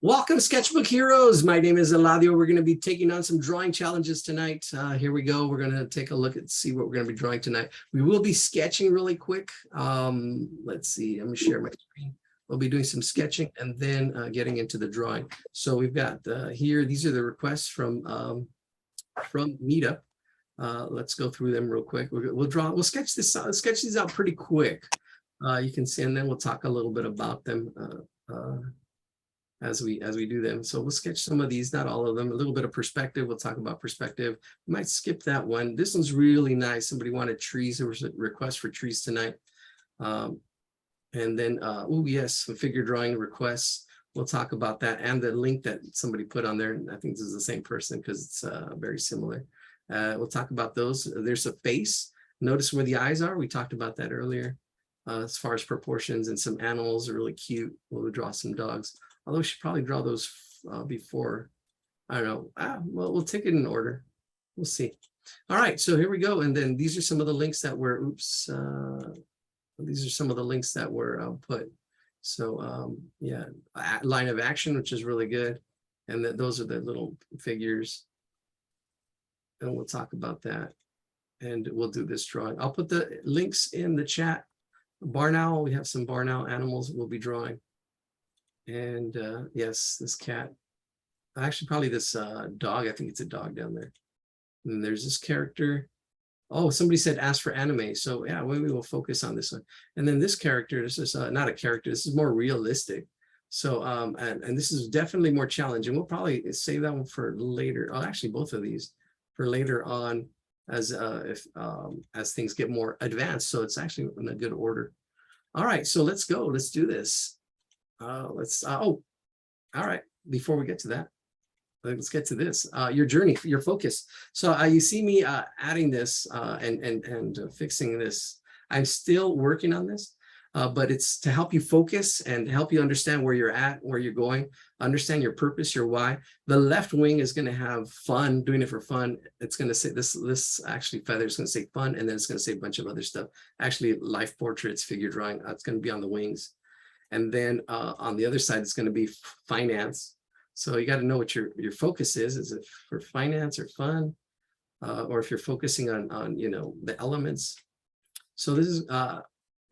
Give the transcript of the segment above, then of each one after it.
Welcome, Sketchbook Heroes. My name is Eladio. We're going to be taking on some drawing challenges tonight. Here we go. We're going to take a look and see what we're going to be drawing tonight. We will be sketching really quick. Let's see. Let me share my screen. We'll be doing some sketching and then getting into the drawing. So we've got here, these are the requests from Meetup. Let's go through them real quick. We'll sketch these out pretty quick. You can see, and then we'll talk a little bit about them as we do them. So we'll sketch some of these, not all of them, a little bit of perspective. We'll talk about perspective. We might skip that one. This one's really nice. Somebody wanted trees. There was a request for trees tonight. And then, oh yes, some figure drawing requests. We'll talk about that and the link that somebody put on there. I think this is the same person because it's very similar. We'll talk about those. There's a face. Notice where the eyes are. We talked about that earlier. As far as proportions, and some animals are really cute. We'll draw some dogs. Although we should probably draw those before. I don't know. Well, we'll take it in order. We'll see. All right, so here we go. And then these are some of the links that were, these are some of the links that were put. So yeah, line of action, which is really good. And then those are the little figures. And we'll talk about that. And we'll do this drawing. I'll put the links in the chat. Barn owl, we have some barn owl animals we'll be drawing. And yes, this cat, actually probably this dog, I think it's a dog down there. And there's this character. Oh, somebody said ask for anime. So yeah, we will focus on this one. And then this character, this is not a character, this is more realistic. So, and this is definitely more challenging. We'll probably save that one for later. Oh, actually both of these for later on as things get more advanced. So it's actually in a good order. All right, so let's go, let's do this. Oh, all right, before we get to that, let's get to this, your journey, your focus. So you see me adding this and fixing this. I'm still working on this, but it's to help you focus and help you understand where you're at, where you're going, understand your purpose, your why. The left wing is going to have fun, doing it for fun. It's going to say this actually feather is going to say fun, and then it's going to say a bunch of other stuff. Actually, life portraits, figure drawing, it's going to be on the wings. And then on the other side, it's going to be finance. So you got to know what your focus is. Is it for finance or fun? Or if you're focusing on you know, the elements. So this is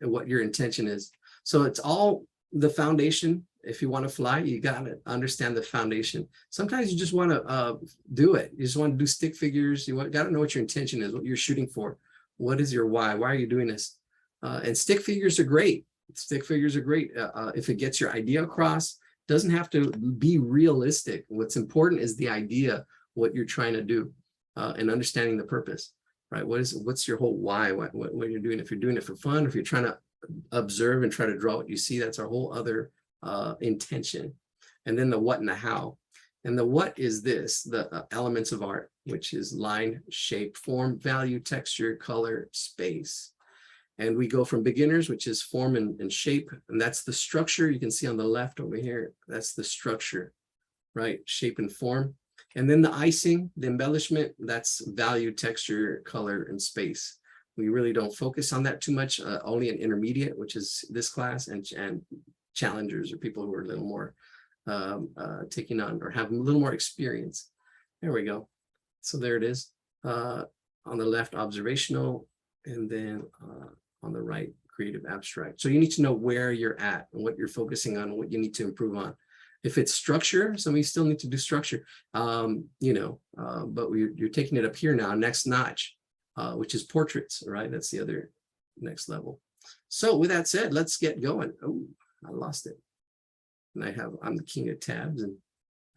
what your intention is. So it's all the foundation. If you want to fly, you got to understand the foundation. Sometimes you just want to do it. You just want to do stick figures. You got to know what your intention is, what you're shooting for. What is your why? Why are you doing this? And stick figures are great. Stick figures are great if it gets your idea across. Doesn't have to be realistic. What's important is the idea, what you're trying to do, and understanding the purpose, right? What's your whole why? What you're doing? If you're doing it for fun, if you're trying to observe and try to draw what you see, that's our whole other intention. And then the what and the how. And the what is this, the elements of art, which is line, shape, form, value, texture, color, space. And we go from beginners, which is form and shape, and that's the structure. You can see on the left over here, that's the structure, right? Shape and form. And then the icing, the embellishment, that's value, texture, color, and space. We really don't focus on that too much, only in intermediate, which is this class, and challengers, or people who are a little more taking on or have a little more experience. There we go. So there it is. On the left, observational, and then on the right, creative abstract. So you need to know where you're at and what you're focusing on and what you need to improve on. If it's structure, some of you still need to do structure, you know, but you're taking it up here now, next notch, which is portraits, right? That's the other next level. So with that said, let's get going. Oh, I lost it. And I'm the king of tabs, and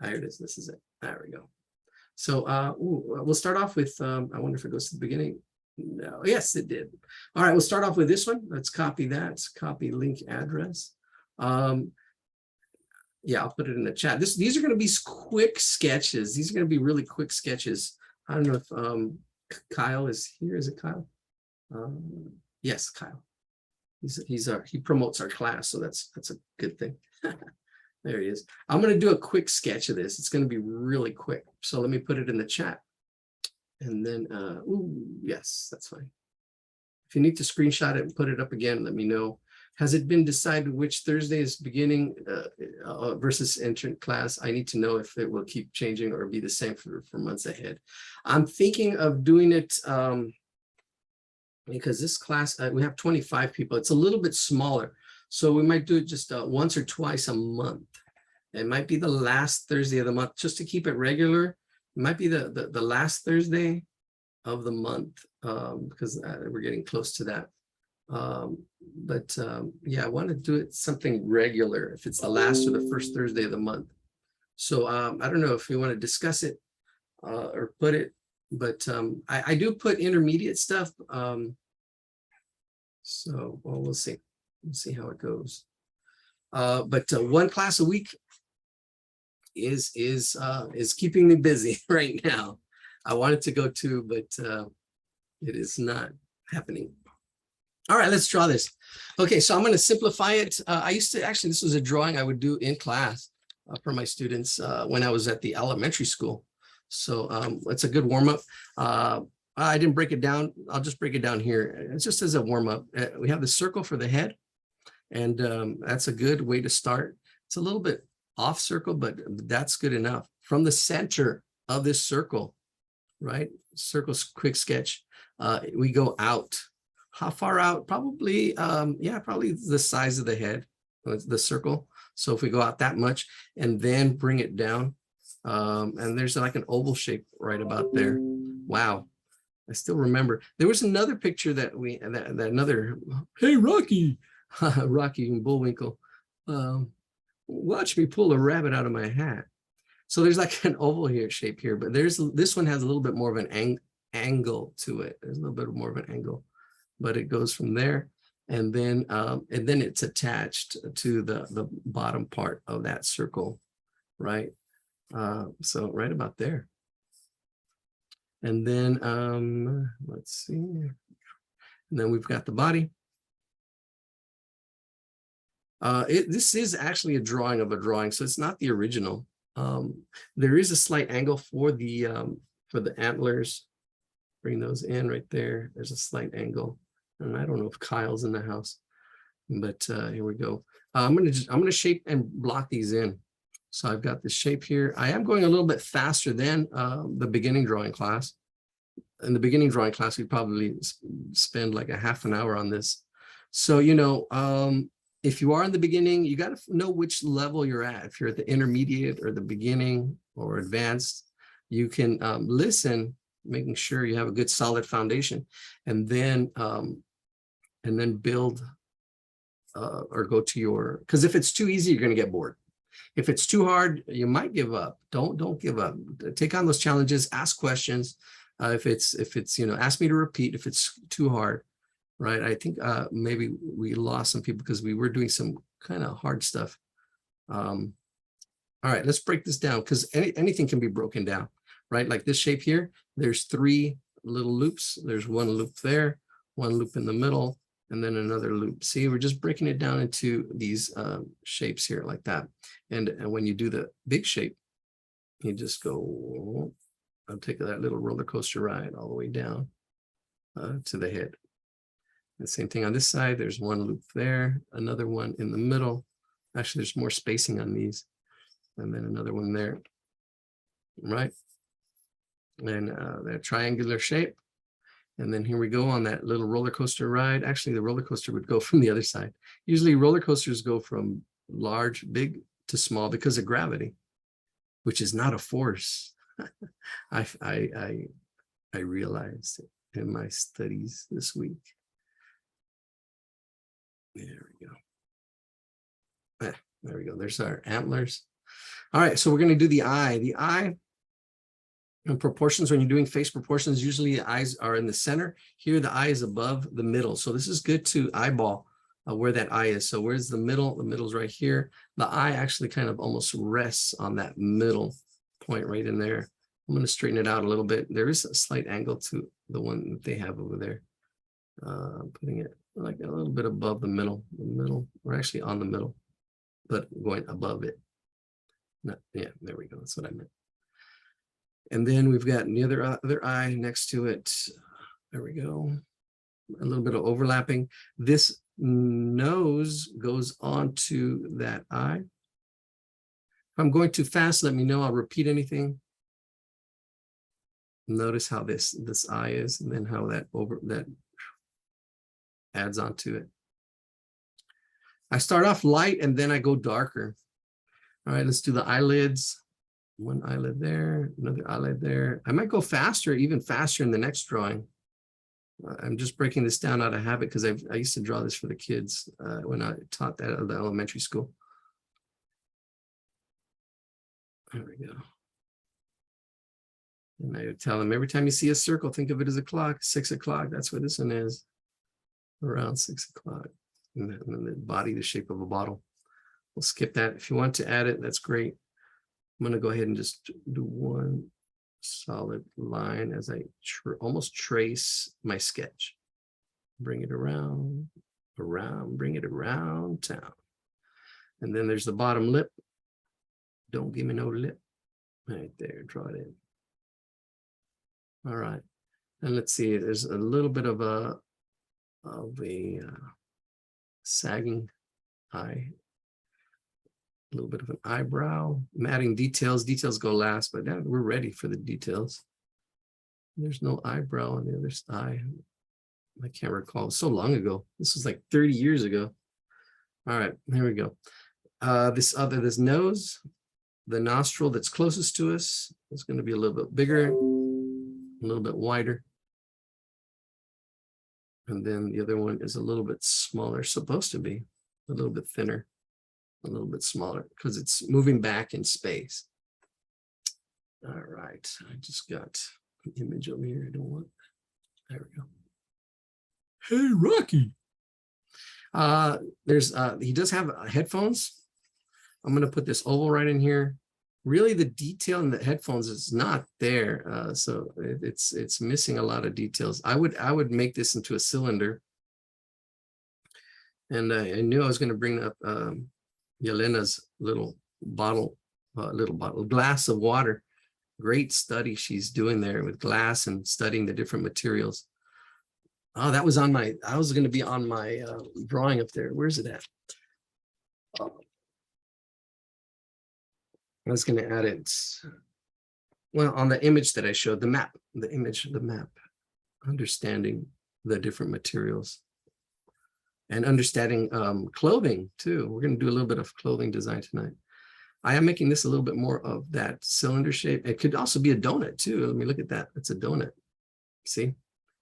here it is. This is it. There we go. So we'll start off with, I wonder if it goes to the beginning. No, yes, it did. All right, we'll start off with this one. Let's copy that. Copy link address. Yeah, I'll put it in the chat. These are going to be quick sketches. These are going to be really quick sketches. I don't know if Kyle is here. Is it Kyle? Yes, Kyle. He promotes our class, so that's a good thing. There he is. I'm going to do a quick sketch of this. It's going to be really quick. So let me put it in the chat. And then, ooh, yes, that's fine. If you need to screenshot it and put it up again, let me know. Has it been decided which Thursday is beginning versus entrant class? I need to know if it will keep changing or be the same for months ahead. I'm thinking of doing it because this class, we have 25 people. It's a little bit smaller. So we might do it just once or twice a month. It might be the last Thursday of the month, just to keep it regular. It might be the last Thursday of the month because we're getting close to that. Yeah, I want to do it something regular if it's the last or the first Thursday of the month. So I don't know if we want to discuss it or put it, but I do put intermediate stuff. So well, we'll see. We'll see how it goes. But one class a week is keeping me busy right now. I wanted to go to, but it is not happening. All right, let's draw this. Okay, so I'm going to simplify it. I used to, actually, this was a drawing I would do in class for my students when I was at the elementary school. So it's a good warm-up. I didn't break it down. I'll just break it down here. It's just as a warm-up. We have the circle for the head, and that's a good way to start. It's a little bit off circle, but that's good enough. From the center of this circle, right? Circle's quick sketch. We go out. How far out? Probably, yeah, probably the size of the head, the circle. So if we go out that much and then bring it down, and there's like an oval shape right about there. Wow. I still remember. There was another picture that another, hey, Rocky, Rocky and Bullwinkle, watch me pull a rabbit out of my hat. So there's like an oval here shape here, but this one has a little bit more of an angle to it. There's a little bit more of an angle. But it goes from there, and then it's attached to the bottom part of that circle, right? So right about there. And then let's see. And then we've got the body. This is actually a drawing of a drawing, so it's not the original. There is a slight angle for the antlers. Bring those in right there. There's a slight angle. And I don't know if Kyle's in the house, but here we go. I'm gonna shape and block these in. So I've got this shape here. I am going a little bit faster than the beginning drawing class. In the beginning drawing class, we probably spend like a half an hour on this. So, you know, if you are in the beginning, you got to know which level you're at. If you're at the intermediate or the beginning or advanced, you can listen, making sure you have a good solid foundation, and then build or go to your, because if it's too easy, you're going to get bored. If it's too hard, you might give up. Don't give up. Take on those challenges, ask questions. If it's, you know, ask me to repeat if it's too hard, right? I think maybe we lost some people because we were doing some kind of hard stuff. All right, let's break this down, because anything can be broken down, right? Like this shape here, there's 3 little loops. There's one loop there, one loop in the middle, and then another loop. See, we're just breaking it down into these shapes here like that. And when you do the big shape, you just go, I'll take that little roller coaster ride all the way down to the head. The same thing on this side. There's one loop there, another one in the middle. Actually, there's more spacing on these. And then another one there, right? And that triangular shape. And then here we go on that little roller coaster ride. Actually, the roller coaster would go from the other side. Usually roller coasters go from big to small because of gravity, which is not a force. I realized it in my studies this week. There we go. There we go. There's our antlers. All right, so we're going to do the eye. The eye and proportions, when you're doing face proportions, usually the eyes are in the center. Here, the eye is above the middle. So this is good to eyeball where that eye is. So where's the middle? The middle's right here. The eye actually kind of almost rests on that middle point right in there. I'm going to straighten it out a little bit. There is a slight angle to the one that they have over there. Putting it like a little bit above the middle. We're actually on the middle, but going above it. Yeah, there we go. That's what I meant. And then we've got the other eye next to it. There we go. A little bit of overlapping. This nose goes onto that eye. If I'm going too fast, let me know. I'll repeat anything. Notice how this eye is, and then how that adds onto it. I start off light and then I go darker. All right, let's do the eyelids. One eyelid there, another eyelid there. I might go faster, even faster in the next drawing. I'm just breaking this down out of habit because I used to draw this for the kids when I taught that at the elementary school. There we go. And I would tell them, every time you see a circle, think of it as a clock, 6 o'clock. That's where this one is, around 6 o'clock. And then the body, the shape of a bottle. We'll skip that. If you want to add it, that's great. I'm going to go ahead and just do one solid line as I almost trace my sketch. Bring it around, bring it around town. And then there's the bottom lip. Don't give me no lip. Right there, draw it in. All right. And let's see, there's a little bit of a sagging eye. A little bit of an eyebrow. I'm adding details. Details go last, but now we're ready for the details. There's no eyebrow on the other side. I can't recall. It was so long ago. This was like 30 years ago. All right, here we go. This nose, the nostril that's closest to us is going to be a little bit bigger, a little bit wider. And then the other one is a little bit smaller, supposed to be a little bit thinner. A little bit smaller because it's moving back in space. All right, I just got an image over here. I don't want. There we go. Hey, Rocky. He does have headphones. I'm going to put this oval right in here. Really, the detail in the headphones is not there, so it's missing a lot of details. I would make this into a cylinder, and I knew I was going to bring up. Yelena's little glass of water. Great study she's doing there with glass and studying the different materials. Oh, that was on my, I was going to be on my drawing up there. Where's it at? I was going to add it, well, on the image that I showed, the map, understanding the different materials. And understanding clothing too. We're going to do a little bit of clothing design tonight. I am making this a little bit more of that cylinder shape. It could also be a donut too. Let me look at that. It's a donut. See,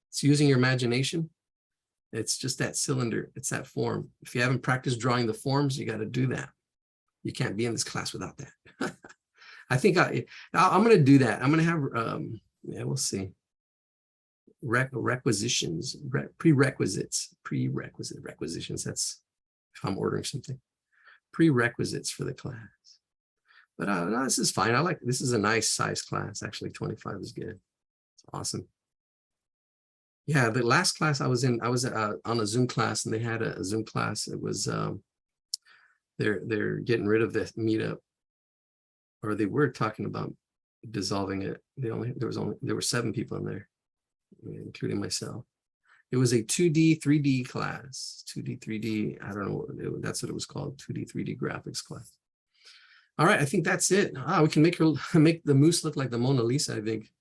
it's using your imagination. It's just that cylinder. It's that form. If you haven't practiced drawing the forms, you got to do that. You can't be in this class without that. I think I'm going to do that. I'm going to have, yeah, we'll see. Requisitions, prerequisites, requisitions. That's if I'm ordering something. Prerequisites for the class. But no, this is fine. This is a nice size class. Actually, 25 is good. It's awesome. Yeah, the last class I was in, I was on a Zoom class, and they had a Zoom class. It was they're getting rid of the meetup, or they were talking about dissolving it. There were 7 people in there, including myself. It was a 2D, 3D class, 2D, 3D. I don't know. That's what it was called, 2D, 3D graphics class. All right, I think that's it. We can make the moose look like the Mona Lisa, I think.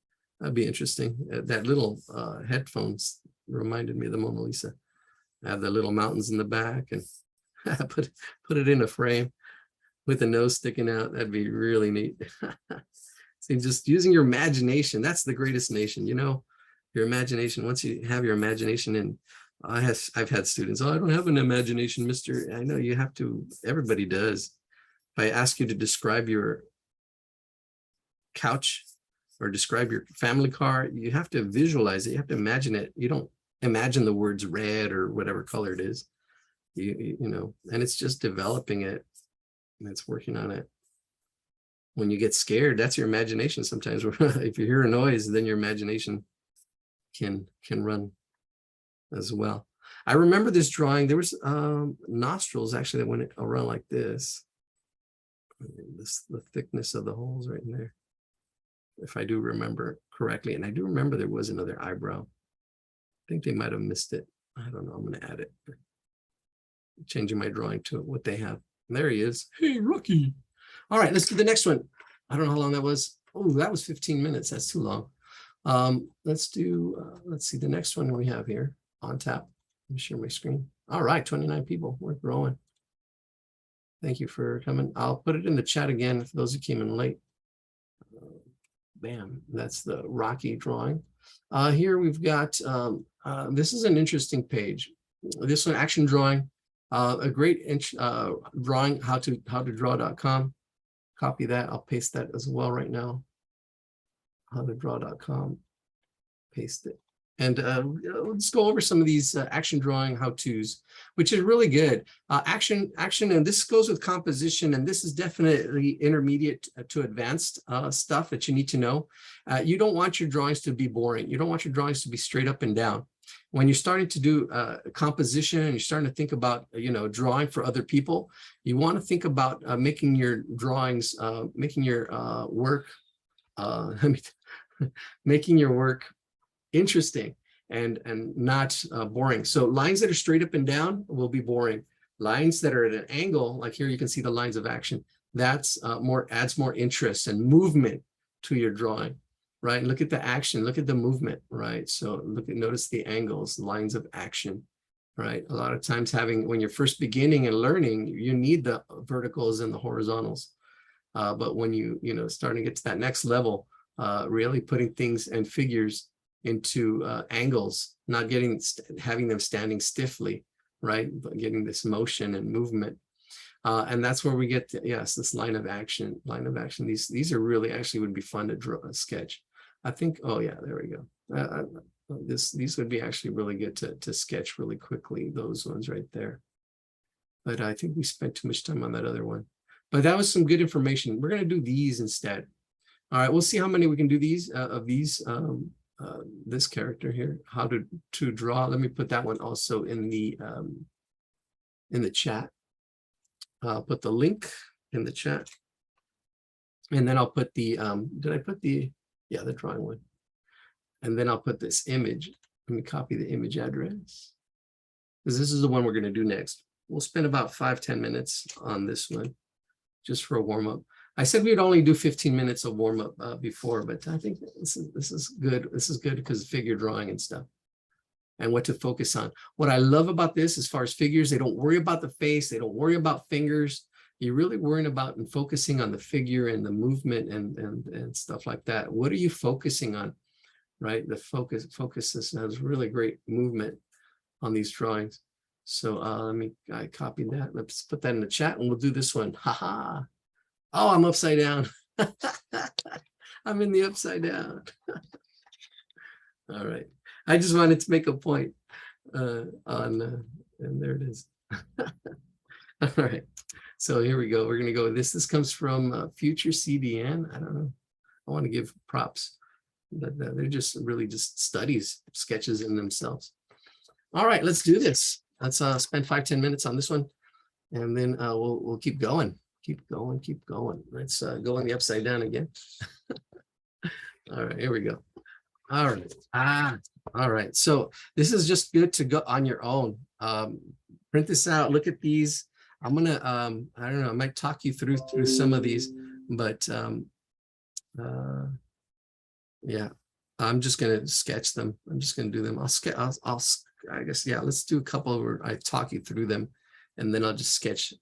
That'd be interesting. That little headphones reminded me of the Mona Lisa. I have the little mountains in the back, and put it in a frame with the nose sticking out. That'd be really neat. See, just using your imagination. That's the greatest nation, you know. Your imagination. Once you have your imagination, and I've had students, oh, I don't have an imagination, mister. I know you have to. Everybody does. If I ask you to describe your couch or describe your family car, you have to visualize it. You have to imagine it. You don't imagine the words red or whatever color it is. You know, and it's just developing it. And it's working on it. When you get scared, that's your imagination. Sometimes if you hear a noise, then your imagination can run as well. I remember this drawing. There was nostrils actually that went around like this. The thickness of the holes right in there, if I do remember correctly. And I do remember there was another eyebrow. I think they might have missed it. I don't know. I'm going to add it. changing my drawing to what they have. And there he is. Hey, rookie. All right, let's do the next one. I don't know how long that was. Oh, that was 15 minutes. That's too long. Let's do, let's see the next one we have here on tap. Let me share my screen. All right, 29 people. We're growing. Thank you for coming. I'll put it in the chat again for those who came in late. Bam, that's the Rocky drawing. Here we've got, this is an interesting page. This one, action drawing, a great drawing, howtodraw.com. Copy that. I'll paste that as well right now. Howtodraw.com. Paste it. And let's go over some of these action drawing how-tos, which is really good. Action, and this goes with composition, and this is definitely intermediate to advanced stuff that you need to know. You don't want your drawings to be boring. You don't want your drawings to be straight up and down. When you're starting to do composition and you're starting to think about, drawing for other people, you want to think about making your drawings, making your work, making your work interesting and not boring. So lines that are straight up and down will be boring. Lines that are at an angle, like here you can see the lines of action, that's adds more interest and movement to your drawing, right? And look at the action, look at the movement, right? So notice the angles, lines of action, right? A lot of times when you're first beginning and learning, you need the verticals and the horizontals. But when starting to get to that next level, really putting things and figures into angles, not having them standing stiffly, right? But getting this motion and movement. And that's where we get to, yes, this line of action. These are really actually would be fun to draw, sketch. I think, oh yeah, there we go. These would be actually really good to sketch really quickly, those ones right there. But I think we spent too much time on that other one. But that was some good information. We're going to do these instead. All right, we'll see how many we can do these of these. This character here, how to draw. Let me put that one also in the chat. I'll put the link in the chat, and then I'll put the did I put the the drawing one, and then I'll put this image. Let me copy the image address, because this is the one we're going to do next. We'll spend about 5-10 minutes on this one just for a warm-up. I said we'd only do 15 minutes of warm-up before, but I think this is good. This is good because figure drawing and stuff and what to focus on. What I love about this, as far as figures, they don't worry about the face. They don't worry about fingers. You're really worrying about and focusing on the figure and the movement and stuff like that. What are you focusing on, right? The focus has really great movement on these drawings. So I copied that. Let's put that in the chat and we'll do this one. Haha. Oh, I'm upside down. I'm in the upside down. All right. I just wanted to make a point and there it is. All right. So here we go. We're going to go. This comes from Future CDN. I don't know. I want to give props, but they're just really just studies, sketches in themselves. All right, let's do this. Let's spend 5-10 minutes on this one, and then we'll keep going. Keep going. Let's go on the upside down again. All right, here we go. All right. All right. So this is just good to go on your own. Print this out. Look at these. I'm gonna I don't know. I might talk you through some of these, but yeah, I'm just gonna sketch them. I'm just gonna do them. I guess let's do a couple where I talk you through them, and then I'll just sketch.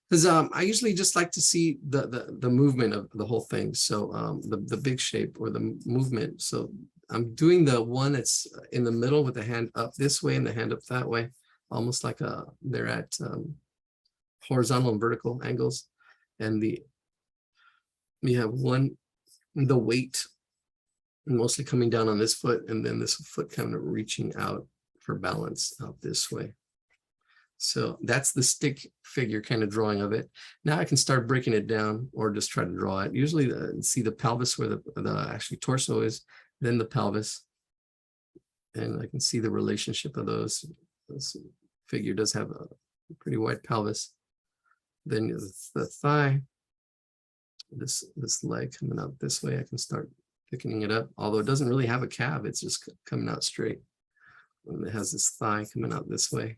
Because I usually just like to see the movement of the whole thing. So the big shape or the movement. So I'm doing the one that's in the middle with the hand up this way and the hand up that way, almost like they're at horizontal and vertical angles. And we have the weight mostly coming down on this foot, and then this foot kind of reaching out for balance out this way. So that's the stick figure kind of drawing of it. Now I can start breaking it down or just try to draw it. Usually see the pelvis where the actually torso is, then the pelvis. And I can see the relationship of those. This figure does have a pretty wide pelvis. Then the thigh, this leg coming out this way. I can start thickening it up, although it doesn't really have a calf. It's just coming out straight. And it has this thigh coming out this way.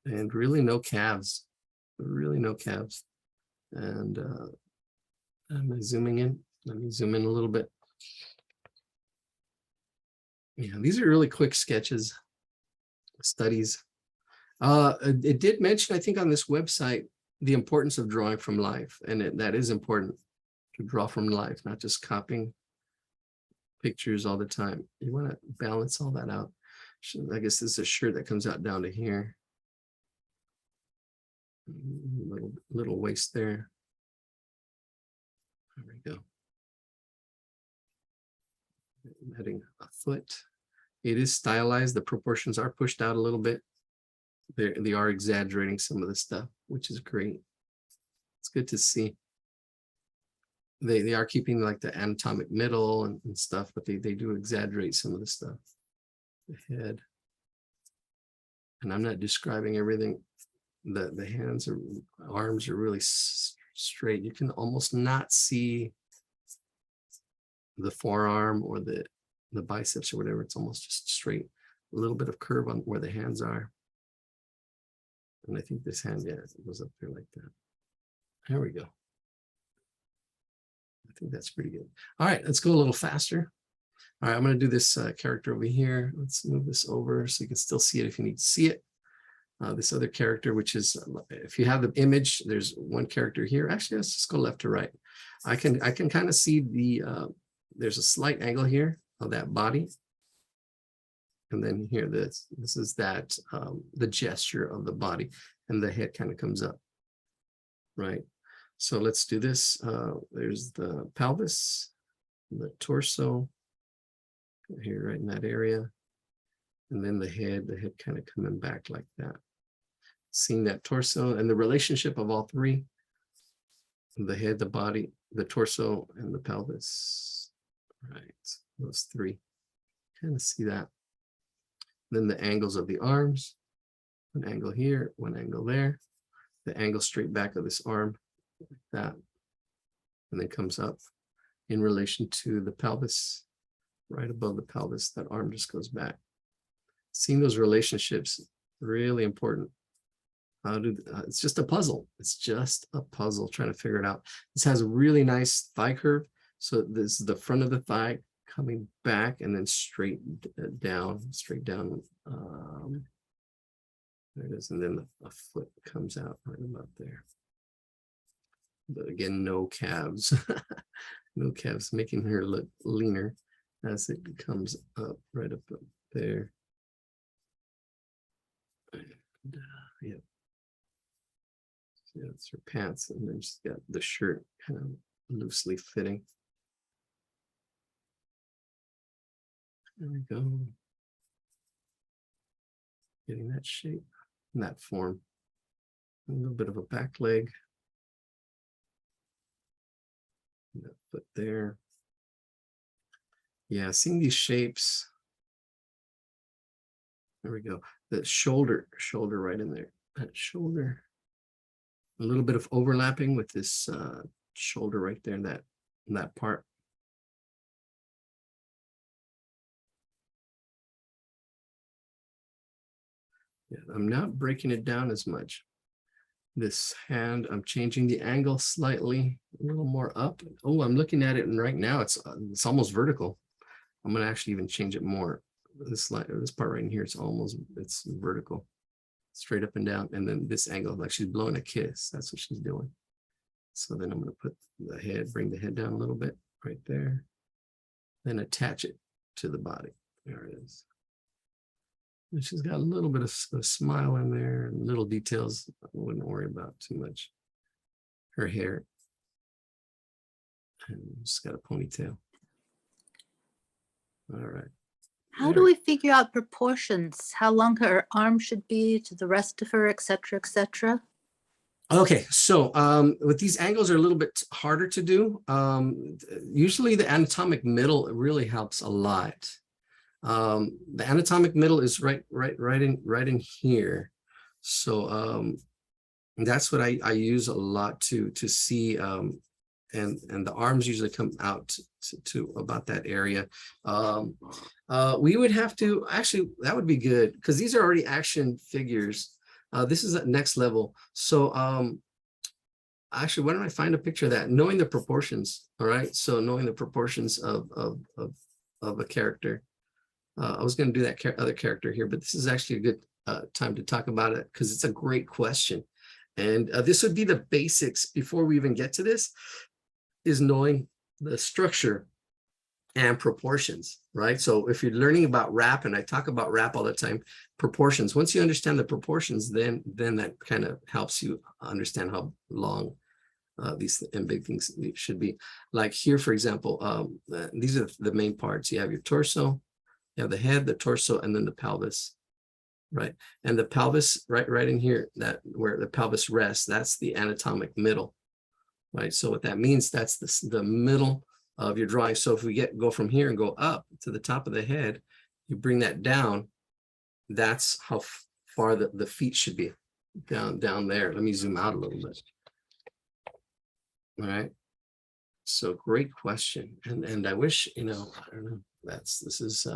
and really no calves, really no calves. And am I zooming in? Let me zoom in a little bit. Yeah, these are really quick sketches, studies. It did mention, I think, on this website, the importance of drawing from life, and that is important to draw from life, not just copying pictures all the time. You want to balance all that out. So I guess this is a shirt that comes out down to here. Little waist there. There we go. Adding a foot. It is stylized. The proportions are pushed out a little bit. They are exaggerating some of the stuff, which is great. It's good to see. They are keeping like the anatomic middle and stuff, but they do exaggerate some of the stuff. The head. And I'm not describing everything. The hands or arms are really straight. You can almost not see the forearm or the biceps or whatever. It's almost just straight. A little bit of curve on where the hands are. And I think this hand, yeah, it goes up there like that. There we go. I think that's pretty good. All right, let's go a little faster. All right, I'm going to do this character over here. Let's move this over so you can still see it if you need to see it. This other character, which is, if you have the image, there's one character here. Actually, let's just go left to right. I can kind of see there's a slight angle here of that body. And then here, this is that, the gesture of the body, and the head kind of comes up, right? So let's do this. There's the pelvis, the torso, here right in that area. And then the head kind of coming back like that. Seeing that torso and the relationship of all three, the head, the body, the torso, and the pelvis, right? Those three, kind of see that. Then the angles of the arms, one angle here, one angle there, the angle straight back of this arm, like that, and then comes up in relation to the pelvis, right above the pelvis, that arm just goes back. Seeing those relationships, really important. It's just a puzzle. It's just a puzzle trying to figure it out. This has a really nice thigh curve. So this is the front of the thigh coming back and then straight down. There it is. And then a foot comes out right about there. But again, no calves. No calves, making her look leaner as it comes up right up there. And, yeah. So that's her pants, and then she's got the shirt kind of loosely fitting. There we go. Getting that shape and that form. A little bit of a back leg. And that foot there. Yeah, seeing these shapes. There we go. The shoulder right in there. That shoulder. A little bit of overlapping with this shoulder right there in that part. Yeah, I'm not breaking it down as much. This hand, I'm changing the angle slightly, a little more up. Oh, I'm looking at it, and right now it's almost vertical. I'm going to actually even change it more. This part right in here, it's vertical, straight up and down. And then this angle, like she's blowing a kiss. That's what she's doing. So then I'm going to put the head, bring the head down a little bit right there, then attach it to the body. There it is. And she's got a little bit of a smile in there, and little details I wouldn't worry about too much. Her hair, and she's got a ponytail. All right. How do we figure out proportions? How long her arm should be to the rest of her, et cetera, et cetera? Okay, so with these angles are a little bit harder to do. Usually the anatomic middle really helps a lot. The anatomic middle is right in here. So that's what I use a lot to see, and the arms usually come out to about that area. We would have to, actually, that would be good, because these are already action figures. This is at next level. So actually, why don't I find a picture of that? Knowing the proportions, all right? So knowing the proportions of a character. I was going to do that other character here, but this is actually a good time to talk about it because it's a great question. And this would be the basics before we even get to this, is knowing the structure and proportions, right? So if you're learning about rap, and I talk about rap all the time, proportions, once you understand the proportions, then that kind of helps you understand how long these and big things should be. Like here, for example, these are the main parts. You have your torso, you have the head, the torso, and then the pelvis, right? And the pelvis, right in here, that where the pelvis rests, that's the anatomic middle, right? So what that means, that's the middle of your drawing. So if we go from here and go up to the top of the head, you bring that down, that's how far the feet should be, down there. Let me zoom out a little bit. All right. So great question. And I wish, I don't know, this is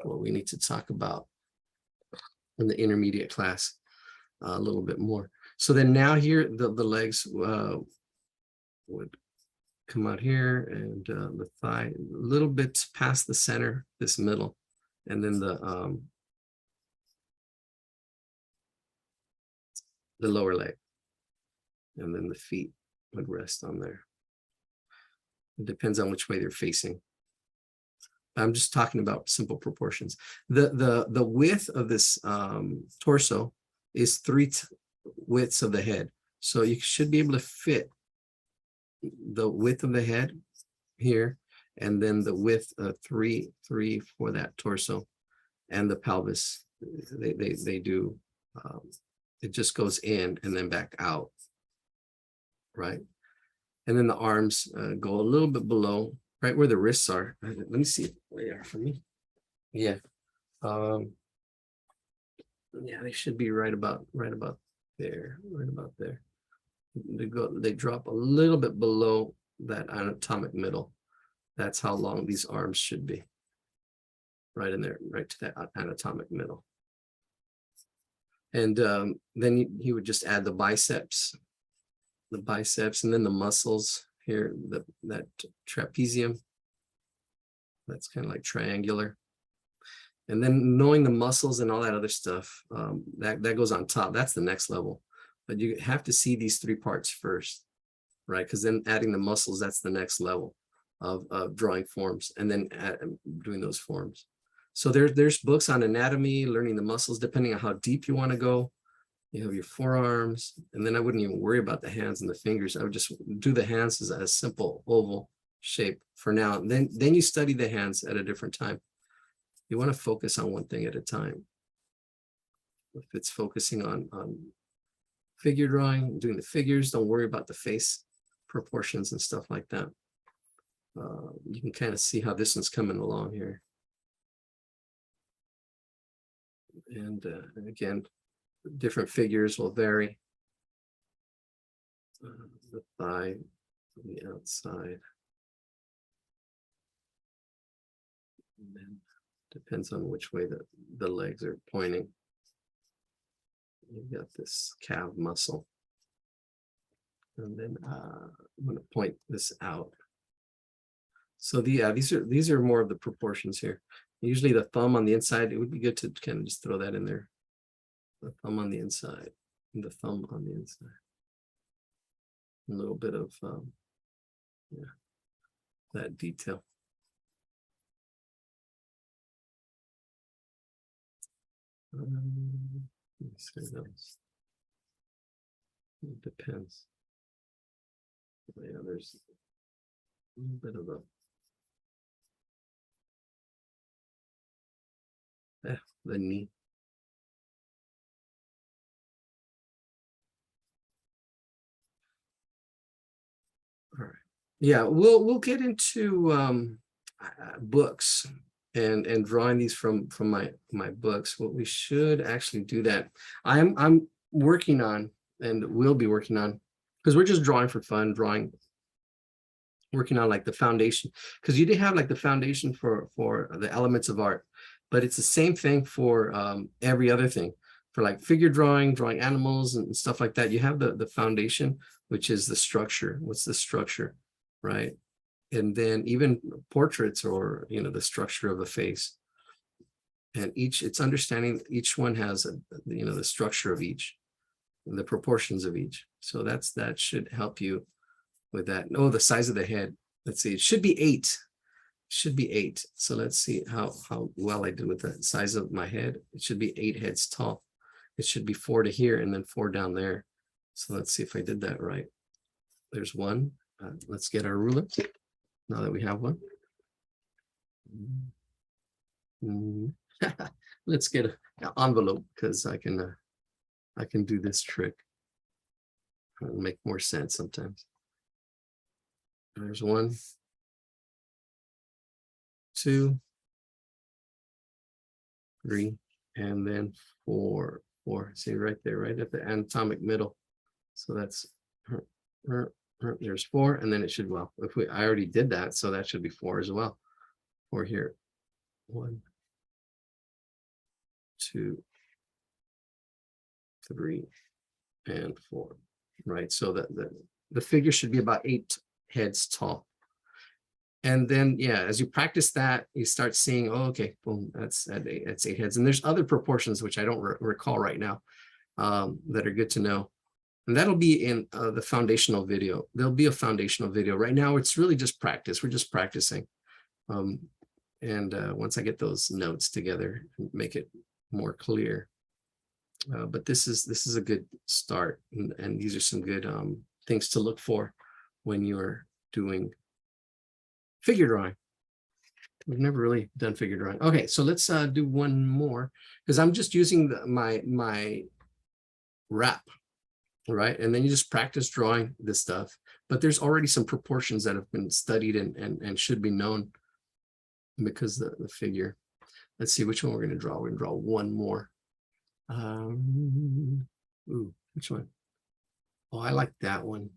what we need to talk about in the intermediate class a little bit more. So then now here, the legs would come out here, and the thigh a little bit past the center, this middle, and then the lower leg, and then the feet would rest on there. It depends on which way they're facing. I'm just talking about simple proportions. The width of this torso is 3 widths of the head. So you should be able to fit the width of the head here, and then the width of 3 for that torso, and the pelvis. They do, it just goes in and then back out, right? And then the arms go a little bit below, right where the wrists are. Let me see where they are for me. Yeah. Yeah, they should be right about there, right about there. They drop a little bit below that anatomic middle. That's how long these arms should be. Right in there, right to that anatomic middle. And then he would just add the biceps, and then the muscles here, that trapezium. That's kind of like triangular. And then knowing the muscles and all that other stuff, that goes on top. That's the next level. But you have to see these 3 parts first, right? Because then adding the muscles, that's the next level of drawing forms, and then doing those forms. So there's books on anatomy, learning the muscles, depending on how deep you want to go. You have your forearms, and then I wouldn't even worry about the hands and the fingers. I would just do the hands as a simple oval shape for now. Then you study the hands at a different time. You want to focus on one thing at a time. If it's focusing on figure drawing, doing the figures, don't worry about the face proportions and stuff like that. You can kind of see how this one's coming along here. And again, different figures will vary. The thigh on the outside. And then depends on which way the legs are pointing. You've got this calf muscle. And then I'm going to point this out. So these are more of the proportions here. Usually the thumb on the inside, it would be good to kind of just throw that in there. The thumb on the inside, and the thumb on the inside. A little bit of that detail. Let me see those. It depends. Yeah, there's a little bit of the knee. All right. Yeah, we'll get into books and drawing these from my books. What we should actually do that. I'm working on, and will be working on, because we're just drawing for fun, working on like the foundation, because you did have like the foundation for the elements of art, but it's the same thing for every other thing. for like figure drawing, drawing animals and stuff like that, you have the foundation, which is the structure. What's the structure, right? And then even portraits, or, you know, the structure of a face. And it's understanding each one has, you know, the structure of each, and the proportions of each. So that should help you with that. Oh, the size of the head. Let's see, it should be 8. Should be 8. So let's see how well I did with the size of my head. It should be 8 heads tall. It should be 4 to here and then 4 down there. So let's see if I did that right. There's 1. Let's get our ruler now that we have one. Let's get an envelope, because I can do this trick. It'll make more sense sometimes. There's 1, 2, 3, and then 4. See right there, right at the anatomic middle. So that's there's 4, and then it should, well, I already did that, so that should be 4 as well. 4 here. 1, 2, 3, and 4. Right. So the figure should be about 8 heads tall. And then, yeah, as you practice that, you start seeing, oh, okay, boom, that's 8 heads. And there's other proportions, which I don't recall right now, that are good to know. And that'll be in the foundational video. There'll be a foundational video. Right now, it's really just practice. We're just practicing. Once I get those notes together and make it more clear. But this is a good start. And these are some good things to look for when you're doing figure drawing. We've never really done figure drawing. Okay, so let's do one more, because I'm just using my wrap, right? And then you just practice drawing this stuff. But there's already some proportions that have been studied and should be known, because the figure. Let's see which one we're going to draw. We're going to draw one more. Ooh, which one? Oh, I like that one.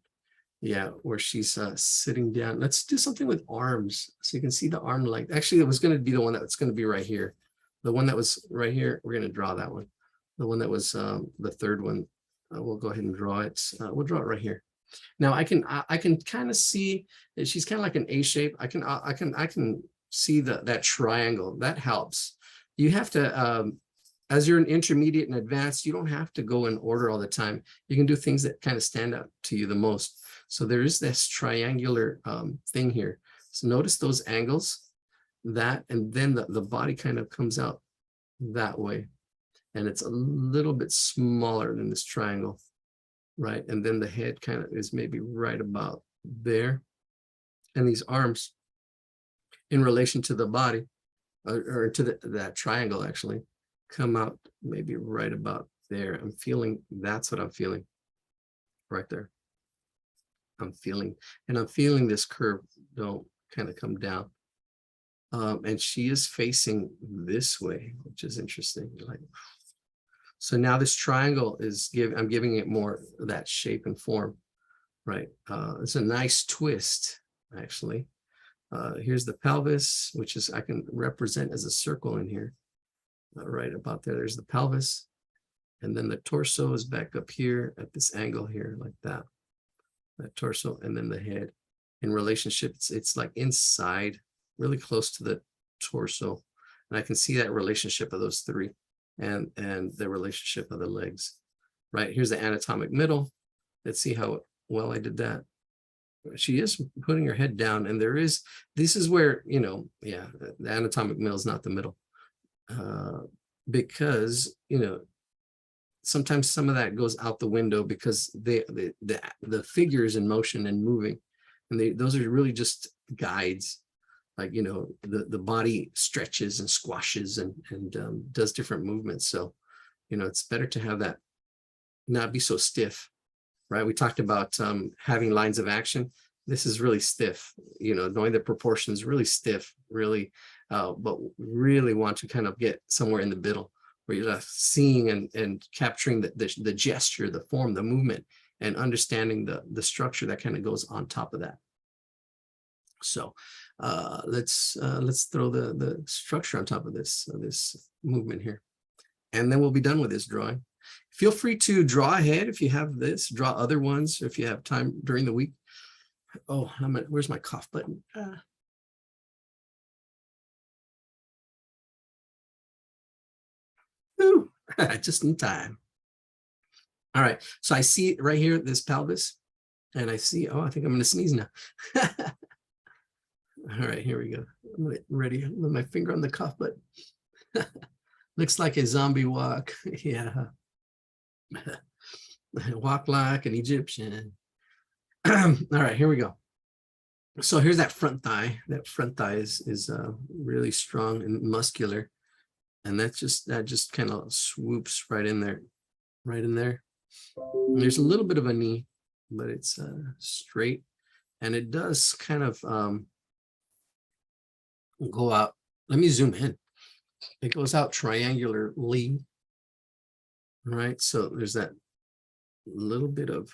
Yeah, where she's sitting down. Let's do something with arms, so you can see the arm length. Actually, it was going to be the one that's going to be right here. The one that was right here, we're going to draw that one. The one that was the third one, we'll go ahead and draw it. We'll draw it right here. Now I can kind of see that she's kind of like an A shape. I can see that triangle. That helps. You have to, as you're an intermediate and advanced, you don't have to go in order all the time. You can do things that kind of stand out to you the most. So there is this triangular thing here. So notice those angles, that, and then the body kind of comes out that way. And it's a little bit smaller than this triangle, right? And then the head kind of is maybe right about there. And these arms in relation to the body, or to that triangle actually, come out maybe right about there. I'm feeling, that's what I'm feeling right there. I'm feeling this curve don't kind of come down. And she is facing this way, which is interesting. Like, so now this triangle is I'm giving it more of that shape and form, right? It's a nice twist, actually. Here's the pelvis, which is, I can represent as a circle in here. Right about there, there's the pelvis. And then the torso is back up here at this angle here, like that. That torso, and then the head. In relationship, it's like inside, really close to the torso. And I can see that relationship of those three, and the relationship of the legs. Right, here's the anatomic middle. Let's see how well I did that. She is putting her head down, and this is where, you know, yeah, the anatomic middle is not the middle. Because, you know, sometimes some of that goes out the window because the figure is in motion and moving, and those are really just guides. Like, you know, the body stretches and squashes and does different movements. So, you know, it's better to have that not be so stiff, right? We talked about having lines of action. This is really stiff, you know, knowing the proportions, really stiff, really, but really want to kind of get somewhere in the middle, where you're seeing and capturing the gesture, the form, the movement, and understanding the structure that kind of goes on top of that. So let's throw the structure on top of this movement here, and then we'll be done with this drawing. Feel free to draw ahead if you have this, draw other ones if you have time during the week. Oh, where's my cough button? Ooh, just in time. All right, so I see right here, this pelvis, and I see, oh, I think I'm gonna sneeze now. All right, here we go. I'm ready with my finger on the cough button. Looks like a zombie walk. Yeah. Walk like an Egyptian. All right, here we go. So here's that front thigh. That front thigh is really strong and muscular. And that just kind of swoops right in there, right in there. And there's a little bit of a knee, but it's straight. And it does kind of go out. Let me zoom in. It goes out triangularly, right? So there's that little bit of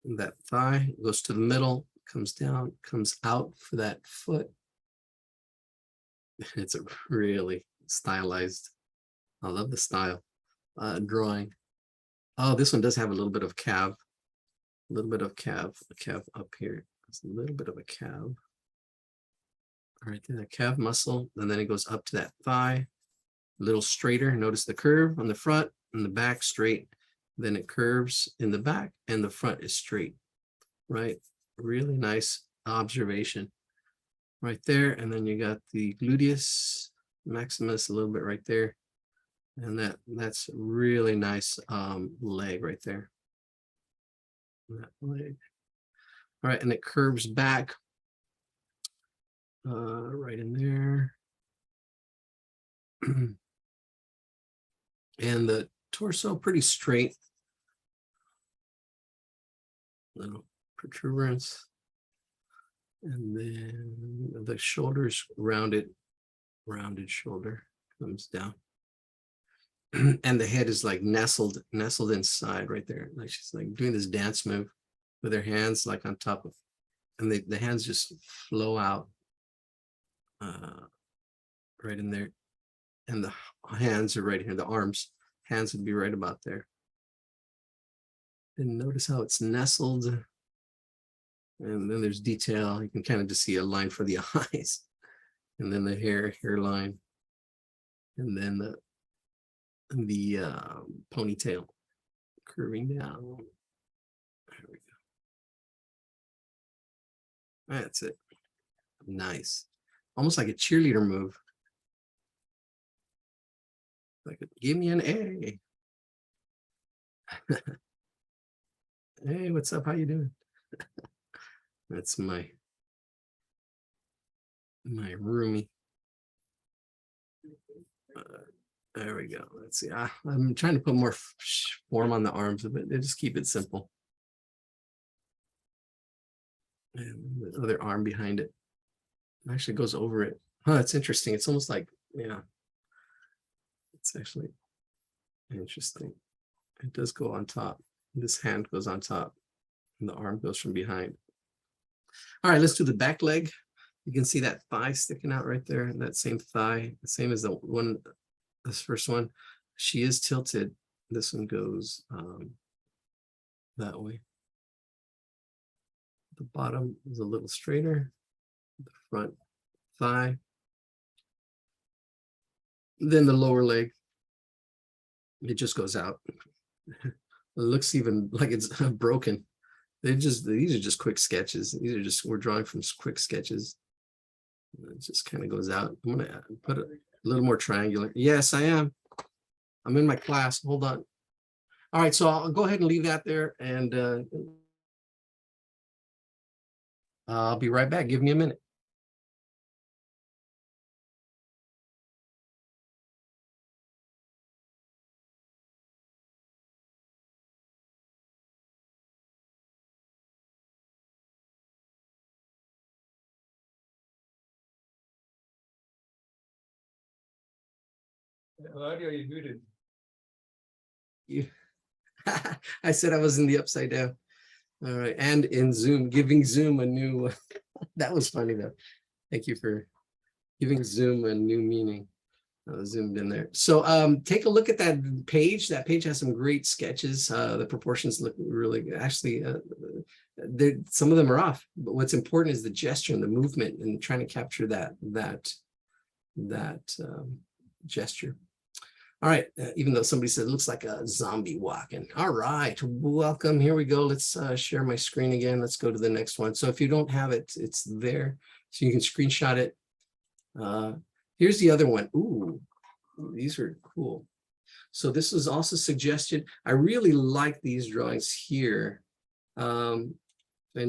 that thigh, goes to the middle, comes down, comes out for that foot. It's a really stylized, I love the style, drawing. Oh, this one does have a little bit of calf, a little bit of calf up here. It's a little bit of a calf. All right, then the calf muscle, and then it goes up to that thigh, a little straighter. Notice the curve on the front and the back straight. Then it curves in the back and the front is straight, right? Really nice observation right there. And then you got the gluteus maximus a little bit right there. And that's really nice leg right there. That leg. All right, and it curves back right in there. And the torso pretty straight. Little protuberance. And then the shoulders rounded shoulder comes down. And the head is like nestled inside right there. Like she's like doing this dance move with her hands like on top of, and the hands just flow out right in there. And the hands are right here, the hands would be right about there. And notice how it's nestled. And then there's detail. You can kind of just see a line for the eyes. And then the hairline. And then the ponytail curving down. There we go. That's it. Nice. Almost like a cheerleader move. Like, give me an A. Hey, what's up? How you doing? That's my roomie. There we go. Let's see. I'm trying to put more form on the arms, but they just keep it simple. And the other arm behind it actually goes over it. Oh, it's interesting. It's almost like, yeah. It's actually interesting. It does go on top. This hand goes on top, and the arm goes from behind. All right, let's do the back leg. You can see that thigh sticking out right there. That same thigh, the same as the one, this first one. She is tilted. This one goes that way. The bottom is a little straighter. The front thigh. Then the lower leg, it just goes out. It looks even like it's broken. These are just quick sketches. We're drawing from quick sketches. It just kind of goes out. I'm gonna put a little more triangular. Yes, I am. I'm in my class. Hold on. All right, so I'll go ahead and leave that there, and I'll be right back. Give me a minute. Audio, you muted. I said I was in the upside down. All right, and in Zoom, giving Zoom a new. That was funny though. Thank you for giving Zoom a new meaning. Zoomed in there. So take a look at that page. That page has some great sketches. The proportions look really good. Actually, some of them are off, but what's important is the gesture and the movement and trying to capture that gesture. All right, even though somebody said it looks like a zombie walking. All right, welcome. Here we go. Let's share my screen again. Let's go to the next one. So if you don't have it, it's there. So you can screenshot it. Here's the other one. Ooh, these are cool. So this was also suggested. I really like these drawings here. And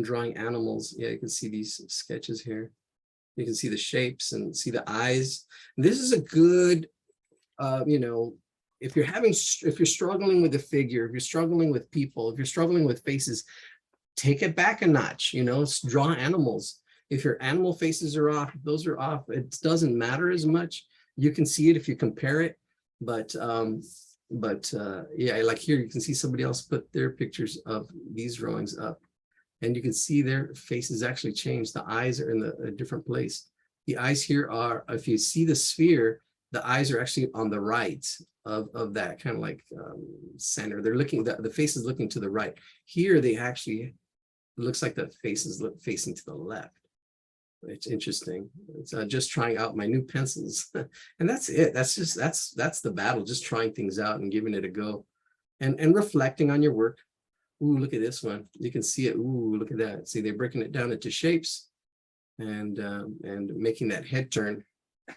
drawing animals. Yeah, you can see these sketches here. You can see the shapes and see the eyes. This is a good, you know, if you're struggling with a figure, if you're struggling with people, if you're struggling with faces, take it back a notch, you know, draw animals. If your animal faces are off, those are off. It doesn't matter as much. You can see it if you compare it, but yeah, like here, you can see somebody else put their pictures of these drawings up, and you can see their faces actually change. The eyes are in a different place. The eyes here are, if you see the sphere, the eyes are actually on the right of that kind of like center. They're looking, the face is looking to the right. Here, they actually, it looks like the faces look facing to the left. It's interesting. It's just trying out my new pencils. And that's it. That's the battle, just trying things out and giving it a go and reflecting on your work. Ooh, look at this one. You can see it. Ooh, look at that. See, they're breaking it down into shapes and making that head turn,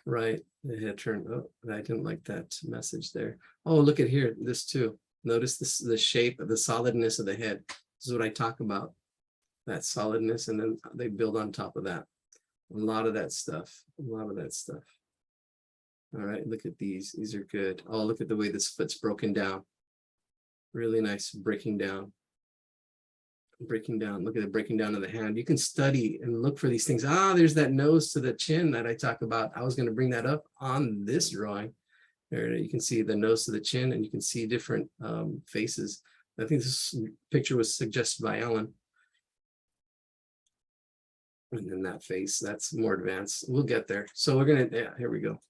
right? The head turn. Oh, I didn't like that message there. Oh, look at here, this too. Notice this, the shape of the solidness of the head. This is what I talk about, that solidness, and then they build on top of that. A lot of that stuff, a lot of that stuff. All right, look at these. These are good. Oh, look at the way this foot's broken down. Really nice breaking down. Breaking down. Look at the breaking down of the hand. You can study and look for these things. Ah, there's that nose to the chin that I talk about. I was going to bring that up on this drawing. There you can see the nose to the chin, and you can see different faces. I think this picture was suggested by Alan. And then that face, that's more advanced. We'll get there. So we're gonna, yeah, here we go.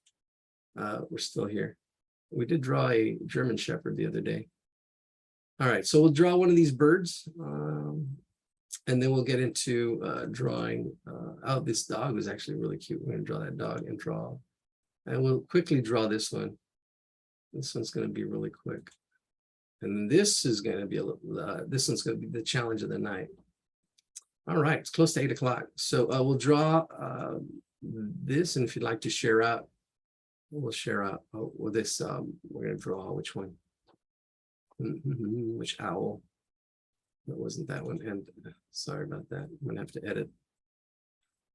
We're still here. We did draw a German Shepherd the other day. All right, so we'll draw one of these birds, and then we'll get into drawing. Oh, this dog was actually really cute. We're gonna draw that dog and draw, and we'll quickly draw this one. This one's gonna be really quick, and this is gonna be a little. This one's gonna be the challenge of the night. All right, it's close to 8 o'clock. So we'll draw this, and if you'd like to share out, we'll share out with this. We're going to draw which one? Which owl? That wasn't that one. And sorry about that. I'm going to have to edit.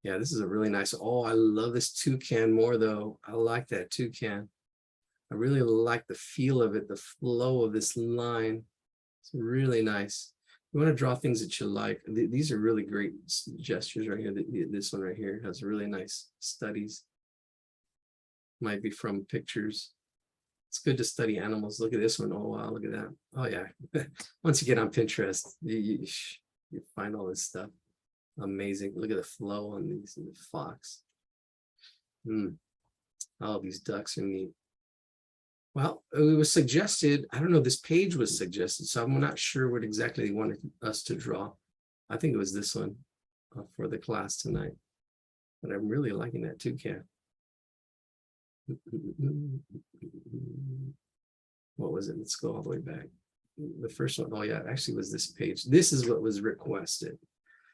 Yeah, this is a really nice. Oh, I love this toucan more, though. I like that toucan. I really like the feel of it, the flow of this line. It's really nice. You want to draw things that you like. These are really great gestures right here. This one right here has really nice studies. Might be from pictures. It's good to study animals. Look at this one. Oh, wow, look at that. Oh, yeah. Once you get on Pinterest, you find all this stuff. Amazing. Look at the flow on these. The fox. Oh, these ducks are neat. Well, it was suggested, I don't know, this page was suggested, so I'm not sure what exactly they wanted us to draw. I think it was this one for the class tonight. But I'm really liking that toucan. What was it? Let's go all the way back. The first one, oh yeah, it actually was this page. This is what was requested.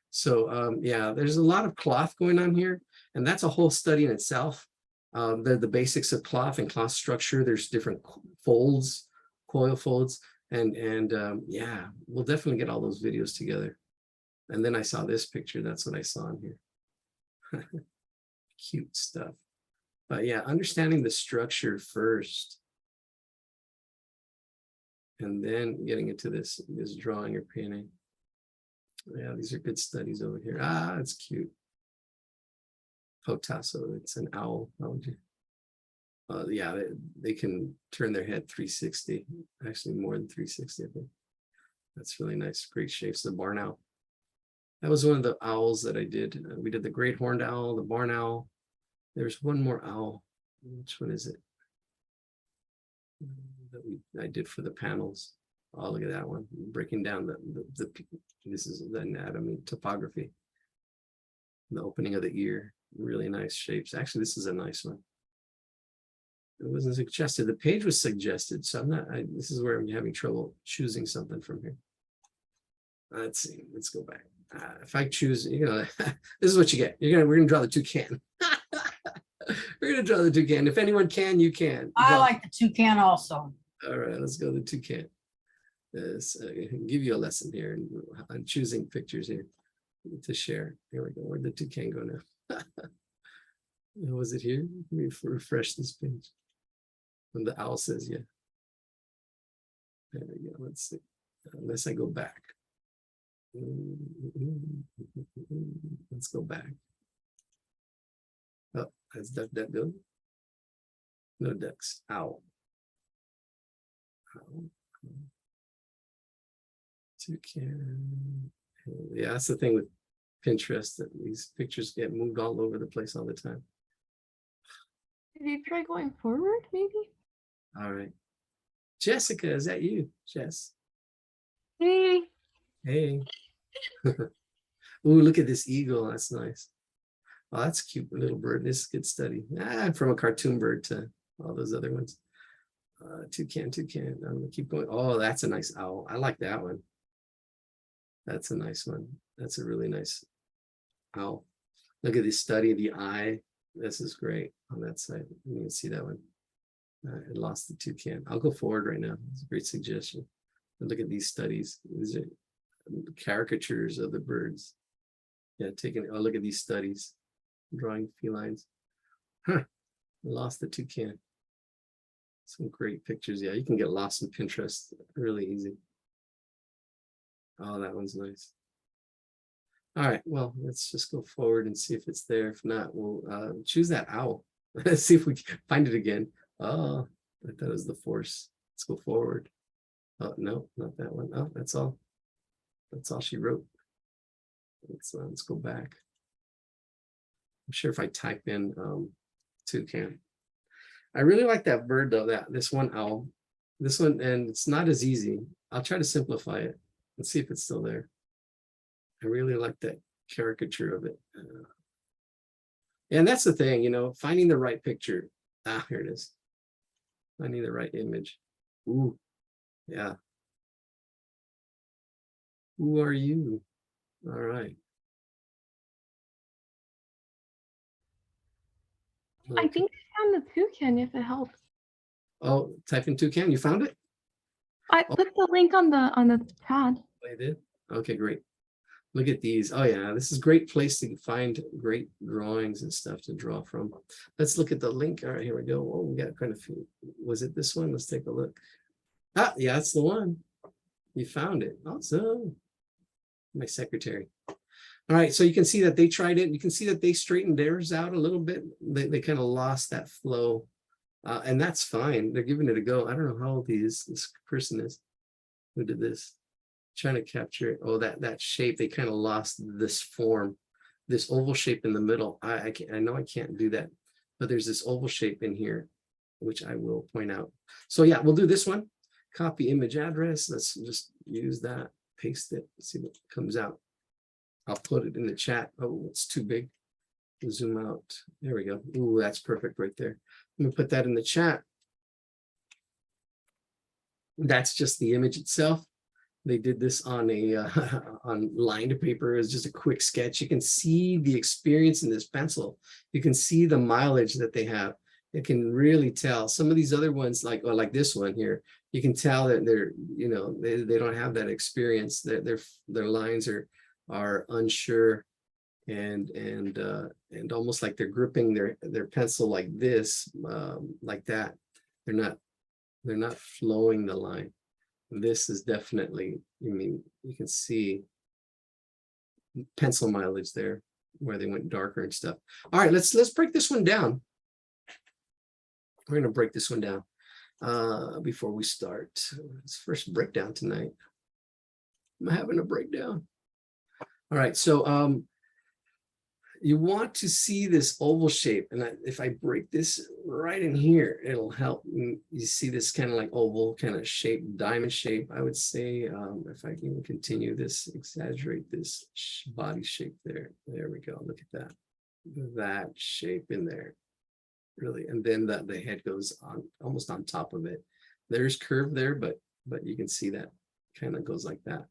So yeah, there's a lot of cloth going on here, and that's a whole study in itself. The basics of cloth and cloth structure. There's different folds, coil folds, and yeah, we'll definitely get all those videos together. And then I saw this picture. That's what I saw in here. Cute stuff. But yeah, understanding the structure first, and then getting into this drawing or painting. Yeah, these are good studies over here. Ah, it's cute. Potasso, it's an owl. How would you? Yeah, they can turn their head 360, actually more than 360, I think. That's really nice. Great shapes. The barn owl. That was one of the owls that I did. We did the great horned owl, the barn owl. There's one more owl. Which one is it? that I did for the panels. Oh, look at that one, breaking down this is the anatomy, topography, the opening of the ear, really nice shapes. Actually, this is a nice one. It wasn't suggested. The page was suggested, so this is where I'm having trouble choosing something from here. Let's see. Let's go back. If I choose, this is what you get. We're gonna draw the toucan. We're gonna draw the toucan. If anyone can, you can. I like the toucan also. All right, let's go to the toucan. Yes, I can give you a lesson here on choosing pictures here to share. Here we go. Where'd the toucan go now? Was it here? Let me refresh this page. And the owl says, yeah. There we go. Let's see. Unless I go back. Let's go back. Oh, that's duck go. No ducks. Owl. Owl. Toucan. Yeah, that's the thing with Pinterest, that these pictures get moved all over the place all the time. Did you try going forward, maybe? All right. Jessica, is that you, Jess? Hey. Hey. Ooh, look at this eagle. That's nice. Oh, that's a cute little bird. This is good study. From a cartoon bird to all those other ones. Toucan. I'm gonna keep going. Oh, that's a nice owl. I like that one. That's a nice one. That's a really nice owl. Look at this study of the eye. This is great on that side. You can see that one. I lost the toucan. I'll go forward right now. It's a great suggestion. But look at these studies. These are caricatures of the birds. Yeah, look at these studies. Drawing felines. Huh. I lost the toucan. Some great pictures. Yeah, you can get lost in Pinterest really easy. Oh, that one's nice. All right, well, let's just go forward and see if it's there. If not, we'll choose that owl. Let's see if we can find it again. Oh, I thought it was the force. Let's go forward. Oh, no, not that one. Oh, that's all. That's all she wrote. Let's go back. I'm sure if I type in toucan. I really like that bird though, this one owl. This one, and it's not as easy. I'll try to simplify it. Let's see if it's still there. I really like that caricature of it. And that's the thing, finding the right picture. Here it is. Finding the right image. Ooh, yeah. Who are you? All right. I think I found the toucan, if it helps. Oh, type in toucan. You found it? I put the link on the pad. I did. Okay, great. Look at these. Oh yeah, this is a great place to find great drawings and stuff to draw from. Let's look at the link. All right, here we go. Oh, we got quite a few. Was it this one? Let's take a look. Yeah, that's the one. You found it. Awesome. My secretary. All right, so you can see that they tried it. You can see that they straightened theirs out a little bit. They kind of lost that flow, and that's fine. They're giving it a go. I don't know how old this person is who did this. Trying to capture it. Oh, that shape. They kind of lost this form, this oval shape in the middle. I know I can't do that, but there's this oval shape in here, which I will point out. So yeah, we'll do this one. Copy image address. Let's just use that. Paste it. See what comes out. I'll put it in the chat. Oh, it's too big. Zoom out. There we go. Ooh, that's perfect right there. Let me put that in the chat. That's just the image itself. They did this on a on lined paper. It was just a quick sketch. You can see the experience in this pencil. You can see the mileage that they have. You can really tell. Some of these other ones, like this one here, you can tell that they're they don't have that experience. Their lines are unsure and almost like they're gripping their pencil like this, like that. They're not flowing the line. This is definitely, you can see pencil mileage there where they went darker and stuff. All right, let's break this one down. We're going to break this one down before we start. It's first breakdown tonight. I'm having a breakdown. All right, so you want to see this oval shape. And if I break this right in here, it'll help. You see this kind of like oval kind of shape, diamond shape, I would say. If I can continue this, exaggerate this body shape there. There we go. Look at that. That shape in there. Really. And then the head goes on almost on top of it. There's curve there, but you can see that kind of goes like that.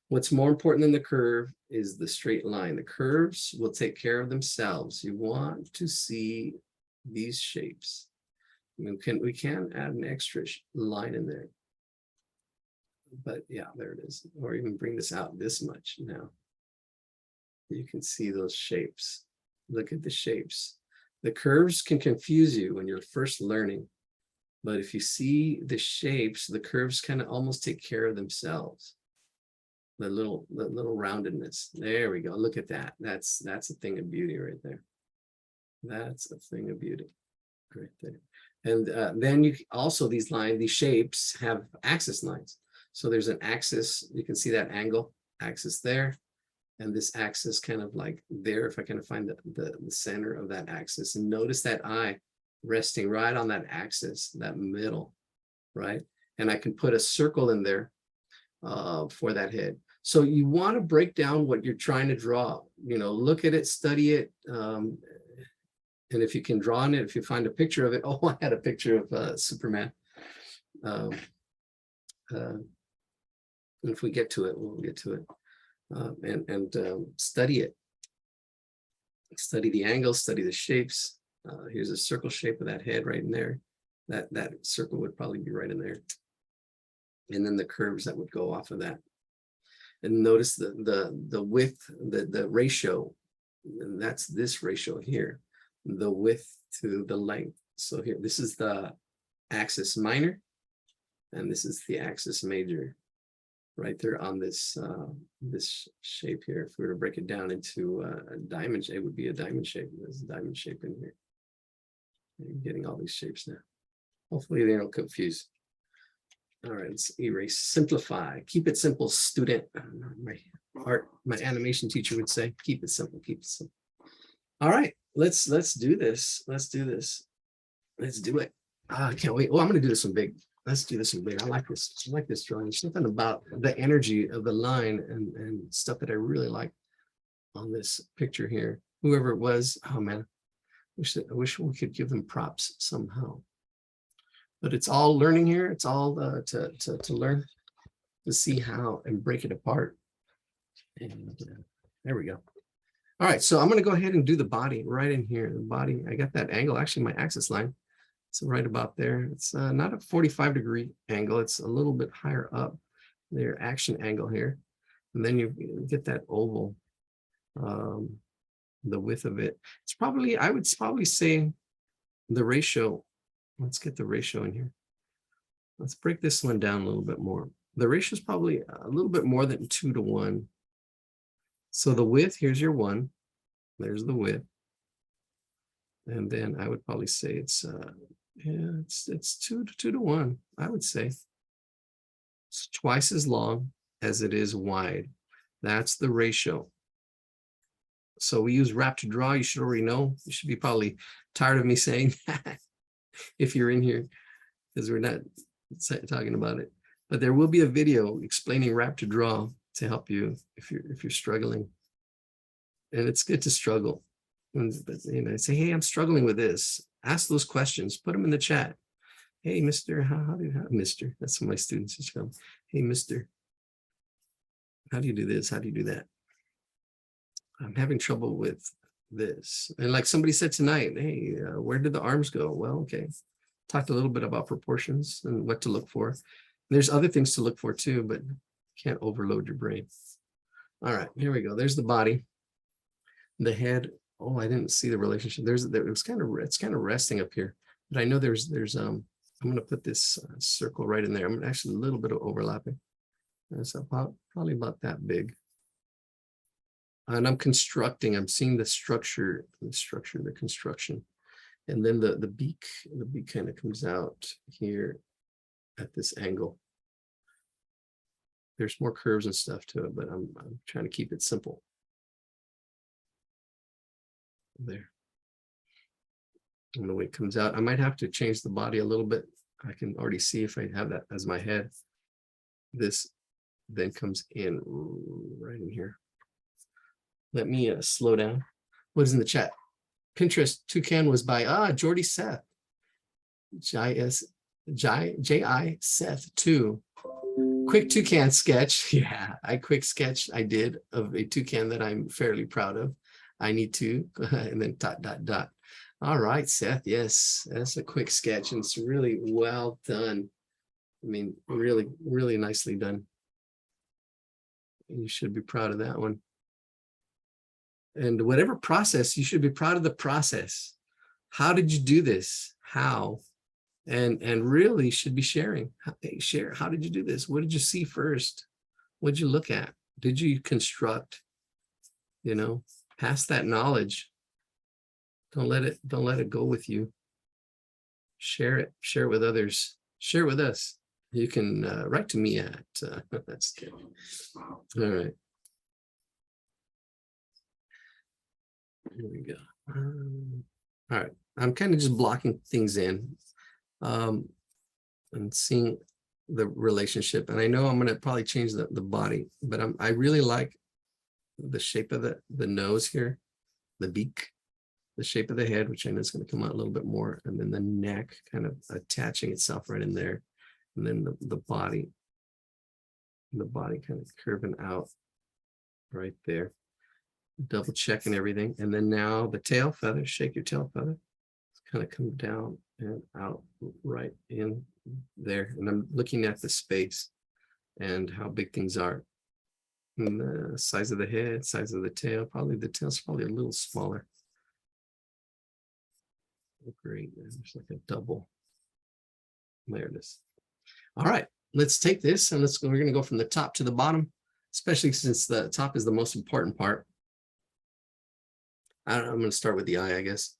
What's more important than the curve is the straight line. The curves will take care of themselves. You want to see these shapes. We can add an extra line in there. But yeah, there it is. Or even bring this out this much now. You can see those shapes. Look at the shapes. The curves can confuse you when you're first learning. But if you see the shapes, the curves kind of almost take care of themselves. The little roundedness. There we go. Look at that. That's a thing of beauty right there. That's a thing of beauty right there. And then you also these shapes have axis lines. So there's an axis. You can see that angle axis there, and this axis kind of like there. If I can find the center of that axis, and notice that eye resting right on that axis, that middle, right? And I can put a circle in there for that head. So you want to break down what you're trying to draw, look at it, study it. And if you can draw on it, if you find a picture of it, oh, I had a picture of Superman. If we get to it, we'll get to it. And study it. Study the angles, study the shapes. Here's a circle shape of that head right in there. That circle would probably be right in there. And then the curves that would go off of that. And notice the width, the ratio, and that's this ratio here, the width to the length. So here, this is the axis minor, and this is the axis major, right there on this this shape here. If we were to break it down into a diamond shape, it would be a diamond shape. There's a diamond shape in here. I'm getting all these shapes now. Hopefully they don't confuse. All right, let's erase, simplify, keep it simple, student. My animation teacher would say, keep it simple, keep it simple. All right, let's do this. Let's do this. Let's do it. I can't wait. Well, I'm going to do this one big. Let's do this one big. I like this. I like this drawing. There's something about the energy of the line and stuff that I really like on this picture here. Whoever it was, oh man, I wish we could give them props somehow. But it's all learning here. It's all to learn, to see how and break it apart. And there we go. All right, so I'm going to go ahead and do the body right in here. The body, I got that angle, actually my axis line. So right about there. It's not a 45-degree angle. It's a little bit higher up. Their action angle here. And then you get that oval, the width of it. It's probably, I would probably say the ratio. Let's get the ratio in here. Let's break this one down a little bit more. The ratio is probably a little bit more than 2 to 1. So the width, here's your 1. There's the width. And then I would probably say it's it's 2 to 1, I would say. It's twice as long as it is wide. That's the ratio. So we use wrap to draw. You should already know. You should be probably tired of me saying that if you're in here, because we're not talking about it. But there will be a video explaining wrap to draw to help you if you're struggling. And it's good to struggle. And say, hey, I'm struggling with this. Ask those questions. Put them in the chat. Hey, Mr. How do you Mr. That's what my students just come. Hey, Mr. How do you do this? How do you do that? I'm having trouble with this. And like somebody said tonight, hey, where did the arms go? Well, okay. Talked a little bit about proportions and what to look for. There's other things to look for too, but can't overload your brain. All right, here we go. There's the body, the head. Oh, I didn't see the relationship. It's kind of resting up here, but I know there's I'm going to put this circle right in there. I'm actually a little bit of overlapping. It's probably about that big. And I'm constructing. I'm seeing the structure, the construction, and then the beak kind of comes out here at this angle. There's more curves and stuff to it, but I'm trying to keep it simple. there. And the way it comes out, I might have to change the body a little bit. I can already see if I have that as my head. This then comes in right in here. Let me slow down. What is in the chat? Pinterest toucan was by Jordy Seth. J.I. Seth 2. Quick toucan sketch. Yeah, quick sketch I did of a toucan that I'm fairly proud of. I need to, and then ... All right, Seth. Yes, that's a quick sketch, and it's really well done. I mean, really, really nicely done. You should be proud of that one. And whatever process, you should be proud of the process. How did you do this? How? And really should be sharing. Share. How did you do this? What did you see first? What did you look at? Did you construct? You know, pass that knowledge. Don't let it go with you. Share it. Share it with others. Share it with us. You can write to me at that's good. All right. Here we go. All right. I'm kind of just blocking things in and seeing the relationship. And I know I'm going to probably change the body, but I really like the shape of the nose here, the beak, the shape of the head, which I know is going to come out a little bit more, and then the neck kind of attaching itself right in there, and then the body kind of curving out right there, double checking everything. And then now the tail feather, shake your tail feather, kind of come down and out right in there. And I'm looking at the space and how big things are. And the size of the head, size of the tail, probably the tail's probably a little smaller. Oh, great, there's like a double. There it is. All right, let's take this and we're gonna go from the top to the bottom, especially since the top is the most important part. I'm gonna start with the eye, I guess.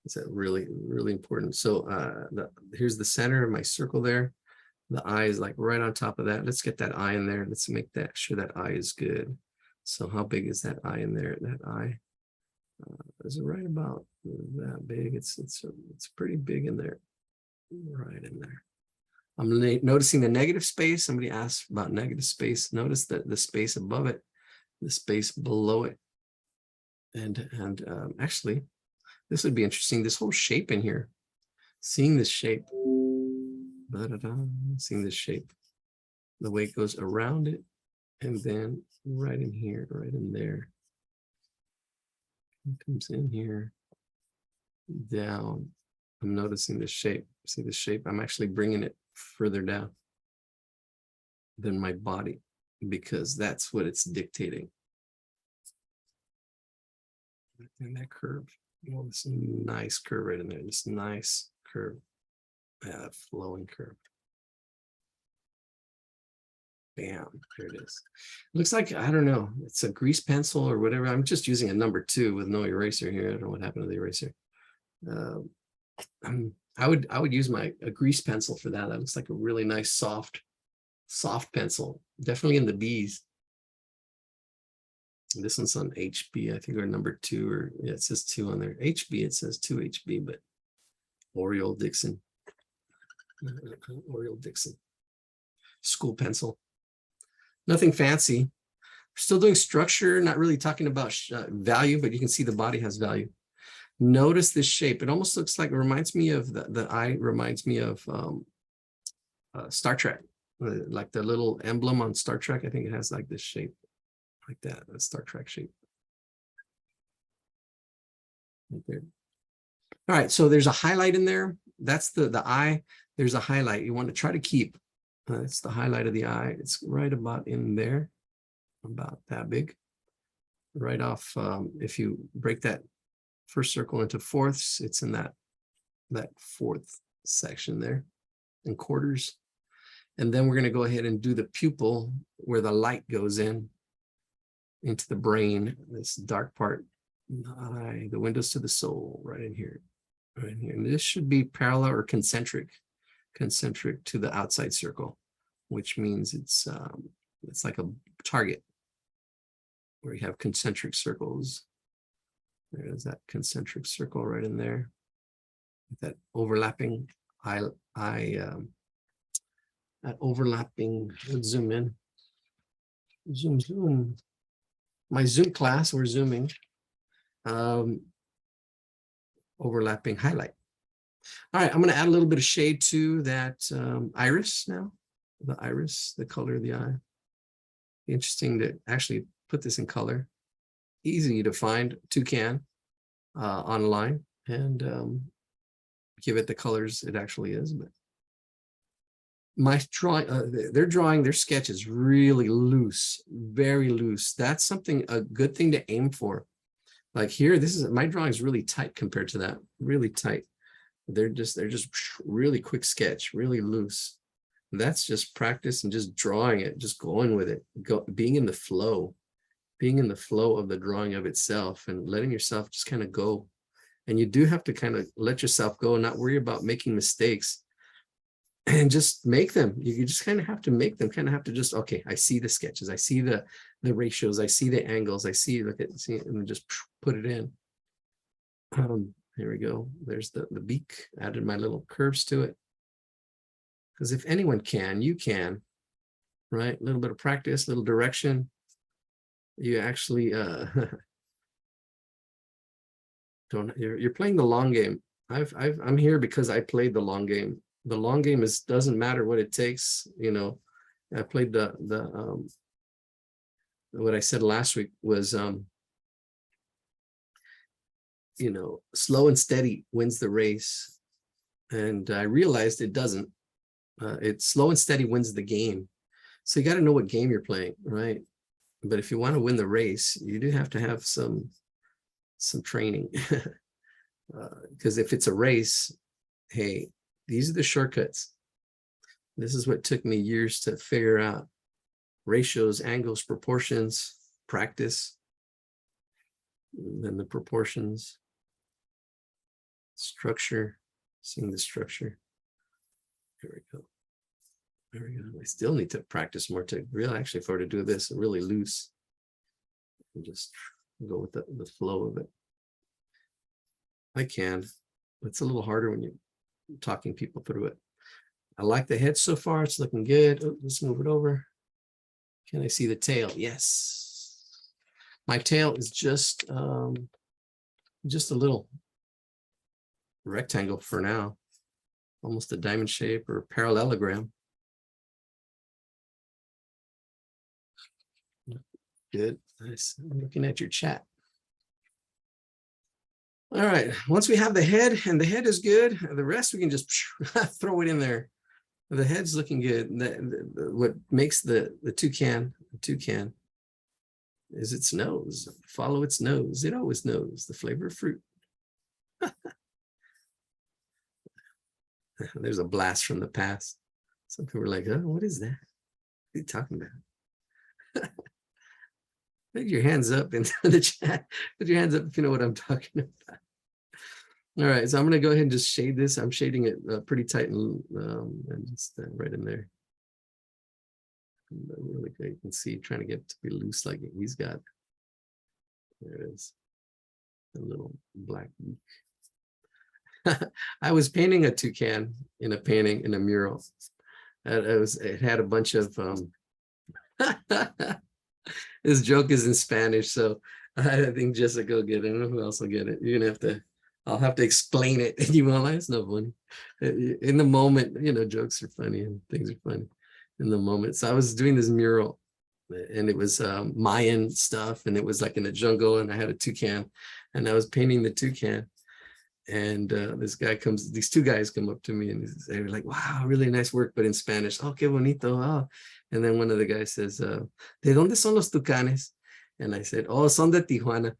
It's really, really important. So here's the center of my circle there. The eye is like right on top of that. Let's get that eye in there. Let's make that sure that eye is good. So how big is that eye in there? That eye is right about that big. It's pretty big in there, right in there. I'm noticing the negative space. Somebody asked about negative space. Notice that the space above it, the space below it, and actually, this would be interesting. This whole shape in here, seeing this shape. Seeing this shape, the way it goes around it, and then right in here, right in there. It comes in here, down. I'm noticing the shape. See the shape? I'm actually bringing it further down than my body because that's what it's dictating. And that curve, oh, this nice curve right in there. This nice curve. Flowing curve. Bam, there it is. Looks like, I don't know, it's a grease pencil or whatever. I'm just using a number 2 with no eraser here. I don't know what happened to the eraser. I would use a grease pencil for that. That looks like a really nice soft pencil. Definitely in the B's. This one's on HB, I think, or number 2, or yeah, it says 2 on there. HB, it says 2 HB, but Oriole Dixon. Oriole Dixon. School pencil. Nothing fancy. We're still doing structure, not really talking about value, but you can see the body has value. Notice this shape. It almost looks like, it reminds me of, the eye reminds me of Star Trek. Like the little emblem on Star Trek. I think it has like this shape, like that, a Star Trek shape. Right there. All right, so there's a highlight in there. That's the eye. There's a highlight you want to try to keep. It's the highlight of the eye. It's right about in there, about that big. Right off, if you break that first circle into fourths, it's in that fourth section there, in quarters. And then we're going to go ahead and do the pupil where the light goes into the brain, this dark part, the windows to the soul, right in here. Right here. And this should be parallel or concentric to the outside circle, which means it's like a target where you have concentric circles There's that concentric circle right in there. That overlapping that overlapping, let's zoom in. Zoom. My Zoom class, we're zooming. Overlapping highlight. All right, I'm going to add a little bit of shade to that iris now. The iris, the color of the eye. Interesting to actually put this in color. Easy to find toucan online and give it the colors it actually is. But my drawing, their sketch is really loose, very loose. That's something, a good thing to aim for. Like here, this is my drawing is really tight compared to that, really tight. They're just really quick sketch, really loose. That's just practice and just drawing it, just going with it, being in the flow of the drawing of itself and letting yourself just kind of go. And you do have to kind of let yourself go and not worry about making mistakes and just make them. You just kind of have to make them, kind of have to just, okay, I see the sketches, I see the ratios, I see the angles, I see, look at, see, and just put it in. Here we go. There's the beak, added my little curves to it. Because if anyone can, you can, right? A little bit of practice, a little direction. You actually you're playing the long game. I'm here because I played the long game. The long game doesn't matter what it takes. You know, I played what I said last week was you know, slow and steady wins the race. And I realized it doesn't. It's slow and steady wins the game. So you got to know what game you're playing, right? But if you want to win the race, you do have to have some training. Because if it's a race, hey, these are the shortcuts. This is what took me years to figure out. Ratios, angles, proportions, practice, and then the proportions, structure, seeing the structure. Here we go. There we go. I still need to practice more to really, actually, for to do this really loose and just go with the flow of it. I can. It's a little harder when you're talking people through it. I like the head so far. It's looking good. Oh, let's move it over. Can I see the tail? Yes. My tail is just a little rectangle for now. Almost a diamond shape or parallelogram. Good. Nice. I'm looking at your chat. All right. Once we have the head and the head is good, the rest we can just throw it in there. The head's looking good. What makes the toucan is its nose. Follow its nose. It always knows the flavor of fruit. There's a blast from the past. Some people are like, oh, what is that? What are you talking about? Put your hands up in the chat. Put your hands up if you know what I'm talking about. All right, so I'm going to go ahead and just shade this. I'm shading it pretty tight and just right in there. Really good. You can see, trying to get it to be loose like he's got. There it is. A little black beak. I was painting a toucan in a mural. It had a bunch of this joke is in Spanish, so I think Jessica will get it. I don't know who else will get it. You're gonna have to, I'll have to explain it. And you will, it's no funny. In the moment, you know, jokes are funny and things are funny in the moment. So I was doing this mural and it was Mayan stuff, and it was like in the jungle, and I had a toucan and I was painting the toucan. And these two guys come up to me and they were like, wow, really nice work, but in Spanish. Oh, qué bonito. Oh. And then one of the guys says, ¿de dónde son los tucanes? And I said, oh, son de Tijuana.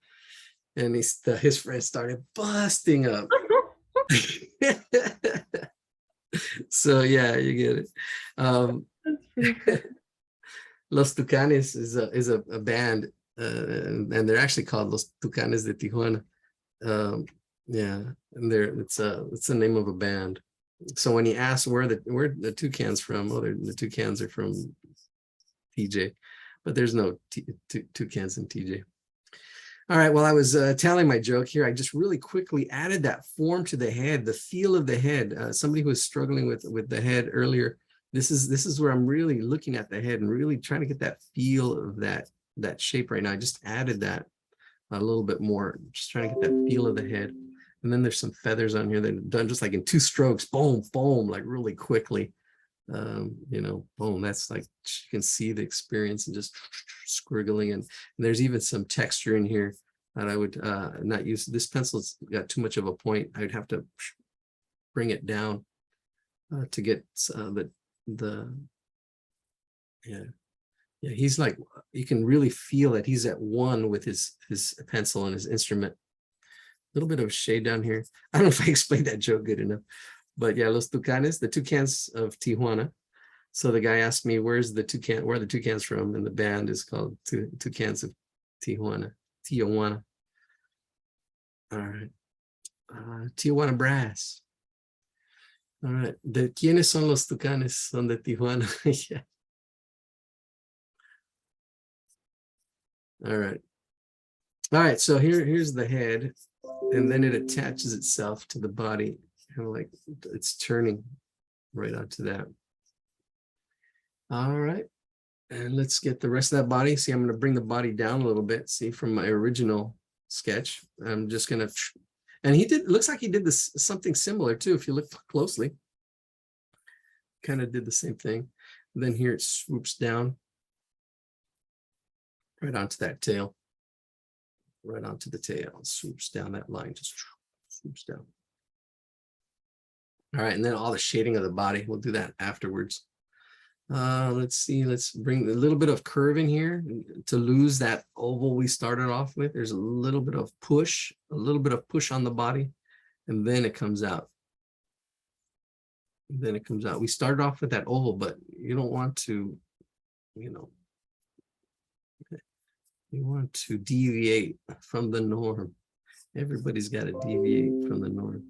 And his friends started busting up. So yeah, you get it. That's pretty cool. Los Tucanes is a band, and they're actually called Los Tucanes de Tijuana. Yeah, and it's the name of a band. So when you ask where the toucans from, oh, the toucans are from TJ, but there's no toucans in TJ. All right, well, I was telling my joke here. I just really quickly added that form to the head, the feel of the head. Somebody who was struggling with the head earlier. This is where I'm really looking at the head and really trying to get that feel of that shape right now. I just added that a little bit more, just trying to get that feel of the head. And then there's some feathers on here that are done just like in 2 strokes, boom, boom, like really quickly. You know, boom, that's like, you can see the experience and just scriggling. And there's even some texture in here that I would not use. This pencil's got too much of a point. I'd have to bring it down to get yeah, he's like, you can really feel that he's at one with his pencil and his instrument. A little bit of shade down here. I don't know if I explained that joke good enough, but yeah, Los Tucanes, the toucans of Tijuana. So the guy asked me, where are the toucans from? And the band is called Toucans of Tijuana. All right. Tijuana Brass. All right. ¿Quiénes son los Tucanes? Son de Tijuana. Yeah. All right. All right. So here's the head, and then it attaches itself to the body, kind of like it's turning right onto that. All right. And let's get the rest of that body. See, I'm going to bring the body down a little bit. See, from my original sketch, I'm just going to, and looks like he did this something similar too. If you look closely, kind of did the same thing. And then here it swoops down right onto that tail, right onto the tail, swoops down that line, just swoops down. All right. And then all the shading of the body, we'll do that afterwards. Let's see, let's bring a little bit of curve in here to lose that oval we started off with. There's a little bit of push on the body, and then it comes out. Then it comes out. We started off with that oval, but you don't want to, you know, you want to deviate from the norm. Everybody's got to deviate from the norm.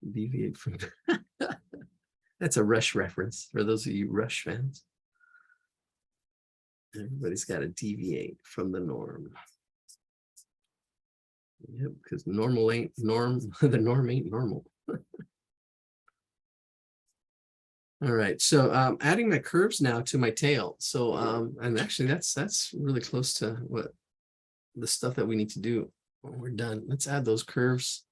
Deviate from That's a Rush reference for those of you Rush fans. Everybody's got to deviate from the norm. Yep, because normal ain't norm. The norm ain't normal. All right, so adding my curves now to my tail. So and actually that's really close to what the stuff that we need to do when we're done. Let's add those curves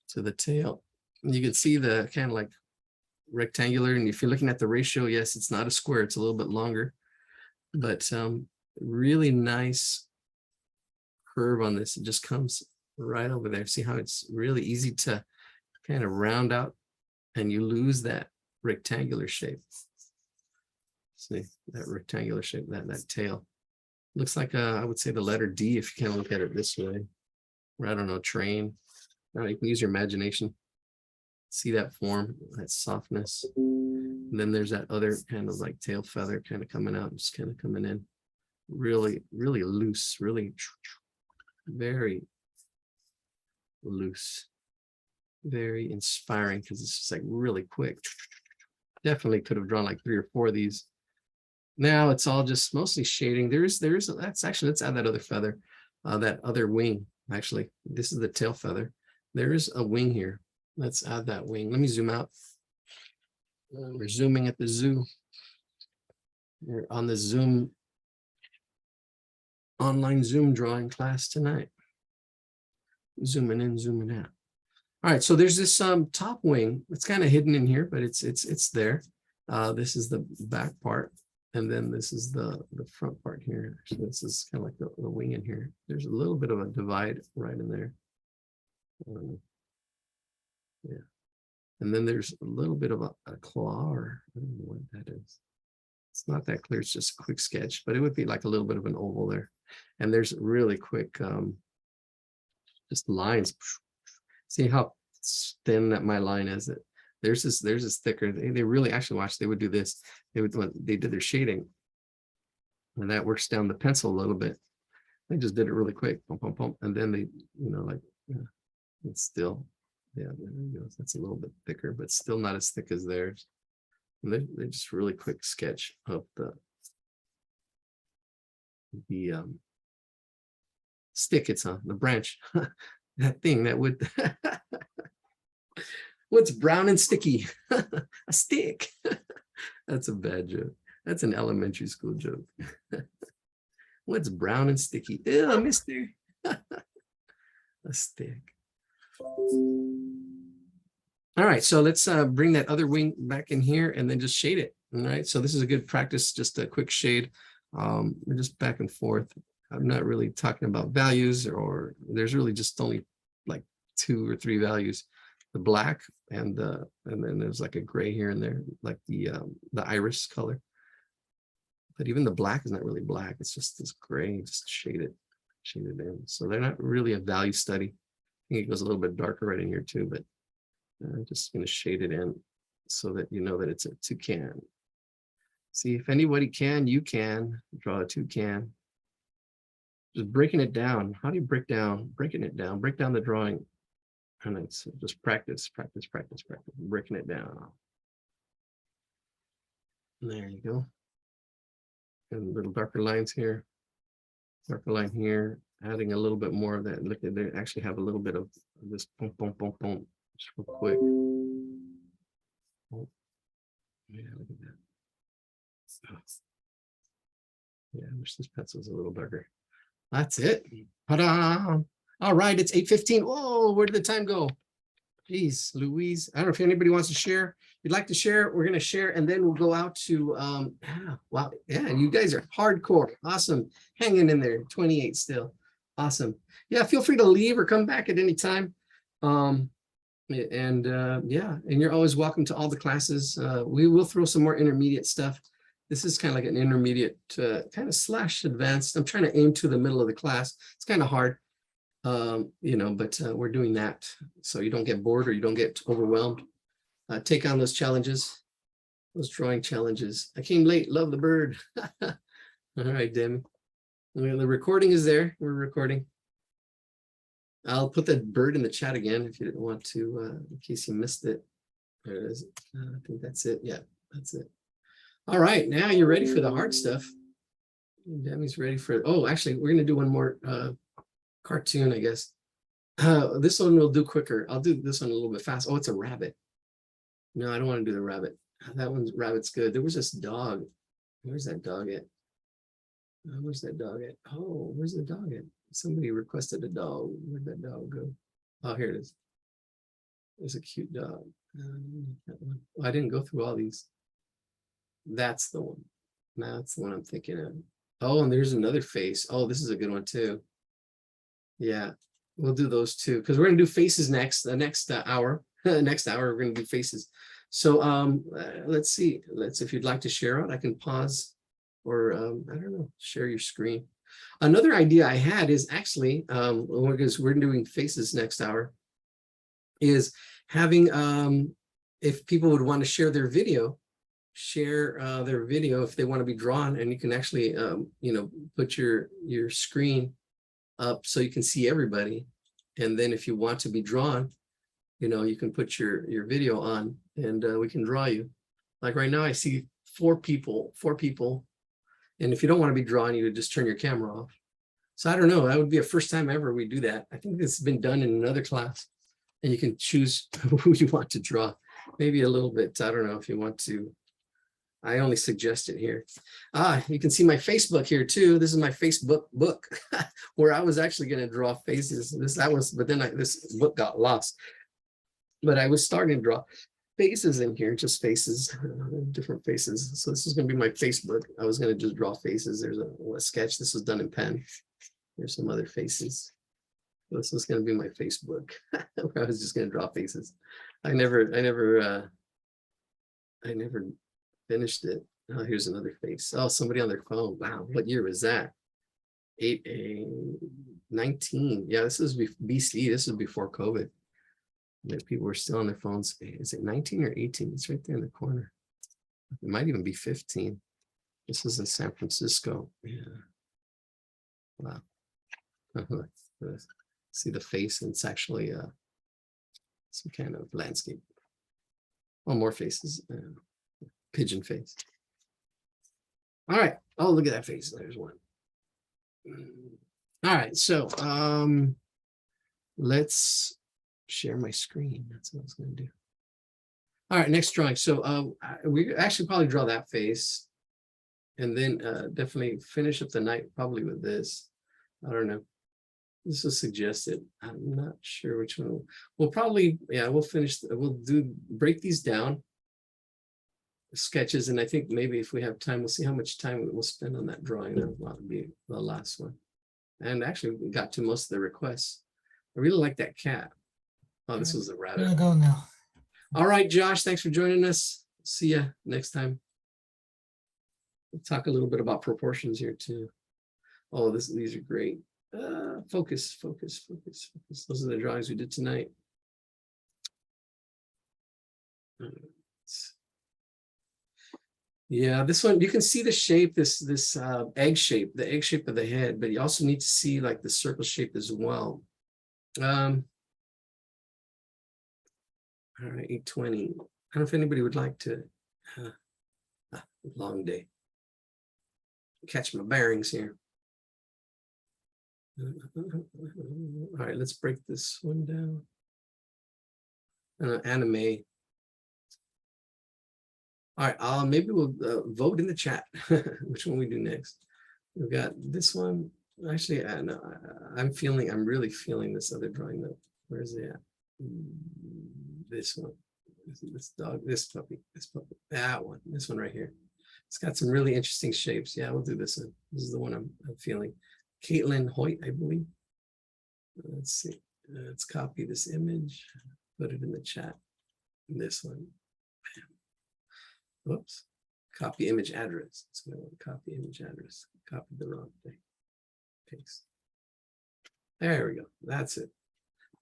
to the tail. You can see the kind of like rectangular, and if you're looking at the ratio, yes, it's not a square, it's a little bit longer, but really nice curve on this. It just comes right over there. See how it's really easy to kind of round out, and you lose that rectangular shape. See that rectangular shape, that tail looks like I would say the letter D if you kind of look at it this way, or I don't know, train. You can use your imagination. See that form, that softness. And then there's that other kind of like tail feather kind of coming out, just kind of coming in. Really, really loose, really very loose. Very inspiring because it's just like really quick. Definitely could have drawn like 3 or 4 of these. Now it's all just mostly shading. Let's add that other feather, that other wing. Actually, this is the tail feather. There is a wing here. Let's add that wing. Let me zoom out. We're zooming at the zoo. We're on the Zoom, online Zoom drawing class tonight. Zooming in, zooming out. All right, so there's this top wing. It's kind of hidden in here, but it's there. This is the back part, and then this is the front part here. So this is kind of like the wing in here. There's a little bit of a divide right in there. Yeah. And then there's a little bit of a claw, or I don't know what that is. It's not that clear. It's just a quick sketch, but it would be like a little bit of an oval there. And there's really quick, just lines. See how thin that my line is. There's this thicker. They really actually they would do this. When they did their shading, and that works down the pencil a little bit. They just did it really quick, pump, pump, pump, and then they, it's still. Yeah, there it goes. That's a little bit thicker, but still not as thick as theirs. And they're just really quick sketch of the stick it's on, the branch. That thing that would, what's brown and sticky? A stick. That's a bad joke. That's an elementary school joke. What's brown and sticky? Ew, mister. A stick. All right, so let's bring that other wing back in here and then just shade it. All right, so this is a good practice, just a quick shade. We're just back and forth. I'm not really talking about values, or there's really just only like 2 or 3 values. The black and then there's like a gray here and there, like the iris color. But even the black is not really black. It's just this gray, just shade it in. So they're not really a value study. I think it goes a little bit darker right in here too, but I'm just going to shade it in so that you know that it's a toucan. See, if anybody can, you can draw a toucan. Just breaking it down. How do you break down? Breaking it down. Break down the drawing. And it's just practice, breaking it down. There you go. And little darker lines here. Darker line here. Adding a little bit more of that. Look at they actually have a little bit of this boom, boom, boom, boom. Just real quick. Oh, yeah, look at that. Oh. Yeah, I wish this pencil's a little darker. That's it. Ta-da! All right, it's 8:15. Whoa, where did the time go? Jeez, Louise. I don't know if anybody wants to share. If you'd like to share, we're going to share, and then we'll go out to, wow, yeah, you guys are hardcore. Awesome. Hanging in there, 28 still. Awesome. Yeah, feel free to leave or come back at any time. Yeah, and you're always welcome to all the classes. We will throw some more intermediate stuff. This is kind of like an intermediate kind of / advanced. I'm trying to aim to the middle of the class. It's kind of hard. You know, but we're doing that so you don't get bored or you don't get overwhelmed. Take on those challenges, those drawing challenges. I came late, love the bird. All right, Demi. The recording is there. We're recording. I'll put that bird in the chat again if you didn't want to, in case you missed it. There it is. I think that's it. Yeah, that's it. All right, now you're ready for the hard stuff. Demi's ready for it. Oh, actually, we're going to do one more cartoon, I guess. This one we'll do quicker. I'll do this one a little bit fast. Oh, it's a rabbit. No, I don't want to do the rabbit. That one's rabbit's good. There was this dog. Where's that dog at? Where's that dog at? Oh, where's the dog at? Somebody requested a dog. Where'd that dog go? Oh, here it is. There's a cute dog. That one. Oh, I didn't go through all these. That's the one. That's the one I'm thinking of. Oh, and there's another face. Oh, this is a good one too. Yeah, we'll do those two because we're gonna do faces next. The next hour. Next hour we're gonna do faces. So let's see. If you'd like to share it, I can pause or I don't know, share your screen. Another idea I had is actually because we're doing faces next hour, is having if people would want to share their video if they want to be drawn, and you can actually you know, put your screen up so you can see everybody, and then if you want to be drawn, you know, you can put your video on and we can draw you. Like right now I see four people, and if you don't want to be drawn, you would just turn your camera off. So I don't know, that would be a first time ever we do that. I think this has been done in another class, and you can choose who you want to draw. Maybe a little bit, I don't know if you want to. I only suggest it here. You can see my Facebook here too. This is my Facebook book where I was actually going to draw faces. But then this book got lost. But I was starting to draw faces in here, just faces, different faces. So this is going to be my Facebook. I was going to just draw faces. There's a sketch. This was done in pen. There's some other faces. This was going to be my Facebook. I was just going to draw faces. I never finished it. Oh, here's another face. Oh, somebody on their phone. Wow, what year was that? 19. Yeah, this is BC. This is before COVID. People were still on their phones. Is it 19 or 18? It's right there in the corner. It might even be 15. This is in San Francisco. Yeah. Wow. See the face, and it's actually some kind of landscape. Oh, more faces. Pigeon face. All right. Oh, look at that face. There's one. All right, so let's share my screen. That's what I was going to do. All right, next drawing. So we actually probably draw that face, and then definitely finish up the night probably with this. I don't know. This was suggested. I'm not sure which one. We'll probably, yeah, we'll finish. We'll break these down sketches, and I think maybe if we have time, we'll see how much time we'll spend on that drawing. That'll be the last one. And actually, we got to most of the requests. I really like that cat. Oh, this was a Gonna rabbit. go now. All right, Josh, thanks for joining us. See ya next time. We'll talk a little bit about proportions here too. Oh, these are great. Focus, focus, focus, focus. Those are the drawings we did tonight. Yeah, this one, you can see the shape, this egg shape, the egg shape of the head, but you also need to see like the circle shape as well. All right, 8:20. I don't know if anybody would like to, long day. Catch my bearings here. All right, let's break this one down. Anime. All right, maybe we'll vote in the chat which one we do next. We've got this one. Actually, no, I'm really feeling this other drawing though. Where is it at? This one. This dog, this puppy, that one, this one right here. It's got some really interesting shapes. Yeah, we'll do this one. This is the one I'm feeling. Caitlin Hoyt, I believe. Let's see. Let's copy this image, put it in the chat. This one. Whoops. Copy image address. So I want to copy image address. Copied the wrong thing. Paste. There we go. That's it.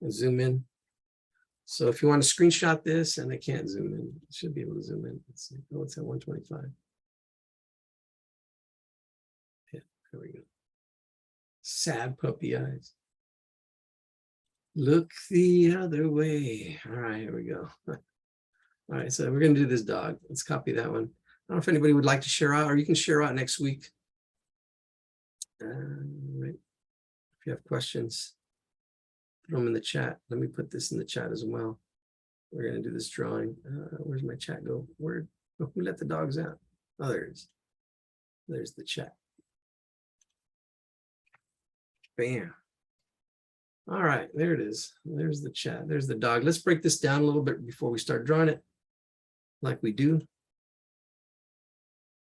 I'll zoom in. So if you want to screenshot this, and I can't zoom in, I should be able to zoom in. Let's see. Oh, it's at 125. Yeah, there we go. Sad puppy eyes. Look the other way. All right, here we go. All right, so we're going to do this dog. Let's copy that one. I don't know if anybody would like to share out, or you can share out next week. Right. If you have questions, put them in the chat. Let me put this in the chat as well. We're going to do this drawing. Where's my chat go? Where? Oh, who let the dogs out? Oh, there it is. There's the chat. Bam. All right, there it is. There's the chat. There's the dog. Let's break this down a little bit before we start drawing it, like we do.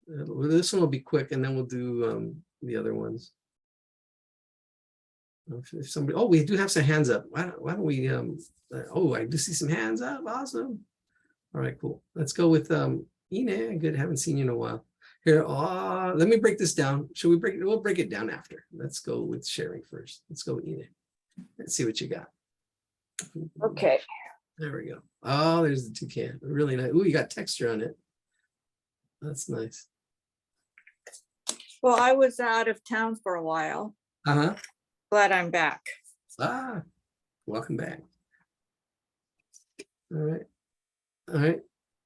This one will be quick, and then we'll do the other ones. If somebody, oh, we do have some hands up. Why don't we? Oh, I do see some hands up. Awesome. All right, cool. Let's go with Ine. Good, haven't seen you in a while. Here, let me break this down. Should we break it? We'll break it down after. Let's go with sharing first. Let's go with Ine. Let's see what you got. Okay. There we go. Oh, there's the toucan. Really nice. Ooh, you got texture on it. That's nice. Well, I was out of town for a while. Uh-huh. Glad I'm back. Ah, welcome back. All right. All right.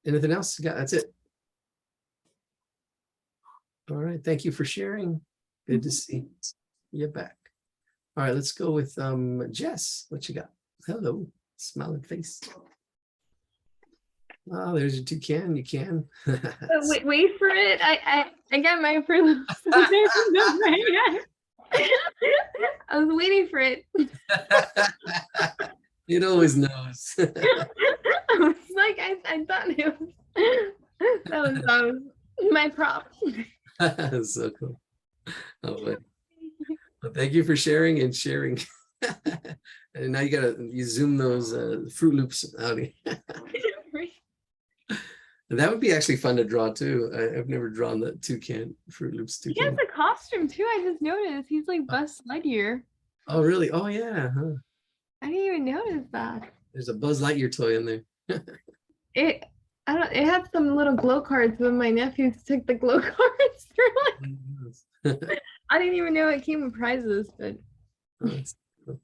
Anything else? That's it. All right. Thank you for sharing. Good to see you back. All right. Let's go with Jess. What you got? Hello. Smiling face. Oh, there's your toucan. You can. Wait for it. I got mine for the. I was waiting for it. It always knows. I was like, I thought it was. That was my prop. That's so cool. Oh, buddy. Well, thank you for sharing and sharing. And now you zoom those Fruit Loops out. That would be actually fun to draw too. I've never drawn the toucan, Fruit Loops He toucan. has a costume too. I just noticed he's like Buzz Lightyear. Oh, really? Oh, yeah. Huh? I didn't even notice that. There's a Buzz Lightyear toy in there. It had some little glow cards, but my nephews took the glow cards through it. I didn't even know it came with prizes, but Oh, that's cool.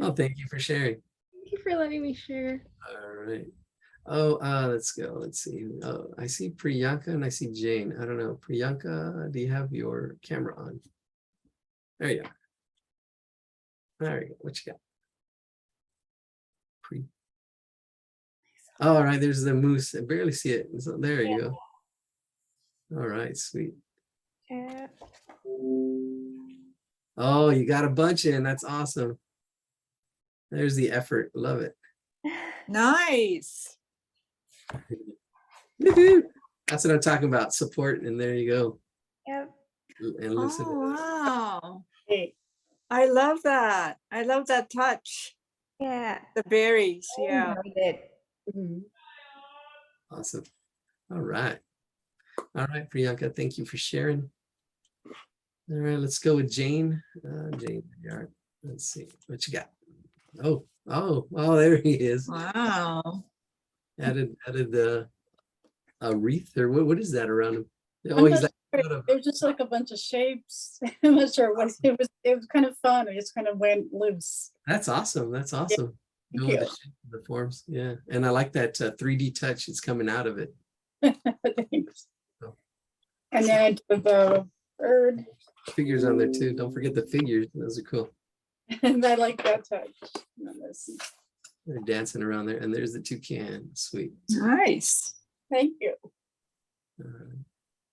Oh, thank you for sharing. thank you for letting me share. All right. Oh, let's go. Let's see. Oh, I see Priyanka and I see Jane. I don't know. Priyanka, do you have your camera on? There you are. There you go. What you got? All right, there's the moose. I barely see it. So there you go. All right, sweet. Yeah. Oh, you got a bunch in. That's awesome. There's the effort. Love it. Nice. Woohoo. That's what I'm talking about. Support. And there you go. Yep. And loosen Oh, it. wow. Hey, I love that. I love that touch. Yeah. The berries, I yeah. enjoyed it. mhm. Awesome. All right. All right, Priyanka, thank you for sharing. All right, let's go with Jane. Jane, you are. Let's see what you got. Oh, there he is. Wow. Added a wreath or what is that around him? I'm Oh, he's not like sure. It was just like a bunch of shapes. I'm not sure what it was kind of fun. It just kind of went loose. that's awesome. That's awesome. Thank Go with you. the shape of the forms. Yeah. And I like that 3D touch. It's coming out of it. Thanks. Oh. And then I did the bird, Figures on there too. Don't forget the figures. Those are cool. and I like that touch. And this- They're dancing around there. And there's the toucan. Sweet. Nice. Thank you.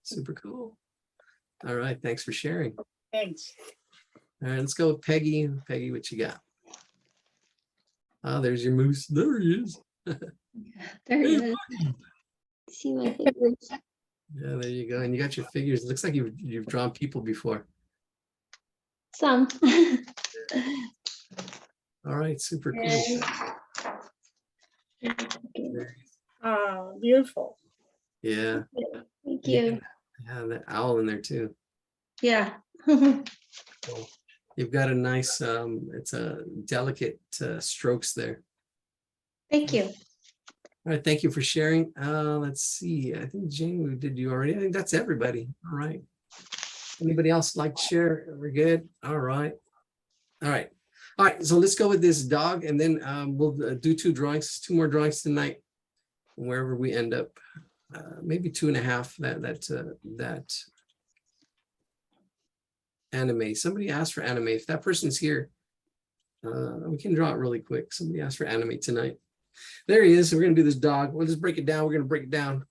Super cool. All right. Thanks for sharing. Thanks. All right, let's go with Peggy. Peggy, what you got? Oh, there's your moose. There he is. There it is. See my fingers. Yeah, there you go. And you got your figures. It looks like you've drawn people before. Some. All right, super cool. Beautiful. Yeah, Thank you. yeah, the owl in there too. Yeah. Cool. You've got a nice, it's a delicate strokes there. Thank you. All right, thank you for sharing. Let's see. I think Jane, we did you already. I think that's everybody. All right. Anybody else like to share? We're good. All right. All right. All right. So let's go with this dog, and then we'll do two more drawings tonight, wherever we end up. Maybe 2.5. That anime. Somebody asked for anime. If that person's here, we can draw it really quick. Somebody asked for anime tonight. There he is. So we're gonna do this dog. We'll just break it down. We're gonna break it down.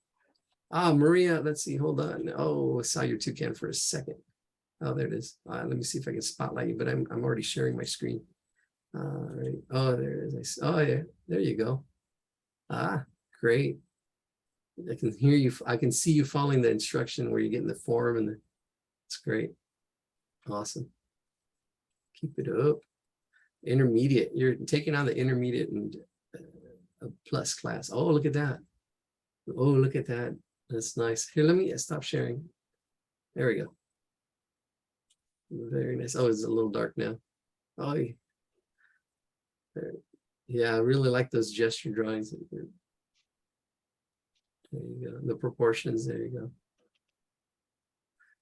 Maria, let's see. Hold on. Oh, I saw your toucan for a second. Oh, there it is. Let me see if I can spotlight you, but I'm already sharing my screen. Right. Oh, there it is. Oh, yeah. There you go. Great. I can hear you. I can see you following the instruction where you're getting the form, and it's great. Awesome. Keep it up. Intermediate. You're taking on the intermediate and a plus class. Oh, look at that. Oh, look at that. That's nice. Here, let me stop sharing. There we go. Very nice. Oh, it's a little dark now. Oh, yeah. Yeah, I really like those gesture drawings. There you go. The proportions. There you go.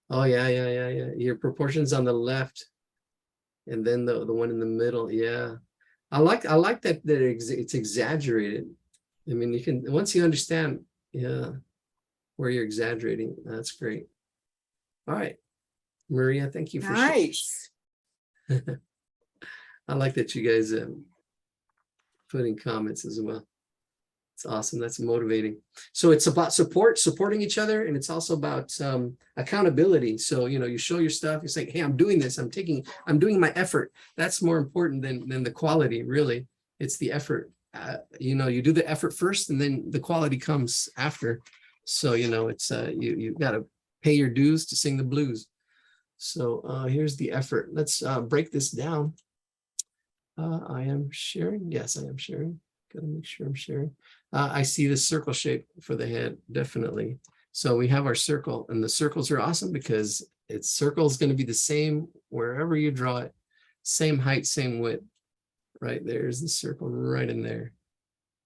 Oh, yeah. Your proportions on the left, and then the one in the middle. Yeah, I like that it's exaggerated. I mean, you can, once you understand, yeah, where you're exaggerating. That's great. All right, Maria, thank you for Nice. sharing. I like that you guys put in comments as well. It's awesome. That's motivating. So it's about supporting each other, and it's also about accountability. So, you know, you show your stuff, you say, hey, I'm doing this, I'm doing my effort. That's more important than the quality, really. It's the effort. You know, you do the effort first, and then the quality comes after. So, you know, it's you've got to pay your dues to sing the blues. So here's the effort. Let's break this down. I am sharing. Yes, I am sharing. Gotta make sure I'm sharing. I see the circle shape for the head, definitely. So we have our circle, and the circles are awesome because its circle is going to be the same wherever you draw it. Same height, same width. Right, there's the circle right in there.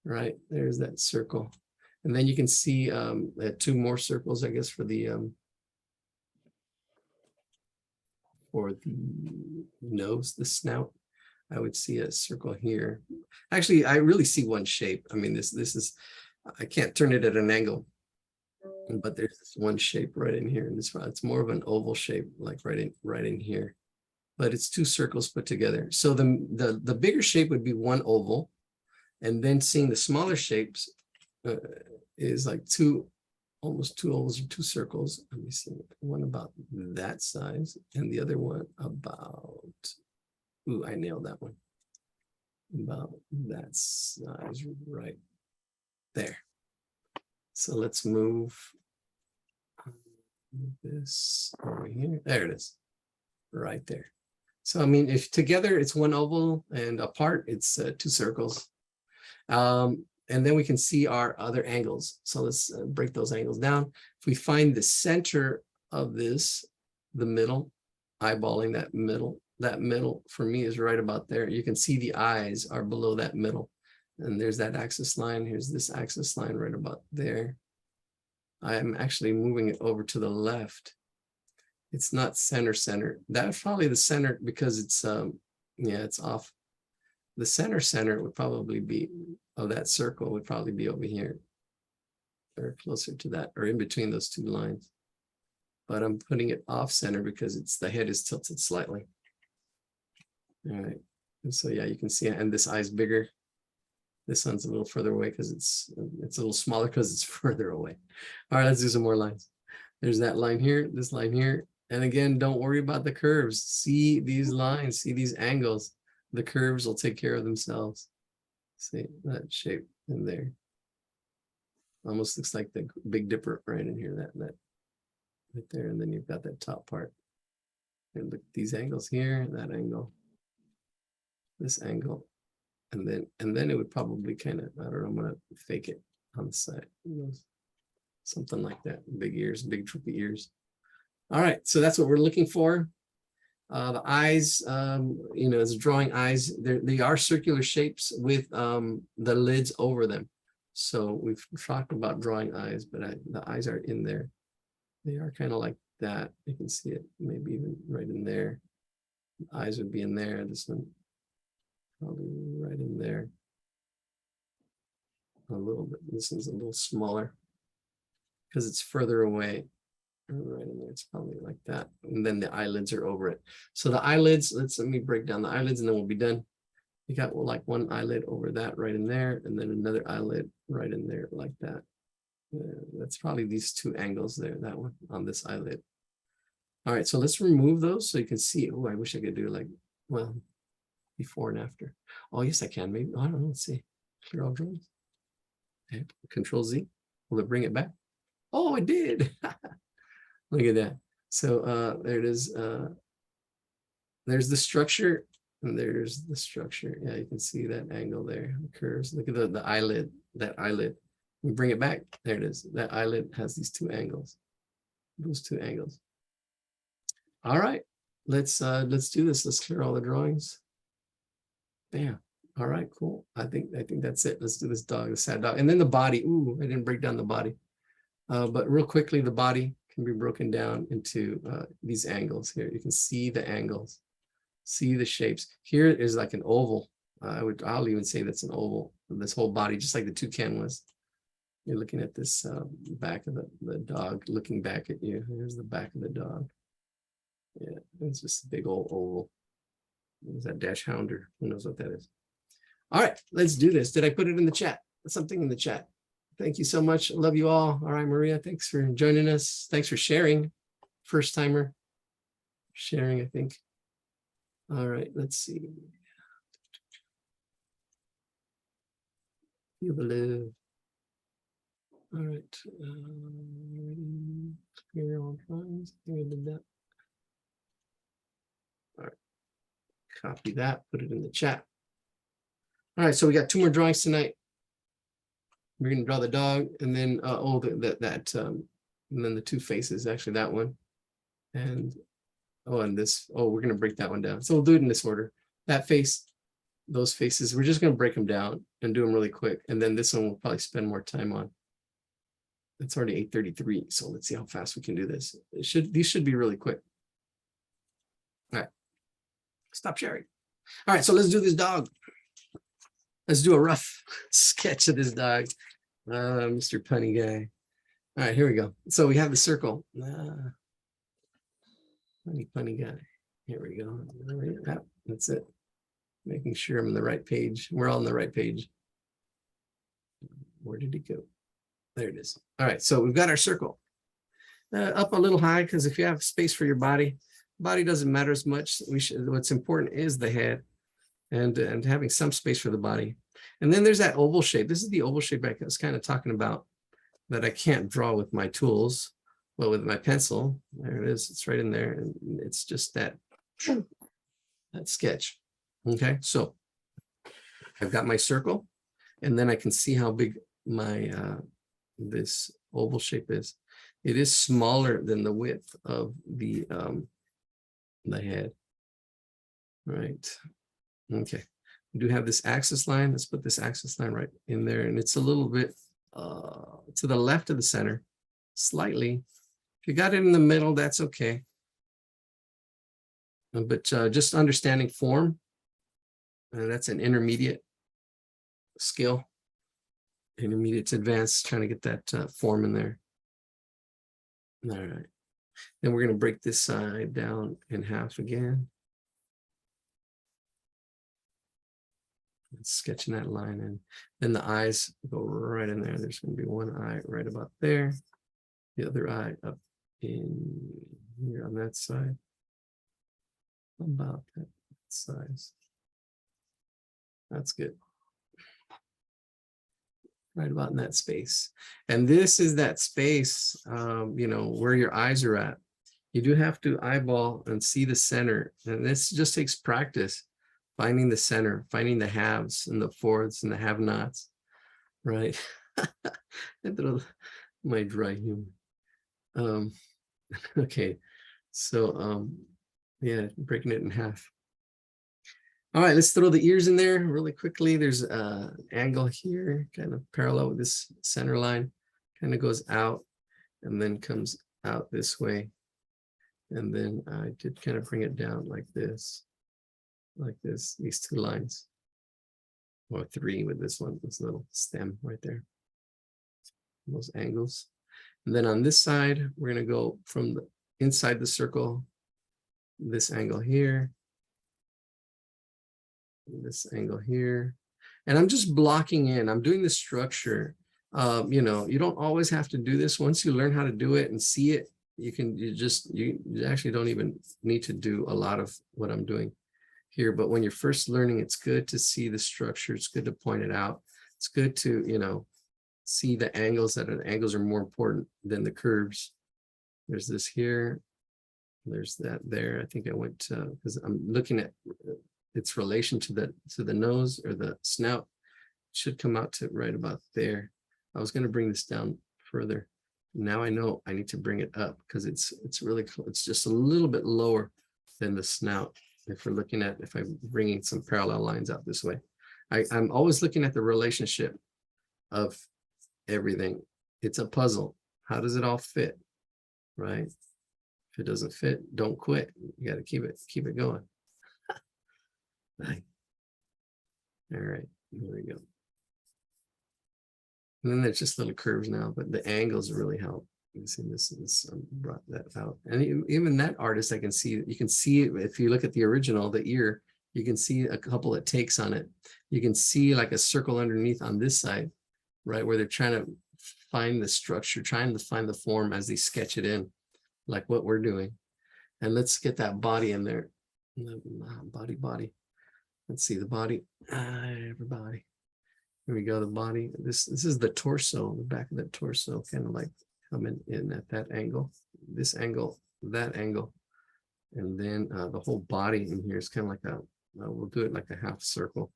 Right, there's that circle. And then you can see 2 more circles, I guess, for the nose, the snout. I would see a circle here. Actually, I really see one shape. I mean, this is, I can't turn it at an angle, but there's this one shape right in here. And it's more of an oval shape, like right in here. but it's two circles put together. So the bigger shape would be one oval, and then seeing the smaller shapes is like almost two ovals or two circles. Let me see, one about that size and the other one about, ooh, I nailed that one. About that size right there. So let's move this over here. There it is, right there. So I mean, if together it's one oval and apart it's two circles. And then we can see our other angles. So let's break those angles down. If we find the center of this, the middle, eyeballing that middle for me is right about there. You can see the eyes are below that middle. And there's that axis line. Here's this axis line right about there. I'm actually moving it over to the left. It's not center. That's probably the center because it's, yeah, it's off. The center would probably be, of that circle would probably be over here or closer to that or in between those two lines. But I'm putting it off center because the head is tilted slightly. All right. And so, yeah, you can see it. And this eye is bigger. This one's a little further away because it's a little smaller because it's further away. All right, let's do some more lines. There's that line here, this line here. And again, don't worry about the curves. See these lines, see these angles. The curves will take care of themselves. See that shape in there. Almost looks like the Big Dipper right in here, that right there. And then you've got that top part. And look, these angles here, that angle, this angle. And then it would probably kind of, I don't know, I'm gonna fake it on the side. Something like that. Big ears, big droopy ears. All right, so that's what we're looking for. The eyes, you know, it's drawing eyes. They are circular shapes with the lids over them. So we've talked about drawing eyes, but the eyes are in there. They are kind of like that. You can see it maybe even right in there. The eyes would be in there. This one probably right in there. A little bit. This one's a little smaller because it's further away. Right in there, it's probably like that. And then the eyelids are over it. So the eyelids, let me break down the eyelids and then we'll be done. You got like one eyelid over that right in there, and then another eyelid right in there like that. That's probably these two angles there, that one on this eyelid. All right, so let's remove those so you can see. Oh, I wish I could do like, well, before and after. Oh, yes, I can. Maybe, I don't know. Let's see. Clear all drawings. Okay. Control Z. Will it bring it back? Oh, it did. Look at that. So there it is. There's the structure and there's the structure. Yeah, you can see that angle there, the curves. Look at the eyelid, that eyelid. We bring it back. There it is. That eyelid has these two angles, those two angles. All right, let's do this. Let's clear all the drawings. Bam. All right, cool. I think that's it. Let's do this dog, the sad dog. And then the body. Ooh, I didn't break down the body. But real quickly, the body can be broken down into these angles here. You can see the angles, see the shapes. Here is like an oval. I'll even say that's an oval. This whole body, just like the toucan was. You're looking at this back of the dog looking back at you. Here's the back of the dog. Yeah, it's just a big old oval. Is that dash hounder? Who knows what that is? All right, let's do this. Did I put it in the chat? Something in the chat. Thank you so much. Love you all. All right, Maria, thanks for joining us. Thanks for sharing. First timer sharing, I think. All right, let's see. Feel the love. All right. Clear all drawings. I think I did that. All right. Copy that, put it in the chat. All right, so we got two more drawings tonight. We're going to draw the dog and then and then the two faces, actually that one. And this, we're going to break that one down. So we'll do it in this order. That face, those faces, we're just going to break them down and do them really quick. And then this one we'll probably spend more time on. It's already 8:33, so let's see how fast we can do this. These should be really quick. All right, stop sharing. All right, so let's do this dog. Let's do a rough sketch of this dog, Mr. Punny guy. All right, here we go. So we have the circle. Punny guy. Here we go. All right, that's it. Making sure I'm on the right page. We're all on the right page. Where did it go? There it is. All right, so we've got our circle. Up a little high, because if you have space for your body doesn't matter as much. What's important is the head and having some space for the body. And then there's that oval shape. This is the oval shape I was kind of talking about that I can't draw with my tools, but with my pencil. There it is. It's right in there. And it's just that sketch. Okay, so I've got my circle, and then I can see how big my this oval shape is. It is smaller than the width of the head. Right. Okay. We do have this axis line. Let's put this axis line right in there, and it's a little bit to the left of the center, slightly. If you got it in the middle, that's okay. But just understanding form, that's an intermediate skill. Intermediate to advanced, trying to get that form in there. All right. Then we're going to break this side down in half again. Sketching that line, and then the eyes go right in there. There's going to be one eye right about there, the other eye up in here on that side, about that size. That's good. Right about in that space. And this is that space, where your eyes are at. You do have to eyeball and see the center, and this just takes practice. Finding the center, finding the haves and the fourths and the have-nots, right? My dry humor. Okay, so yeah, breaking it in half. All right, let's throw the ears in there really quickly. There's an angle here, kind of parallel with this center line, kind of goes out and then comes out this way. And then I did kind of bring it down like this. Like this, these two lines, or three with this one, this little stem right there, those angles. And then on this side, we're going to go from the inside the circle, this angle here, this angle here. And I'm just blocking in. I'm doing the structure. You don't always have to do this. Once you learn how to do it and see it, you actually don't even need to do a lot of what I'm doing here. But when you're first learning, it's good to see the structure. It's good to point it out. It's good to, see the angles. The angles are more important than the curves. There's this here. There's that there. I think I went to, because I'm looking at its relation to the nose or the snout. It should come out to right about there. I was going to bring this down further. Now I know I need to bring it up because it's really, it's just a little bit lower than the snout. If I'm bringing some parallel lines out this way, I'm always looking at the relationship of everything. It's a puzzle. How does it all fit? Right? If it doesn't fit, don't quit. You got to keep it going. Right. All right, here we go. And then there's just little curves now, but the angles really help. You can see this brought that out. And even that artist, you can see it. If you look at the original, the ear, you can see a couple of takes on it. You can see like a circle underneath on this side, right? Where they're trying to find the structure, trying to find the form as they sketch it in, like what we're doing. And let's get that body in there. Body. Let's see the body. Everybody. Here we go, the body. This is the torso, the back of the torso, kind of like coming in at that angle, this angle, that angle. And then the whole body in here is kind of like we'll do it like a half circle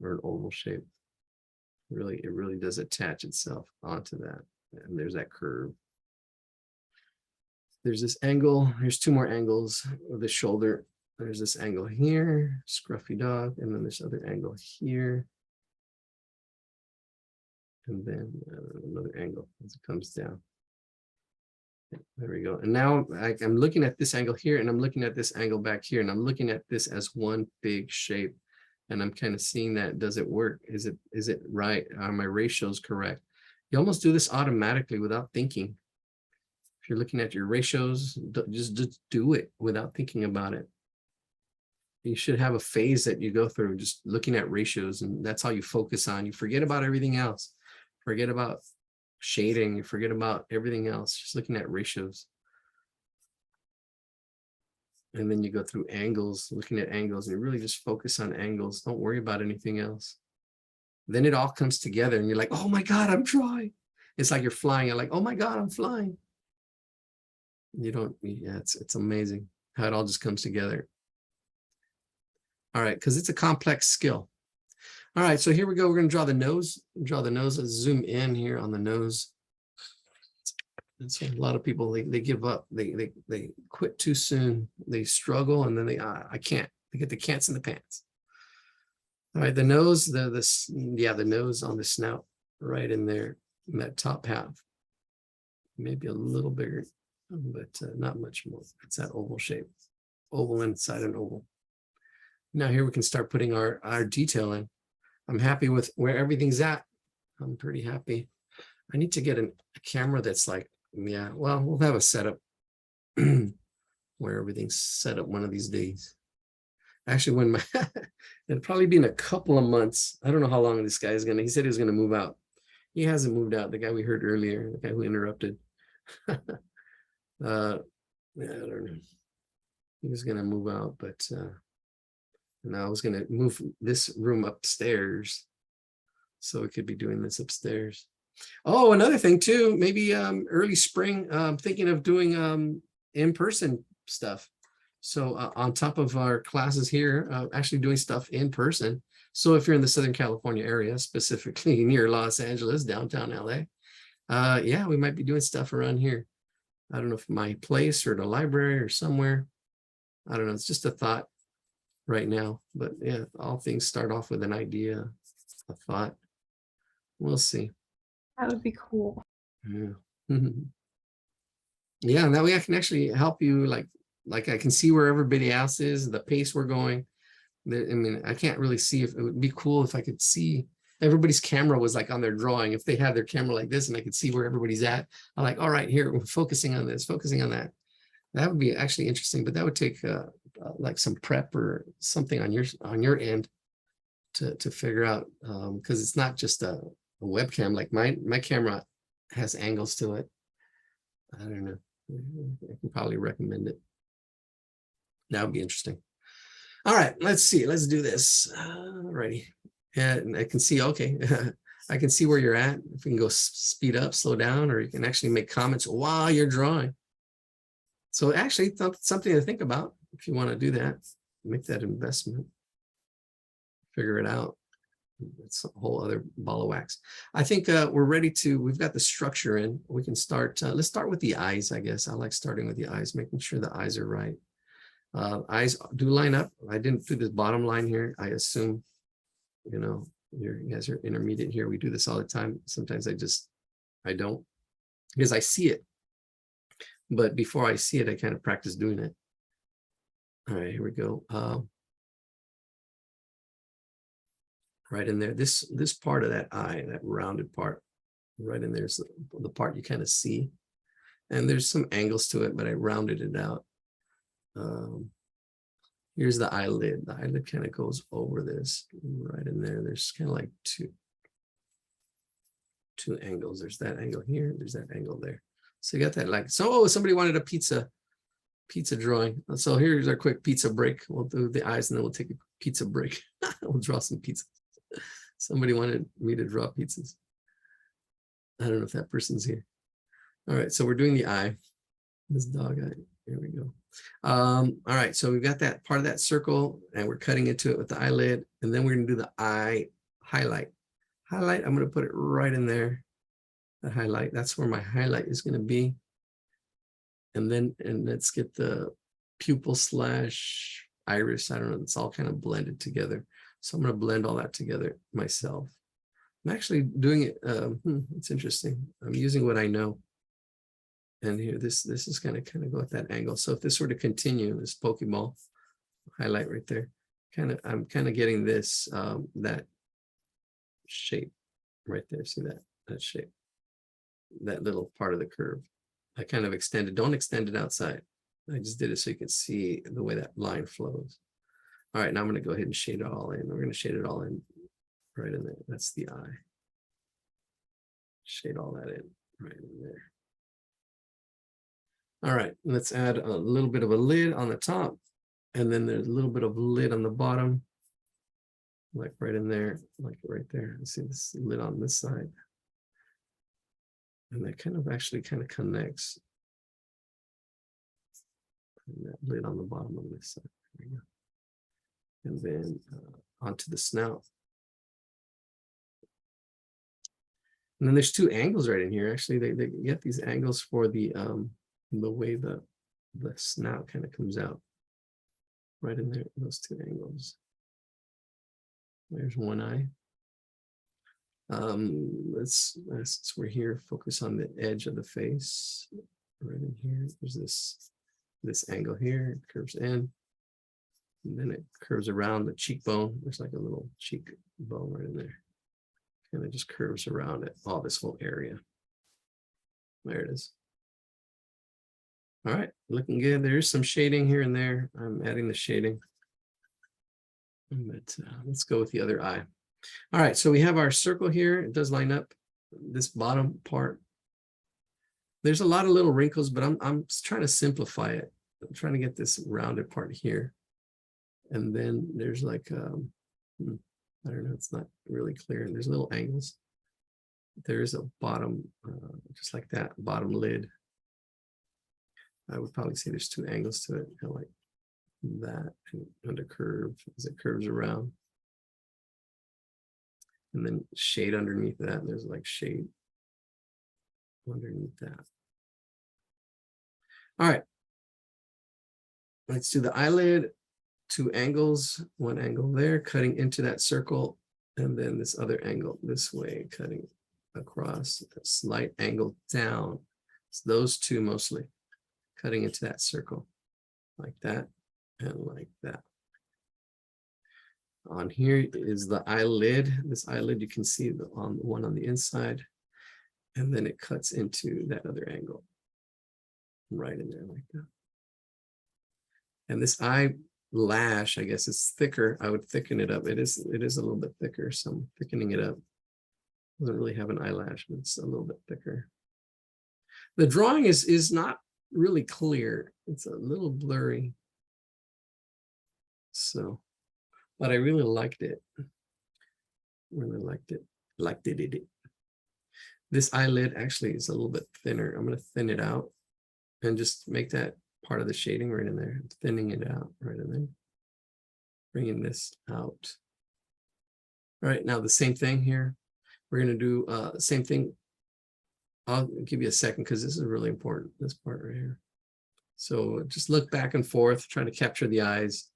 or an oval shape. It really does attach itself onto that. And there's that curve. There's this angle. Here's two more angles of the shoulder. There's this angle here, scruffy dog, and then this other angle here. And then another angle as it comes down. There we go. And now I'm looking at this angle here, and I'm looking at this angle back here, and I'm looking at this as one big shape. And I'm kind of seeing that. Does it work? Is it right? Are my ratios correct? You almost do this automatically without thinking. If you're looking at your ratios, just do it without thinking about it. you should have a phase that you go through just looking at ratios, and that's how you focus on. You forget about everything else. Forget about shading. You forget about everything else. Just looking at ratios. And then you go through angles, looking at angles, and you really just focus on angles. Don't worry about anything else. Then it all comes together and you're like, oh my God, I'm drawing. It's like you're flying. You're like, oh my God, I'm flying. You don't, yeah, it's amazing how it all just comes together. All right, because it's a complex skill. All right, so here we go. We're going to draw the nose. Draw the nose. Let's zoom in here on the nose. And so a lot of people, they give up. They quit too soon. They struggle, and then I can't. They get the cants in the pants. All right, the nose, the nose on the snout, right in there, in that top half. Maybe a little bigger, but not much more. It's that oval shape, oval inside an oval. Now here we can start putting our detail in. I'm happy with where everything's at. I'm pretty happy. I need to get a camera that's like, yeah, well, we'll have a setup where everything's set up one of these days. Actually, when it'll probably be in a couple of months. I don't know how long this guy is he said he was gonna move out. He hasn't moved out. The guy we heard earlier, the guy who interrupted. Yeah, I don't know. He was gonna move out, but now I was gonna move this room upstairs so we could be doing this upstairs. Oh, another thing too, maybe early spring, thinking of doing in-person stuff. So on top of our classes here, actually doing stuff in person. So if you're in the Southern California area, specifically near Los Angeles, downtown LA, yeah, we might be doing stuff around here. I don't know if my place or the library or somewhere. I don't know. It's just a thought right now. But yeah, all things start off with an idea, a thought. We'll see. That would be cool. Yeah. Yeah, and that way I can actually help you, like I can see where everybody else is, the pace we're going. I mean, I can't really see. If it would be cool if I could see everybody's camera was like on their drawing. If they had their camera like this and I could see where everybody's at, I'm like, all right, here, we're focusing on this, focusing on that. That would be actually interesting, but that would take like some prep or something on your end to figure out, because it's not just a webcam. Like my camera has angles to it. I don't know. I can probably recommend it. That would be interesting. All right, let's see. Let's do this. Alrighty. And I can see, okay, I can see where you're at. If we can go speed up, slow down, or you can actually make comments while you're drawing. So actually something to think about if you want to do that, make that investment, figure it out. It's a whole other ball of wax. I think we're ready we've got the structure in. We can start, let's start with the eyes, I guess. I like starting with the eyes, making sure the eyes are right. Eyes do line up. I didn't do this bottom line here. I assume, you guys are intermediate here. We do this all the time. Sometimes I don't, because I see it. But before I see it, I kind of practice doing it. All right, here we go. Right in there, this part of that eye, that rounded part, right in there is the part you kind of see. And there's some angles to it, but I rounded it out. Here's the eyelid. The eyelid kind of goes over this, right in there. There's kind of like two angles. There's that angle here. There's that angle there. So you got that like, so somebody wanted a pizza drawing. So here's our quick pizza break. We'll do the eyes and then we'll take a pizza break. We'll draw some pizzas. Somebody wanted me to draw pizzas. I don't know if that person's here. All right, so we're doing the eye. This dog eye. Here we go. All right, so we've got that part of that circle and we're cutting into it with the eyelid. And then we're going to do the eye highlight. Highlight, I'm going to put it right in there. The highlight, that's where my highlight is going to be. And let's get the pupil / iris. I don't know, it's all kind of blended together. So I'm going to blend all that together myself. I'm actually doing it. It's interesting. I'm using what I know. And here, this is kind of go at that angle. So if this were to continue, this Pokeball highlight right there, I'm kind of getting this, that shape right there. See that shape, that little part of the curve. I kind of extended, don't extend it outside. I just did it so you can see the way that line flows. All right, now I'm going to go ahead and shade it all in. We're going to shade it all in right in there. That's the eye. Shade all that in right in there. All right, let's add a little bit of a lid on the top, and then there's a little bit of lid on the bottom, like right in there, like right there. You see this lid on this side. And that kind of actually kind of connects. And that lid on the bottom of this side. There we go. And then onto the snout. And then there's two angles right in here. Actually, they get these angles for the way the snout kind of comes out. Right in there, those two angles. There's one eye. Let's we're here, focus on the edge of the face. Right in here. There's this angle here, it curves in. And then it curves around the cheekbone. There's like a little cheekbone right in there. And it just curves around it, all this whole area. There it is. All right, looking good. There's some shading here and there. I'm adding the shading. But let's go with the other eye. All right, so we have our circle here. It does line up this bottom part. There's a lot of little wrinkles, but I'm trying to simplify it. I'm trying to get this rounded part here. And then there's like, I don't know, it's not really clear. There's little angles. There is a bottom, just like that, bottom lid. I would probably say there's two angles to it, kind of like that, and a curve as it curves around. And then shade underneath that. There's like shade underneath that. All right. Let's do the eyelid. Two angles, one angle there, cutting into that circle, and then this other angle this way, cutting across, a slight angle down. It's those two mostly, cutting into that circle, like that, and like that. On here is the eyelid. This eyelid, you can see the one on the inside, and then it cuts into that other angle, right in there like that. And this eyelash, I guess it's thicker. I would thicken it up. It is a little bit thicker, so I'm thickening it up. Doesn't really have an eyelash, but it's a little bit thicker. The drawing is not really clear. It's a little blurry. So, but I really liked it. Really liked it. Liked it. This eyelid actually is a little bit thinner. I'm going to thin it out and just make that part of the shading right in there. I'm thinning it out right in there. Bringing this out. All right, now the same thing here. We're going to do the same thing. I'll give you a second because this is really important, this part right here. So just look back and forth, trying to capture the eyes.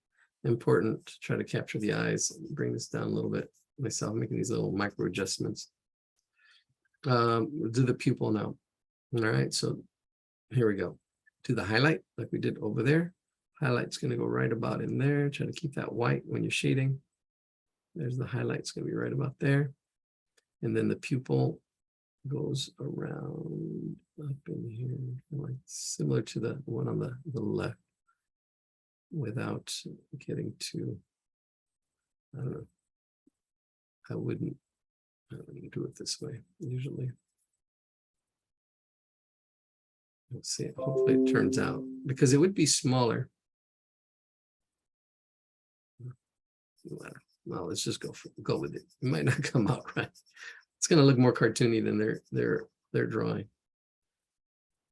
Important to try to capture the eyes. Bring this down a little bit myself, making these little micro adjustments. We'll do the pupil now. All right, so here we go. Do the highlight like we did over there. Highlight's going to go right about in there. Try to keep that white when you're shading. There's the highlight's going to be right about there. And then the pupil goes around up in here, like similar to the one on the left, without getting too, I don't know. I wouldn't do it this way usually. Let's see, hopefully it turns out, because it would be smaller. Well, let's just go with it. It might not come out right. It's going to look more cartoony than their drawing.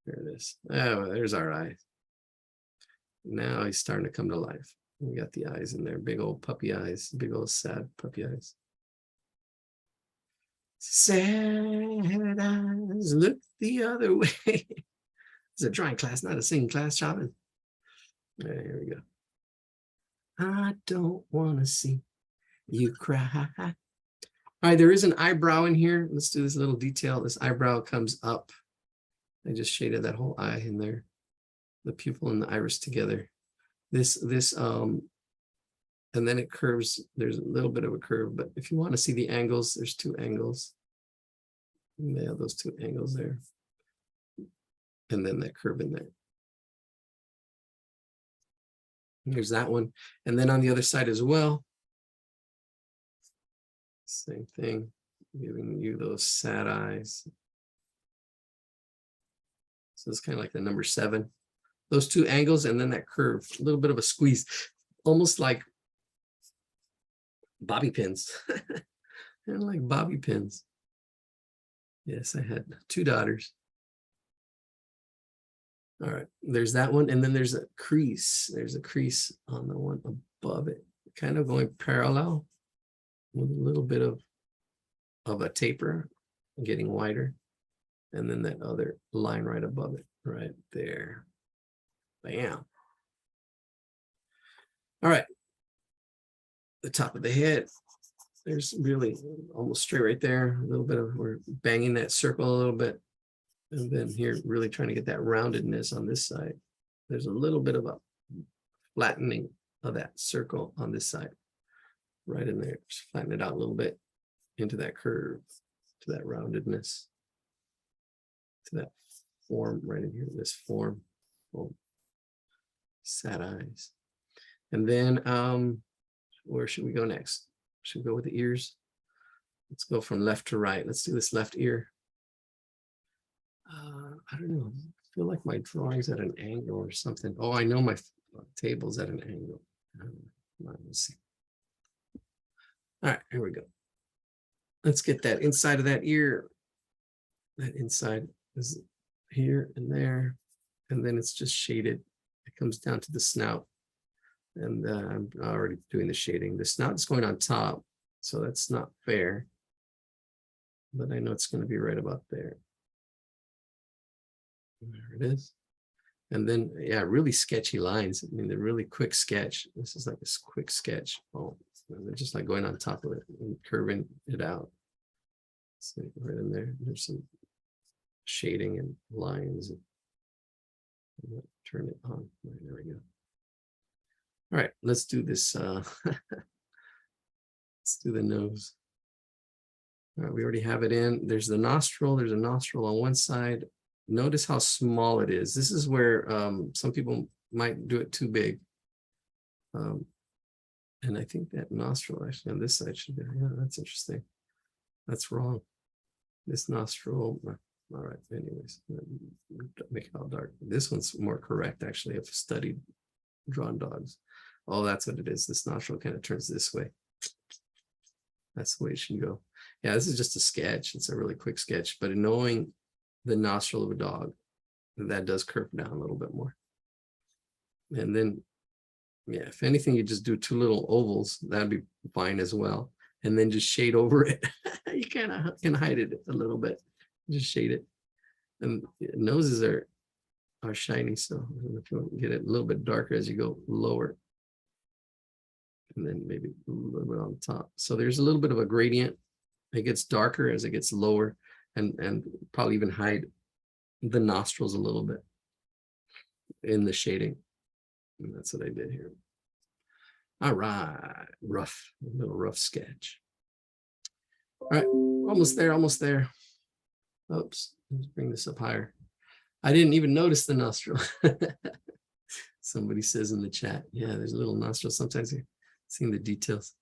There it is. Oh, there's our eye. Now he's starting to come to life. We got the eyes in there, big old puppy eyes, big old sad puppy eyes. Sad eyes look the other way. It's a drawing class, not a singing class, Chapin. Here we go. I don't want to see you cry. All right, there is an eyebrow in here. Let's do this little detail. This eyebrow comes up. I just shaded that whole eye in there. The pupil and the iris together. And then it curves. There's a little bit of a curve, but if you want to see the angles, there's two angles. Yeah, those two angles there. And then that curve in there. There's that one. And then on the other side as well, same thing, giving you those sad eyes. So it's kind of like the number 7. Those 2 angles and then that curve, a little bit of a squeeze, almost like bobby pins. Kind of like bobby pins. Yes, I had 2 daughters. All right, there's that one. And then there's a crease. There's a crease on the one above it, kind of going parallel with a little bit of a taper, getting wider. And then that other line right above it, right there. Bam. All right. The top of the head. There's really almost straight right there. A little bit of, we're banging that circle a little bit. And then here, really trying to get that roundedness on this side. There's a little bit of a flattening of that circle on this side. Right in there, just flatten it out a little bit into that curve, to that roundedness, to that form right in here, this form. Oh, sad eyes. And then where should we go next? Should we go with the ears? Let's go from left to right. Let's do this left ear. I don't know. I feel like my drawing's at an angle or something. Oh, I know my table's at an angle. Let's see. All right, here we go. Let's get that inside of that ear. That inside is here and there. And then it's just shaded. It comes down to the snout. And I'm already doing the shading. The snout is going on top, so that's not fair. But I know it's going to be right about there. There it is. And then, yeah, really sketchy lines. I mean, they're really quick sketch. This is like a quick sketch. Oh, they're just like going on top of it and curving it out. So right in there, there's some shading and lines. And turn it on. Right, there we go. All right, let's do this. Let's do the nose. All right, we already have it in. There's the nostril. There's a nostril on one side. Notice how small it is. This is where some people might do it too big. And I think that nostril actually on this side should be, yeah, that's interesting. That's wrong. This nostril, all right, anyways, make it all dark. This one's more correct, actually. I've studied drawn dogs. Oh, that's what it is. This nostril kind of turns this way. That's the way it should go. Yeah, this is just a sketch. It's a really quick sketch, but in knowing the nostril of a dog, that does curve down a little bit more. And then, yeah, if anything, you just do 2 little ovals, that'd be fine as well. And then just shade over it. You kind of can hide it a little bit. Just shade it. And noses are shiny, so I don't know if you want to get it a little bit darker as you go lower. And then maybe a little bit on top. So there's a little bit of a gradient. It gets darker as it gets lower, and probably even hide the nostrils a little bit in the shading. And that's what I did here. All right, rough, a little rough sketch. All right, almost there, almost there. Oops, let's bring this up higher. I didn't even notice the nostril. Somebody says in the chat, yeah, there's a little nostril. Sometimes you're seeing the details.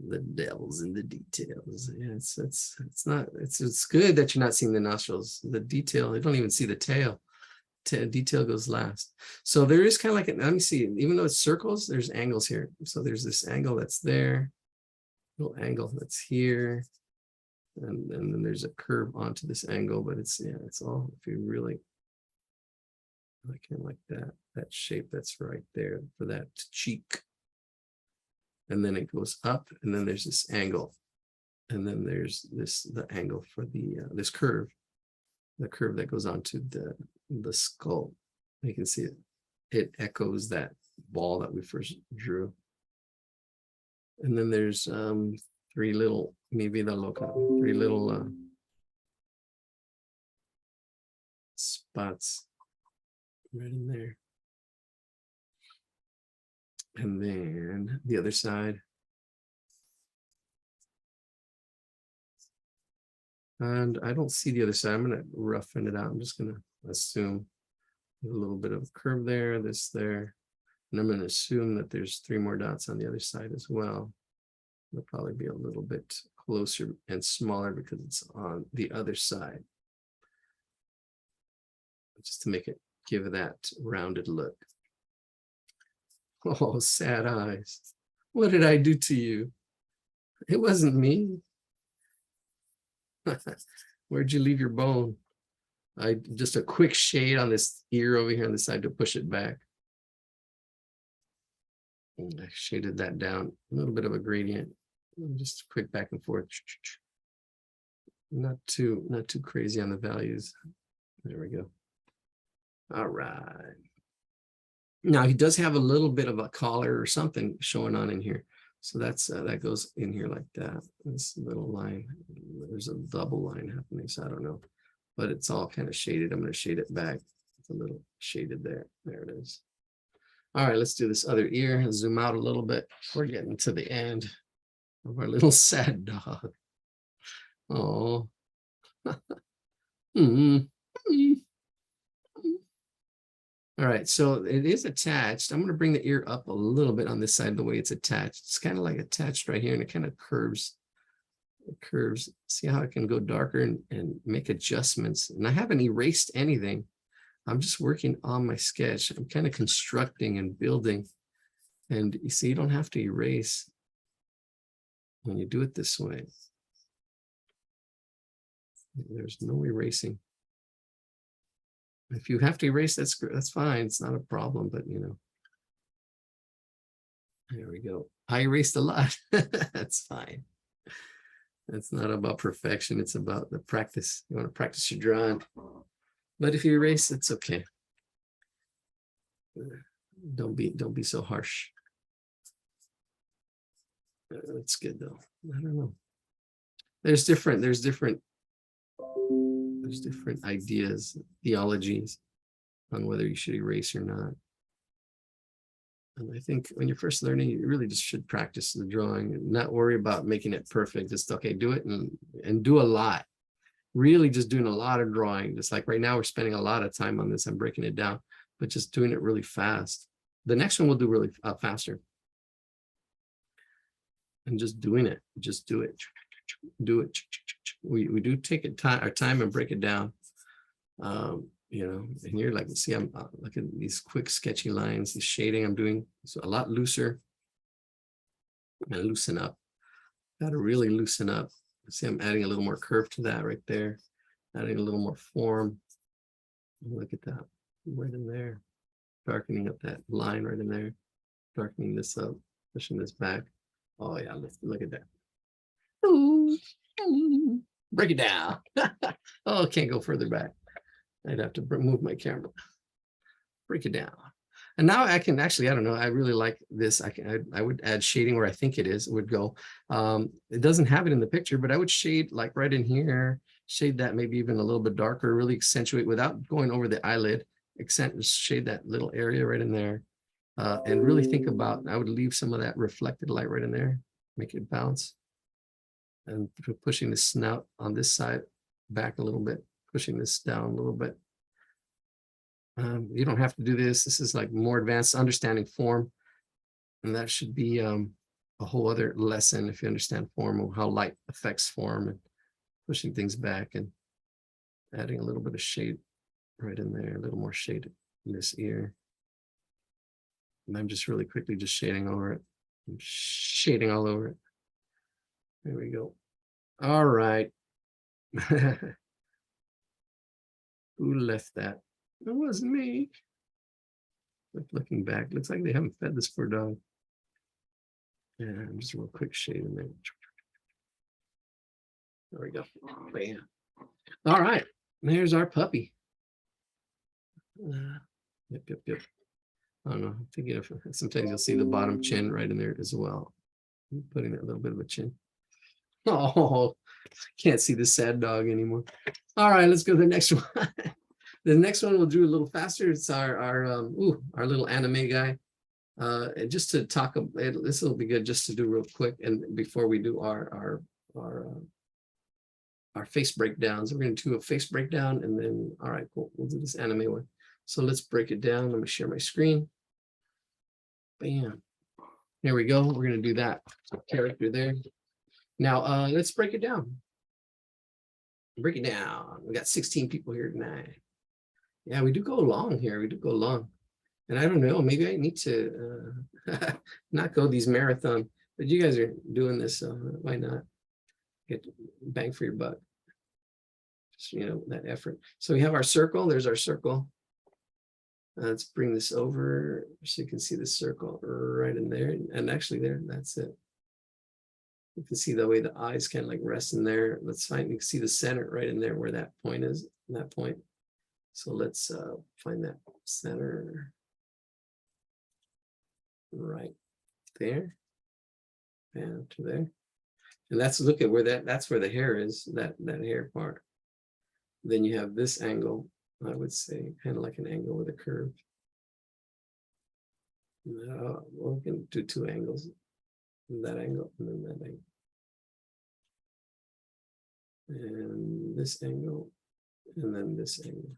The devil's in the details. Yeah, it's good that you're not seeing the nostrils. The detail, you don't even see the tail. Detail goes last. So there is kind of like, let me see, even though it's circles, there's angles here. So there's this angle that's there, little angle that's here. And then there's a curve onto this angle, but it's, yeah, it's all, if you really, I kind of like that shape that's right there for that cheek. And then it goes up, and then there's this angle. And then there's the angle for the, this curve, the curve that goes onto the skull. You can see it echoes that ball that we first drew. And then there's 3 little, maybe the local, 3 little spots right in there. And then the other side. And I don't see the other side. I'm going to roughen it out. I'm just going to assume a little bit of curve there, this there. And I'm going to assume that there's 3 more dots on the other side as well. It'll probably be a little bit closer and smaller because it's on the other side. Just to make it give that rounded look. Oh, sad eyes. What did I do to you? It wasn't me. Where'd you leave your bone? Just a quick shade on this ear over here on the side to push it back. And I shaded that down, a little bit of a gradient, just quick back and forth. Not too crazy on the values. There we go. All right. Now he does have a little bit of a collar or something showing on in here. So that's that goes in here like that. This little line, there's a double line happening, so I don't know, but it's all kind of shaded. I'm going to shade it back. It's a little shaded there. There it is. All right, let's do this other ear and zoom out a little bit. We're getting to the end of our little sad dog. Oh. All right, so it is attached. I'm going to bring the ear up a little bit on this side, the way it's attached. It's kind of like attached right here, and it kind of curves. It curves. See how I can go darker and make adjustments. And I haven't erased anything. I'm just working on my sketch. I'm kind of constructing and building. And you see, you don't have to erase when you do it this way. There's no erasing. If you have to erase, that's fine. It's not a problem, but you know. There we go. I erased a lot. That's fine. It's not about perfection. It's about the practice. You want to practice your drawing. But if you erase, it's okay. Don't be so harsh. That's good though. I don't know. There's different ideas, theologies on whether you should erase or not. And I think when you're first learning, you really just should practice the drawing and not worry about making it perfect. Just, okay, do it and do a lot. Really just doing a lot of drawing. Just like right now, we're spending a lot of time on this. I'm breaking it down, but just doing it really fast. The next one we'll do really faster. And just doing it, just do it. Do it. We do take our time and break it down. You know, and you're like, see, I'm look at these quick sketchy lines, the shading I'm doing so a lot looser. And loosen up. Got to really loosen up. See, I'm adding a little more curve to that right there. Adding a little more form. Look at that, right in there. Darkening up that line right in there. Darkening this up, pushing this back. Oh yeah, look at that. Ooh. Break it down. Oh, can't go further back. I'd have to move my camera. Break it down. And now I can actually, I don't know, I really like this. I would add shading where I think it would go. It doesn't have it in the picture, but I would shade like right in here, shade that maybe even a little bit darker, really accentuate without going over the eyelid, shade that little area right in there. And really think about, I would leave some of that reflected light right in there, make it bounce. And pushing the snout on this side back a little bit, pushing this down a little bit. You don't have to do this. This is like more advanced understanding form. And that should be a whole other lesson if you understand form, or how light affects form, and pushing things back and adding a little bit of shade right in there, a little more shade in this ear. And I'm just really quickly just shading over it. I'm shading all over it. There we go. All right. Who left that? It wasn't me. Looking back, looks like they haven't fed this poor dog. Yeah, just a real quick shade in there. There we go. Bam. All right. There's our puppy. Yep. I don't know. I'm thinking of, sometimes you'll see the bottom chin right in there as well. I'm putting that little bit of a chin. Oh, can't see the sad dog anymore. All right, let's go to the next one. The next one we'll do a little faster. It's our little anime guy. And just to talk, this will be good just to do real quick. And before we do our face breakdowns, we're going to do a face breakdown, and then all right, cool. We'll do this anime one. So let's break it down. Let me share my screen. Bam. There we go. We're going to do that character there. Now, let's break it down. Break it down. We got 16 people here tonight. Yeah, we do go long here. We do go long. And I don't know, maybe I need to not go these marathon, but you guys are doing this, so why not get bang for your buck? Just, you know, that effort. So we have our circle. There's our circle. Let's bring this over so you can see the circle right in there. And actually there, that's it. You can see the way the eyes kind of like rest in there. Let's find, you can see the center right in there where that point is, that point. So let's find that center right there and to there. And that's, look at where that's where the hair is, that hair part. Then you have this angle, I would say, kind of like an angle with a curve. No, we can do two angles, that angle and then that angle. And this angle, and then this angle.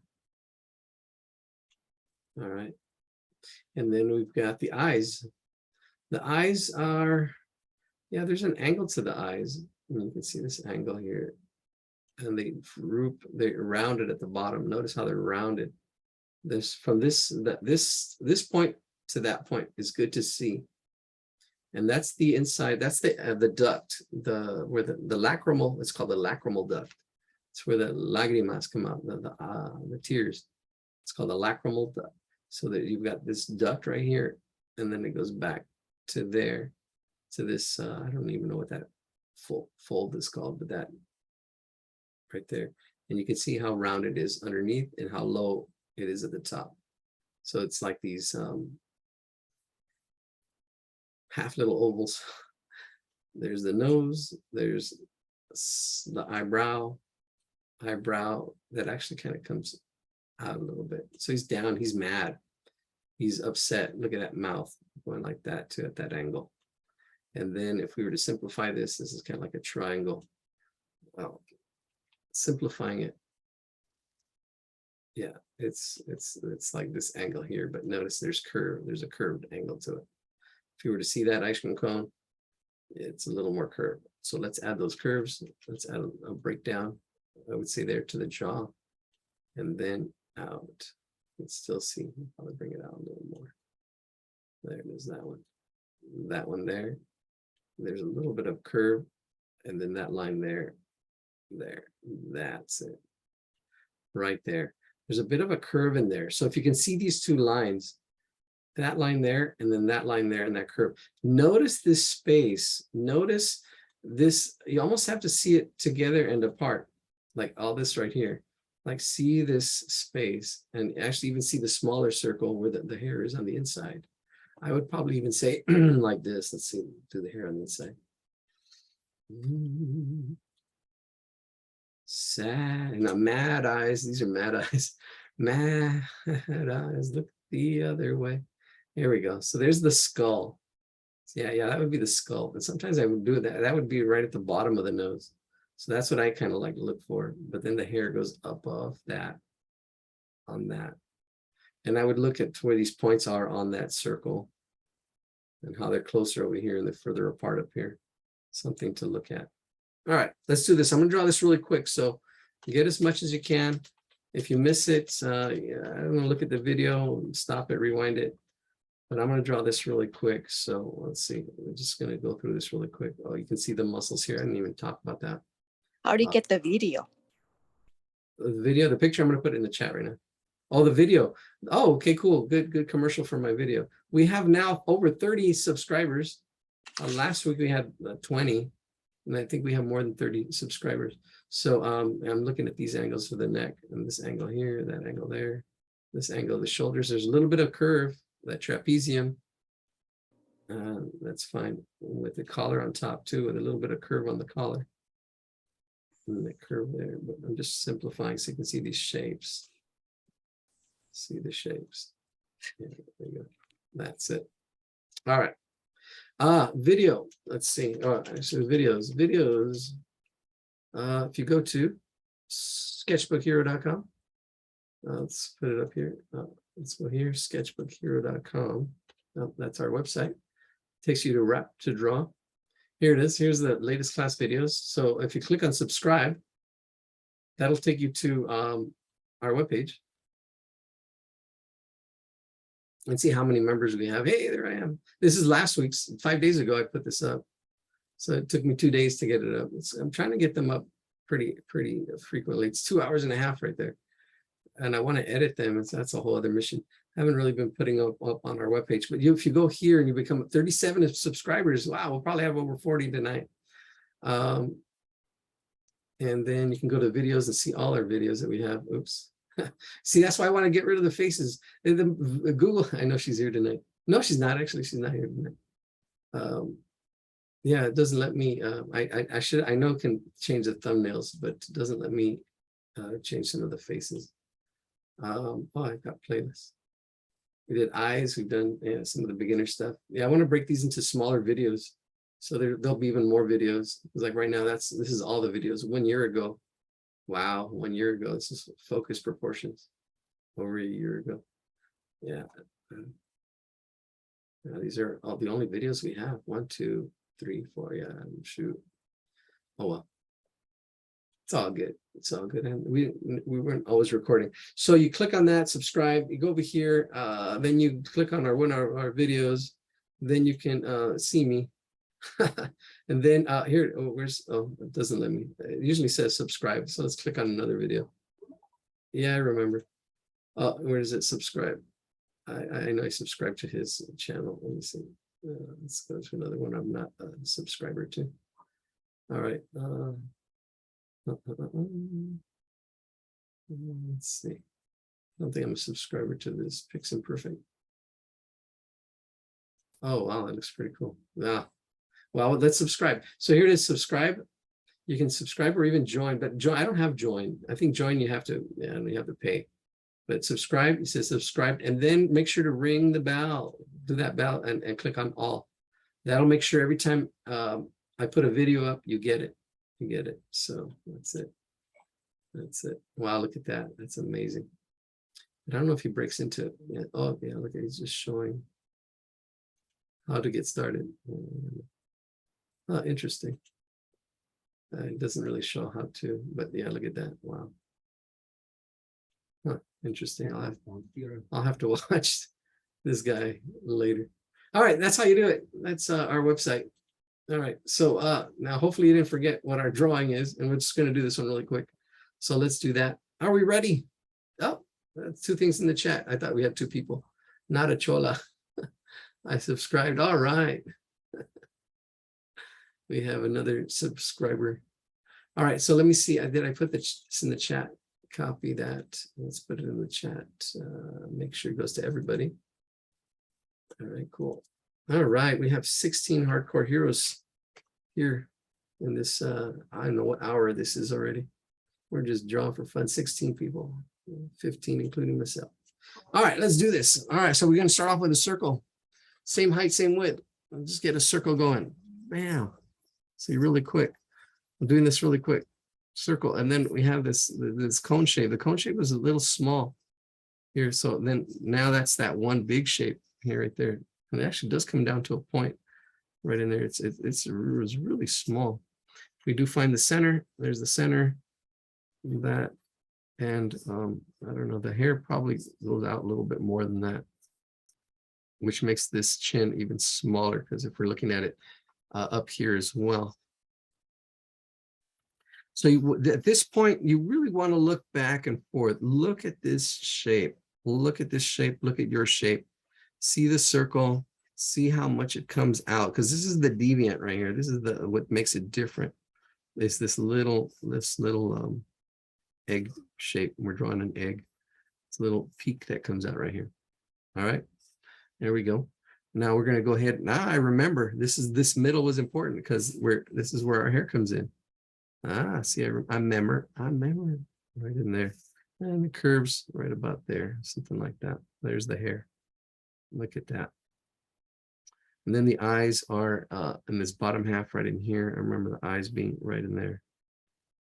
All right. And then we've got the eyes. The eyes are, yeah, there's an angle to the eyes. And you can see this angle here. And they're rounded at the bottom. Notice how they're rounded. This from this point to that point is good to see. And that's the inside, that's the duct, where the lacrimal, it's called the lacrimal duct. It's where the lagrimas come out, the tears. It's called the lacrimal duct. So that you've got this duct right here, and then it goes back to there, to this, I don't even know what that fold is called, but that right there. And you can see how round it is underneath and how low it is at the top. So it's like these half little ovals. There's the nose, there's the eyebrow that actually kind of comes out a little bit. So he's down, he's mad, he's upset. Look at that mouth going like that too at that angle. And then if we were to simplify this, this is kind of like a triangle. Well, simplifying it, yeah, it's like this angle here, but notice there's a curved angle to it. If you were to see that ice cream cone, it's a little more curved. So let's add those curves. Let's add a breakdown, I would say, there to the jaw, and then out. You can still see, I'll probably bring it out a little more. There it is, that one there. There's a little bit of curve, and then that line there, that's it, right there. There's a bit of a curve in there. So if you can see these two lines, that line there, and then that line there, and that curve. Notice this space, notice this, you almost have to see it together and apart, like all this right here. Like see this space, and actually even see the smaller circle where the hair is on the inside. I would probably even say like this. Let's see, do the hair on the inside. Sad, and mad eyes. These are mad eyes. Mad eyes. Look the other way. Here we go. So there's the skull. Yeah, that would be the skull. But sometimes I would do that. That would be right at the bottom of the nose. So that's what I kind of like to look for. But then the hair goes up off that, on that. And I would look at where these points are on that circle and how they're closer over here and they're further apart up here. Something to look at. All right, let's do this. I'm going to draw this really quick. So get as much as you can. If you miss it, I'm going to look at the video, stop it, rewind it. But I'm going to draw this really quick. So let's see. We're just going to go through this really quick. Oh, you can see the muscles here. I didn't even talk about that. How do you get the video? The picture, I'm going to put it in the chat right now. Oh, the video. Oh, okay, cool. Good commercial for my video. We have now over 30 subscribers. Last week we had 20, and I think we have more than 30 subscribers. So I'm looking at these angles for the neck, and this angle here, that angle there, this angle of the shoulders. There's a little bit of curve, that trapezium. That's fine with the collar on top too, with a little bit of curve on the collar. And the curve there, but I'm just simplifying so you can see these shapes. See the shapes. Yeah, there you go. That's it. All right. Video. Let's see. Oh, actually, videos. If you go to sketchbookhero.com, let's put it up here. Let's go here, sketchbookhero.com. Oh, that's our website. Takes you to wrap to draw. Here it is. Here's the latest class videos. So if you click on subscribe, that'll take you to our webpage. And see how many members we have. Hey, there I am. This is last week's, 5 days ago I put this up. So it took me 2 days to get it up. I'm trying to get them up pretty frequently. It's 2.5 hours right there. And I want to edit them. That's a whole other mission. I haven't really been putting up on our webpage. But if you go here and you become 37 subscribers, wow, we'll probably have over 40 tonight. And then you can go to videos and see all our videos that we have. Oops. See, that's why I want to get rid of the faces. The Google, I know she's here tonight. No, she's not actually. She's not here tonight. Yeah, it doesn't let me. I know it can change the thumbnails, but it doesn't let me change some of the faces. Oh, I've got playlists. We did eyes. We've done some of the beginner stuff. Yeah, I want to break these into smaller videos, so there'll be even more videos. Like right now, this is all the videos. 1 year ago. Wow, 1 year ago. This is focus proportions. Over a year ago. Yeah. These are all the only videos we have. 1, 2, 3, 4. Yeah, shoot. Oh well. It's all good. It's all good. And we weren't always recording. So you click on that, subscribe, you go over here, then you click on our videos, then you can see me. And then here, it doesn't let me. It usually says subscribe. So let's click on another video. Yeah, I remember. Where does it subscribe? I know I subscribe to his channel. Let me see. Let's go to another one I'm not a subscriber to. All right. Let's see. I don't think I'm a subscriber to this Pixel Perfect. Oh, wow, that looks pretty cool. Yeah. Well, let's subscribe. So here it is, subscribe. You can subscribe or even join, but join, I don't have join. I think join you have to pay. But subscribe, it says subscribe, and then make sure to ring the bell. Do that bell and click on all. That'll make sure every time I put a video up, you get it. You get it. So that's it. That's it. Wow, look at that. That's amazing. I don't know if he breaks into, yeah. Oh yeah, look, he's just showing how to get started. Oh, interesting. It doesn't really show how to, but yeah, look at that. Wow. Huh, interesting. I'll have to watch this guy later. All right, that's how you do it. That's our website. All right, so now hopefully you didn't forget what our drawing is, and we're just going to do this one really quick. So let's do that. Are we ready? Oh, that's 2 things in the chat. I thought we had 2 people. Not a chola. I subscribed. All right. We have another subscriber. All right, so let me see. Did I put this in the chat? Copy that. Let's put it in the chat. Make sure it goes to everybody. All right, cool. All right, we have 16 hardcore heroes here in this. I don't know what hour this is already. We're just drawing for fun. 16 people, 15 including myself. All right, let's do this. All right, so we're going to start off with a circle. Same height, same width. I'll just get a circle going. Bam. See, really quick. I'm doing this really quick. Circle, and then we have this cone shape. The cone shape was a little small here, so then now that's that one big shape here, right there, and it actually does come down to a point right in there. It's really small. We do find the center. There's the center, that, and I don't know. The hair probably goes out a little bit more than that, which makes this chin even smaller. Because if we're looking at it up here as well. So at this point, you really want to look back and forth. Look at this shape. Look at this shape. Look at your shape. See the circle. See how much it comes out. Because this is the deviant right here. This is what makes it different. It's this little egg shape. We're drawing an egg. It's a little peak that comes out right here. All right. There we go. Now we're going to go ahead. Now I remember this middle was important because this is where our hair comes in. See, I remember right in there, and the curves right about there, something like that. There's the hair. Look at that. And then the eyes are in this bottom half right in here. I remember the eyes being right in there.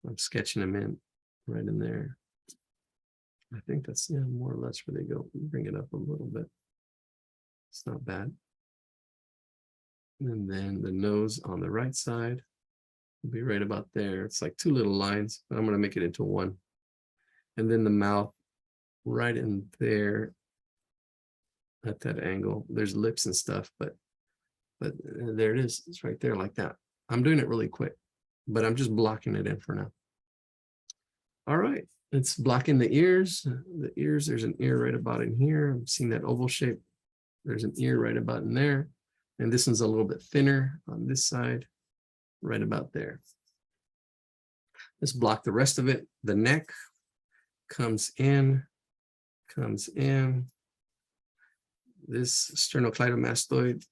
I'm sketching them in right in there. I think that's more or less where they go. Bring it up a little bit. It's not bad. And then the nose on the right side will be right about there. It's like 2 little lines, but I'm going to make it into one. And then the mouth right in there at that angle. There's lips and stuff, but there it is. It's right there like that. I'm doing it really quick, but I'm just blocking it in for now. All right, it's blocking the ears. The ears, there's an ear right about in here. I'm seeing that oval shape. There's an ear right about in there. And this one's a little bit thinner on this side, right about there. Let's block the rest of it. The neck comes in. This sternocleidomastoid,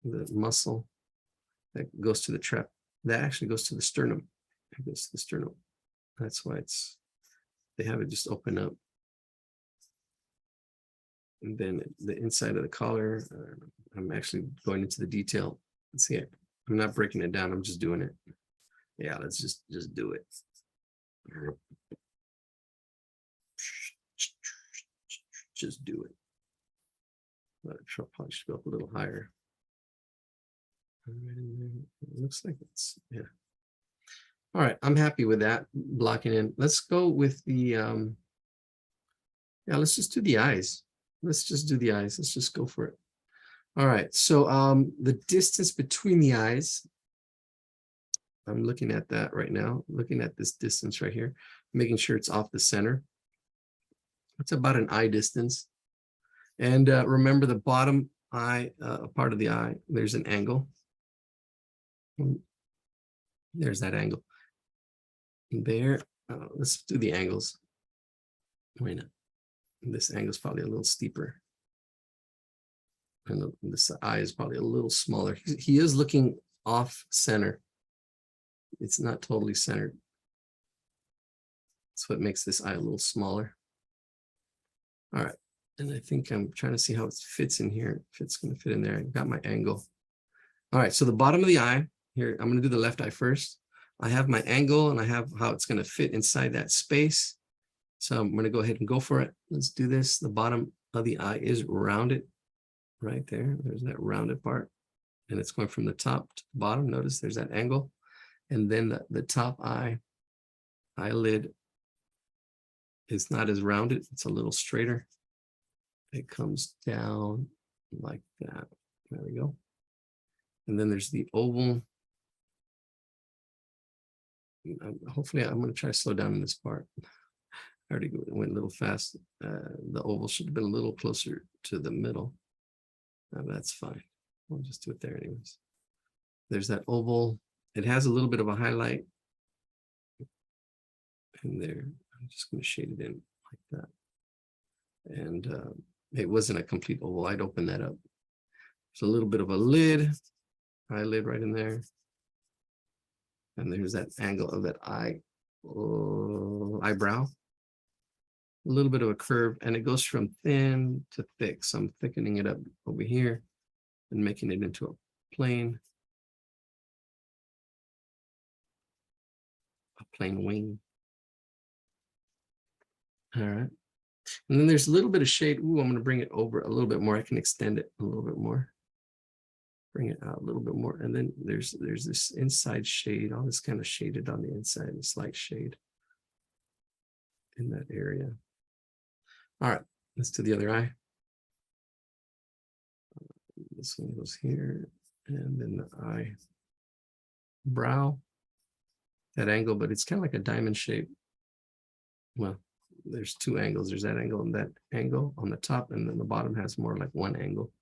the muscle that goes to the trap, that actually goes to the sternum. It goes to the sternum. That's why they have it just open up. And then the inside of the collar, I'm actually going into the detail. See, I'm not breaking it down. I'm just doing it. Yeah, let's just do it. Just do it. But I probably should go up a little higher. It looks like it's, yeah. All right, I'm happy with that, blocking in. Let's go with the, yeah, let's just do the eyes. Let's just do the eyes. Let's just go for it. All right, so the distance between the eyes, I'm looking at that right now, looking at this distance right here, making sure it's off the center. It's about an eye distance. And remember the bottom eye, part of the eye, there's an angle. There's that angle. And there, let's do the angles. Wait a minute. This angle is probably a little steeper. And this eye is probably a little smaller. He is looking off center. It's not totally centered. That's what makes this eye a little smaller. All right. And I think I'm trying to see how it fits in here. If it's going to fit in there. I got my angle. All right. So the bottom of the eye here, I'm going to do the left eye first. I have my angle and I have how it's going to fit inside that space. So I'm going to go ahead and go for it. Let's do this. The bottom of the eye is rounded right there. There's that rounded part. And it's going from the top to the bottom. Notice there's that angle. And then the top eyelid is not as rounded. It's a little straighter. It comes down like that. There we go. And then there's the oval. Hopefully, I'm going to try to slow down in this part. I already went a little fast. The oval should have been a little closer to the middle. That's fine. We'll just do it there anyways. There's that oval. It has a little bit of a highlight. And there, I'm just going to shade it in like that. And it wasn't a complete oval. I'd open that up. There's a little bit of a lid, eyelid right in there. And there's that angle of that eyebrow. A little bit of a curve, and it goes from thin to thick. So I'm thickening it up over here and making it into a plain wing. All right. And then there's a little bit of shade. Ooh, I'm going to bring it over a little bit more. I can extend it a little bit more. Bring it out a little bit more. And then there's this inside shade, all this kind of shaded on the inside, a slight shade in that area. All right, let's do the other eye. This one goes here, and then the eyebrow, that angle, but it's kind of like a diamond shape. Well, there's two angles. There's that angle and that angle on the top, and then the bottom has more like one angle.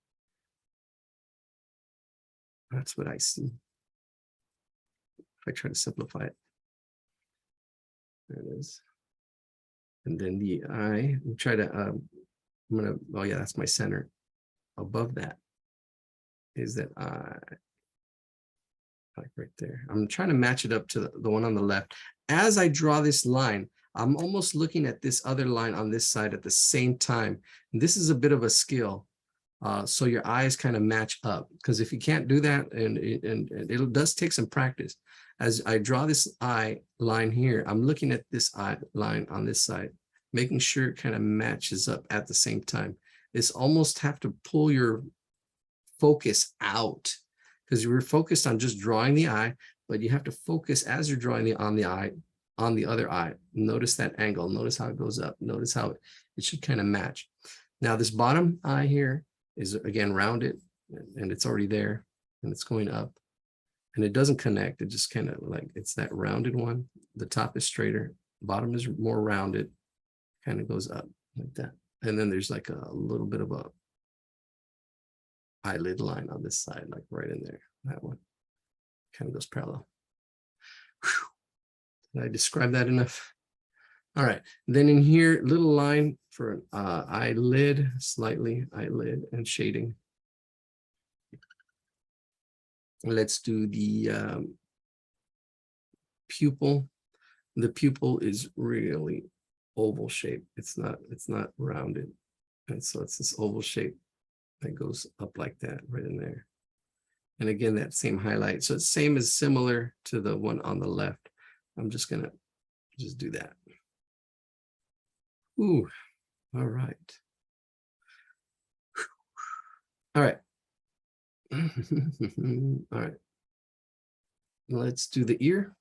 That's what I see. If I try to simplify it. There it is. And then the eye, try to, oh yeah, that's my center. Above that is that eye, like right there. I'm trying to match it up to the one on the left. As I draw this line, I'm almost looking at this other line on this side at the same time. And this is a bit of a skill. So your eyes kind of match up, because if you can't do that, and it does take some practice. As I draw this eye line here, I'm looking at this eye line on this side, making sure it kind of matches up at the same time. is almost have to pull your focus out, because you were focused on just drawing the eye, but you have to focus as you're drawing on the eye, on the other eye. Notice that angle. Notice how it goes up. Notice how it should kind of match. Now this bottom eye here is again rounded, and it's already there, and it's going up, and it doesn't connect. It just kind of like, it's that rounded one. The top is straighter, bottom is more rounded, kind of goes up like that. And then there's like a little bit of a eyelid line on this side, like right in there. That one kind of goes parallel. Whew. Did I describe that enough? All right, then in here, little line for an eyelid, slightly eyelid and shading. Let's do the pupil. The pupil is really oval shape. It's not rounded. And so it's this oval shape that goes up like that right in there. And again, that same highlight. So it's similar to the one on the left. I'm just gonna just do that. Ooh, all right. All right. All right. Let's do the ear.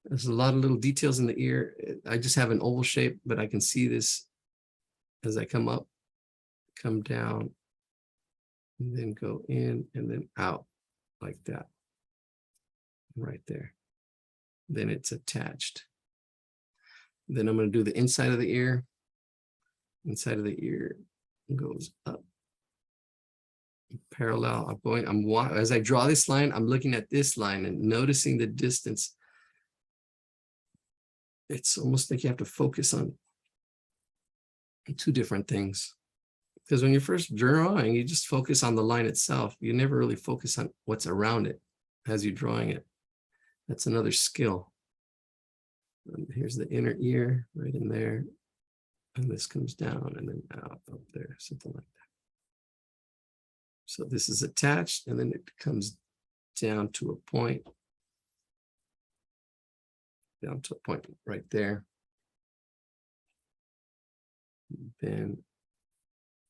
There's a lot of little details in the ear. I just have an oval shape, but I can see this as I come up, come down, and then go in and then out like that. Right there. Then it's attached. Then I'm going to do the inside of the ear. Inside of the ear goes up. Parallel. As I draw this line, I'm looking at this line and noticing the distance. It's almost like you have to focus on two different things. Because when you're first drawing, you just focus on the line itself. You never really focus on what's around it as you're drawing it. That's another skill. And here's the inner ear right in there. And this comes down and then out up there, something like that. So this is attached, and then it comes down to a point. Down to a point right there. Then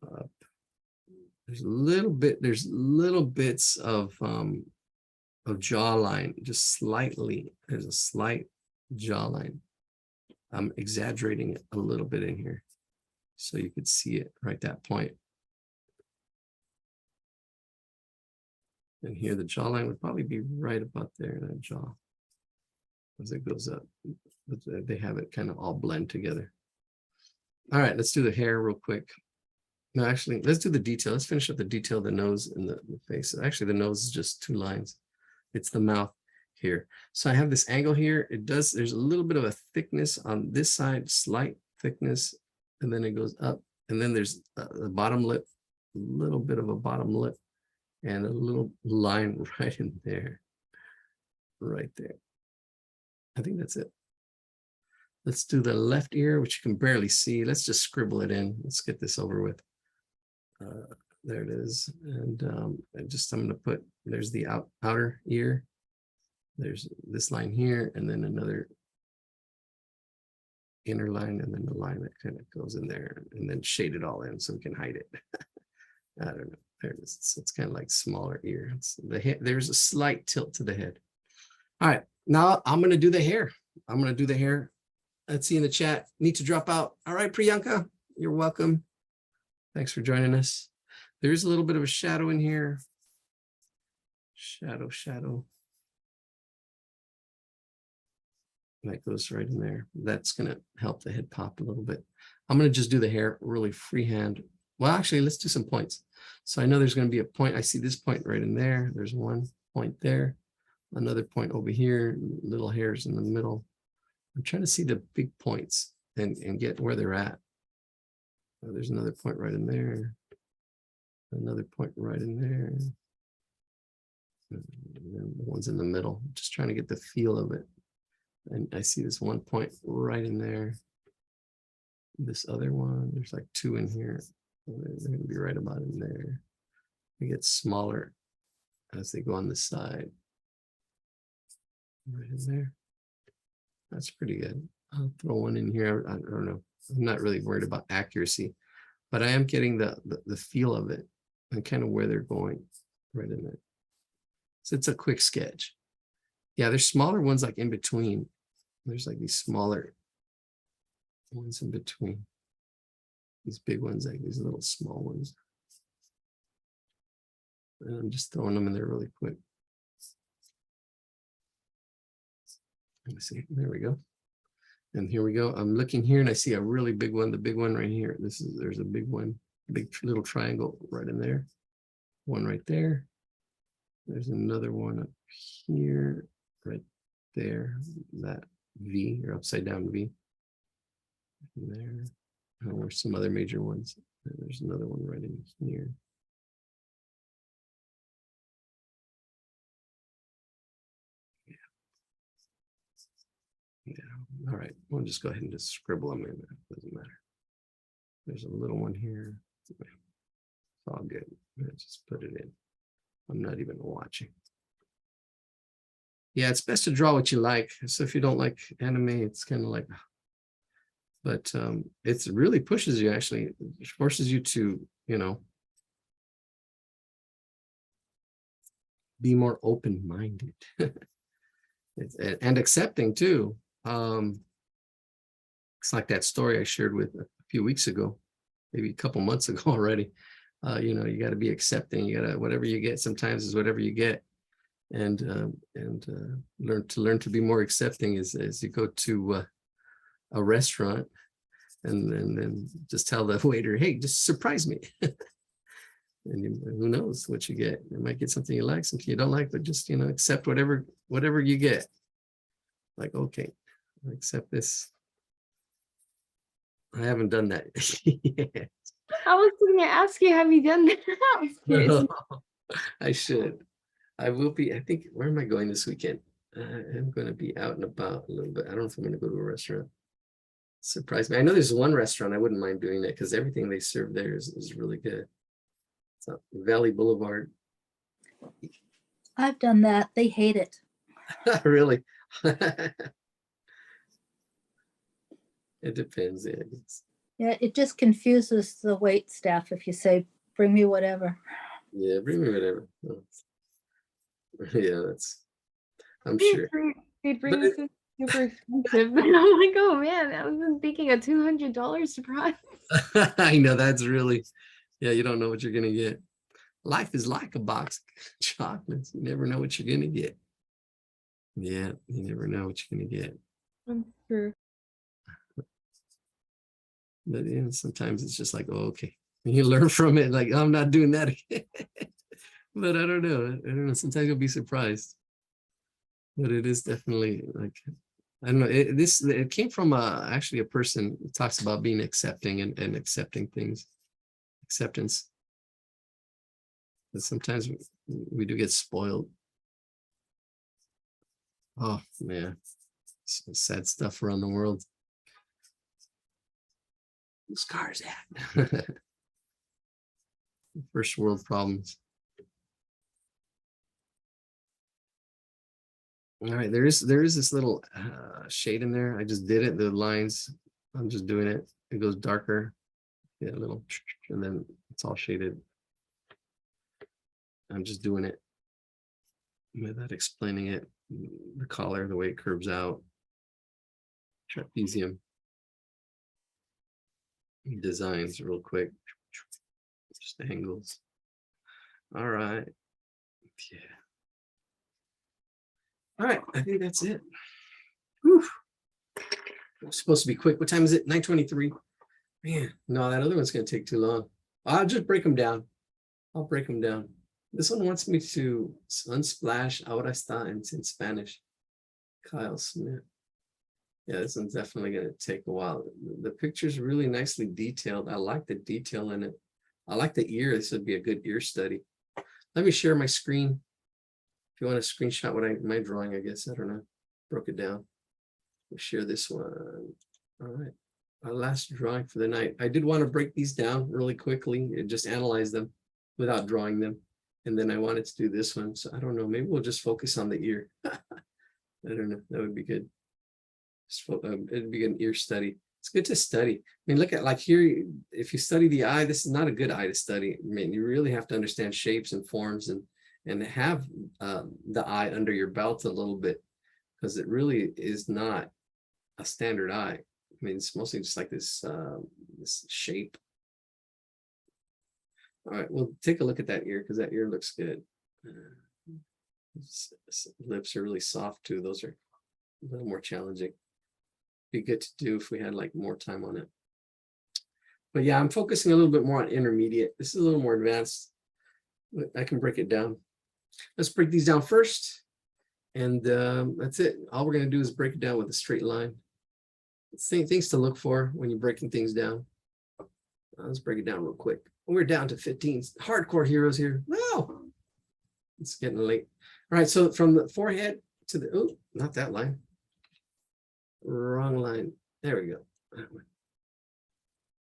up. There's little bits of jawline, just slightly. There's a slight jawline. I'm exaggerating it a little bit in here, so you could see it right that point. And here the jawline would probably be right about there in that jaw as it goes up. But they have it kind of all blend together. All right, let's do the hair real quick. No, actually, let's do the detail. Let's finish up the detail of the nose and the face. Actually, the nose is just 2 lines. It's the mouth here. So I have this angle here. There's a little bit of a thickness on this side, slight thickness, and then it goes up. And then there's the bottom lip, a little bit of a bottom lip, and a little line right in there, right there. I think that's it. Let's do the left ear, which you can barely see. Let's just scribble it in. Let's get this over with. There it is. And I'm going to put, there's the outer ear. There's this line here, and then another inner line, and then the line that kind of goes in there, and then shade it all in so we can hide it. I don't know. There it is. So it's kind of like smaller ear. There's a slight tilt to the head. All right. Now I'm going to do the hair. Let's see in the chat. Need to drop out. All right, Priyanka, you're welcome. Thanks for joining us. There's a little bit of a shadow in here. Shadow. That goes right in there. That's going to help the head pop a little bit. I'm going to just do the hair really freehand. Well, actually, let's do some points. So I know there's going to be a point. I see this point right in there. There's one point there. Another point over here. Little hairs in the middle. I'm trying to see the big points and get where they're at. There's another point right in there. Another point right in there. And then the ones in the middle. Just trying to get the feel of it. And I see this one point right in there. This other one, there's like 2 in here. They're going to be right about in there. They get smaller as they go on the side. Right in there. That's pretty good. I'll throw one in here. I don't know. I'm not really worried about accuracy. but I am getting the feel of it and kind of where they're going right in there. So it's a quick sketch. Yeah, there's smaller ones like in between. There's like these smaller ones in between. These big ones, like these little small ones. And I'm just throwing them in there really quick. Let me see. There we go. And here we go. I'm looking here and I see a really big one, the big one right here. There's a big one, big little triangle right in there. One right there. There's another one up here, right there. That V or upside down V. There. And there's some other major ones. And there's another one right in here. Yeah. All right. We'll just go ahead and just scribble them in there. Doesn't matter. There's a little one here. It's all good. Let's just put it in. I'm not even watching. Yeah, it's best to draw what you like. So if you don't like anime, it's kind of like, but it really pushes you, actually. It forces you to, you know, be more open-minded and accepting too. It's like that story I shared with a few weeks ago, maybe a couple months ago already. You know, you got to be accepting. You got to, whatever you get sometimes is whatever you get. And learn to be more accepting as you go to a restaurant and then just tell the waiter, hey, just surprise me. And who knows what you get. You might get something you like, something you don't like, but just, you know, accept whatever you get. Like, okay, I accept this. I haven't done that yet. I was going to ask you, have you done that? I was curious. I should. I will be, I think, where am I going this weekend? I'm going to be out and about a little bit. I don't know if I'm going to go to a restaurant. Surprise me. I know there's one restaurant I wouldn't mind doing that because everything they serve there is really good. It's on Valley Boulevard. I've done that. They hate it. Really? It depends. Yeah, I guess. Yeah, it just confuses the wait staff if you say, bring me whatever. Yeah, bring me whatever. Oh. Yeah, I'm They sure. bring But me something super expensive. But I'm like, oh man, I was thinking a $200 surprise. I know that's really, yeah, you don't know what you're going to get. Life is like a box of chocolates. You never know what you're going to get. Yeah, you never know what you're going to get. That's true. But yeah, sometimes it's just like, oh, okay. And you learn from it, like, I'm not doing that again. But I don't know. Sometimes you'll be surprised. But it is definitely like, I don't know. It came from actually a person who talks about being accepting and accepting things. Acceptance. But sometimes we do get spoiled. Oh man, some sad stuff around the world. Whose car is that? First world problems. All right, there is this little shade in there. I just did it. The lines, I'm just doing it. It goes darker. Yeah, a little, and then it's all shaded. I'm just doing it without explaining it. The collar, the way it curves out. Trapezium. Designs real quick. Just the angles. All right. Yeah. All right, I think that's it. Whew. It's supposed to be quick. What time is it? 9:23. Man, no, that other one's going to take too long. I'll just break them down. I'll break them down. This one wants me to unsplash ahora está in Spanish. Kyle Smith. Yeah, this one's definitely going to take a while. The picture's really nicely detailed. I like the detail in it. I like the ear. This would be a good ear study. Let me share my screen. If you want to screenshot my drawing, I guess, I don't know. Broke it down. We'll share this one. All right. Our last drawing for the night. I did want to break these down really quickly and just analyze them without drawing them. And then I wanted to do this one. So I don't know. Maybe we'll just focus on the ear. I don't know. That would be good. It'd be an ear study. It's good to study. I mean, look at like here, if you study the eye, this is not a good eye to study. I mean, you really have to understand shapes and forms and have the eye under your belt a little bit, because it really is not a standard eye. I mean, it's mostly just like this shape. All right, we'll take a look at that ear because that ear looks good. Lips are really soft too. Those are a little more challenging. Be good to do if we had like more time on it. But yeah, I'm focusing a little bit more on intermediate. This is a little more advanced. I can break it down. Let's break these down first. And that's it. All we're going to do is break it down with a straight line. Things to look for when you're breaking things down. Let's break it down real quick. We're down to 15 hardcore heroes here. No, it's getting late. All right, so from the forehead to the, oh, not that line. Wrong line. There we go.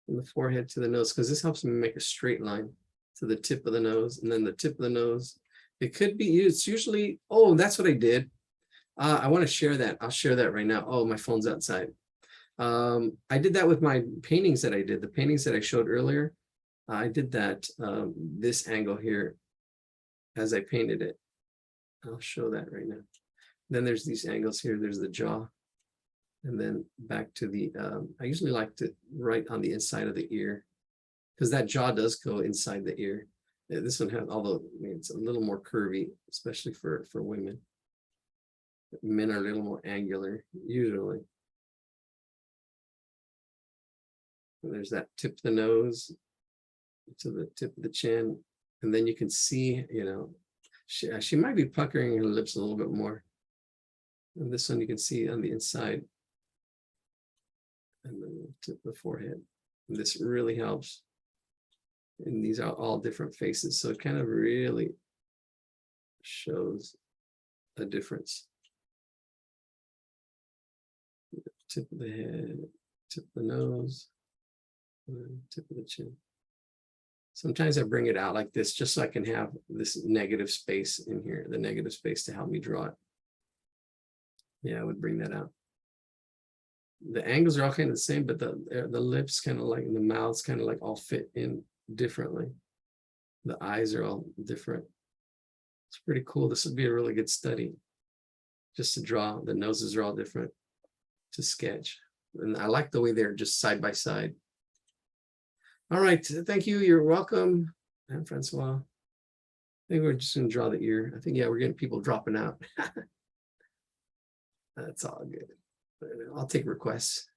From the forehead to the nose, because this helps me make a straight line to the tip of the nose, and then the tip of the nose. It could be, it's usually, oh, that's what I did. I want to share that. I'll share that right now. Oh, my phone's outside. I did that with my paintings that I did. The paintings that I showed earlier, I did that, this angle here as I painted it. I'll show that right now. Then there's these angles here. There's the jaw. And then back to the, I usually like to write on the inside of the ear, because that jaw does go inside the ear. This one has, although I mean, it's a little more curvy, especially for women. Men are a little more angular, usually. And there's that tip of the nose to the tip of the chin. And then you can see, you know, she might be puckering her lips a little bit more. And this one you can see on the inside. And then the tip of the forehead. And this really helps. And these are all different faces. So it kind of really shows a difference. Tip of the head, tip of the nose, and tip of the chin. Sometimes I bring it out like this just so I can have this negative space in here, the negative space to help me draw it. Yeah, I would bring that out. The angles are all kind of the same, but the lips kind of like, and the mouths kind of like all fit in differently. The eyes are all different. It's pretty cool. This would be a really good study just to draw. The noses are all different to sketch. And I like the way they're just side by side. All right, thank you. You're welcome. And Francois. I think we're just gonna draw the ear. I think, yeah, we're getting people dropping out. That's all good. I'll take requests.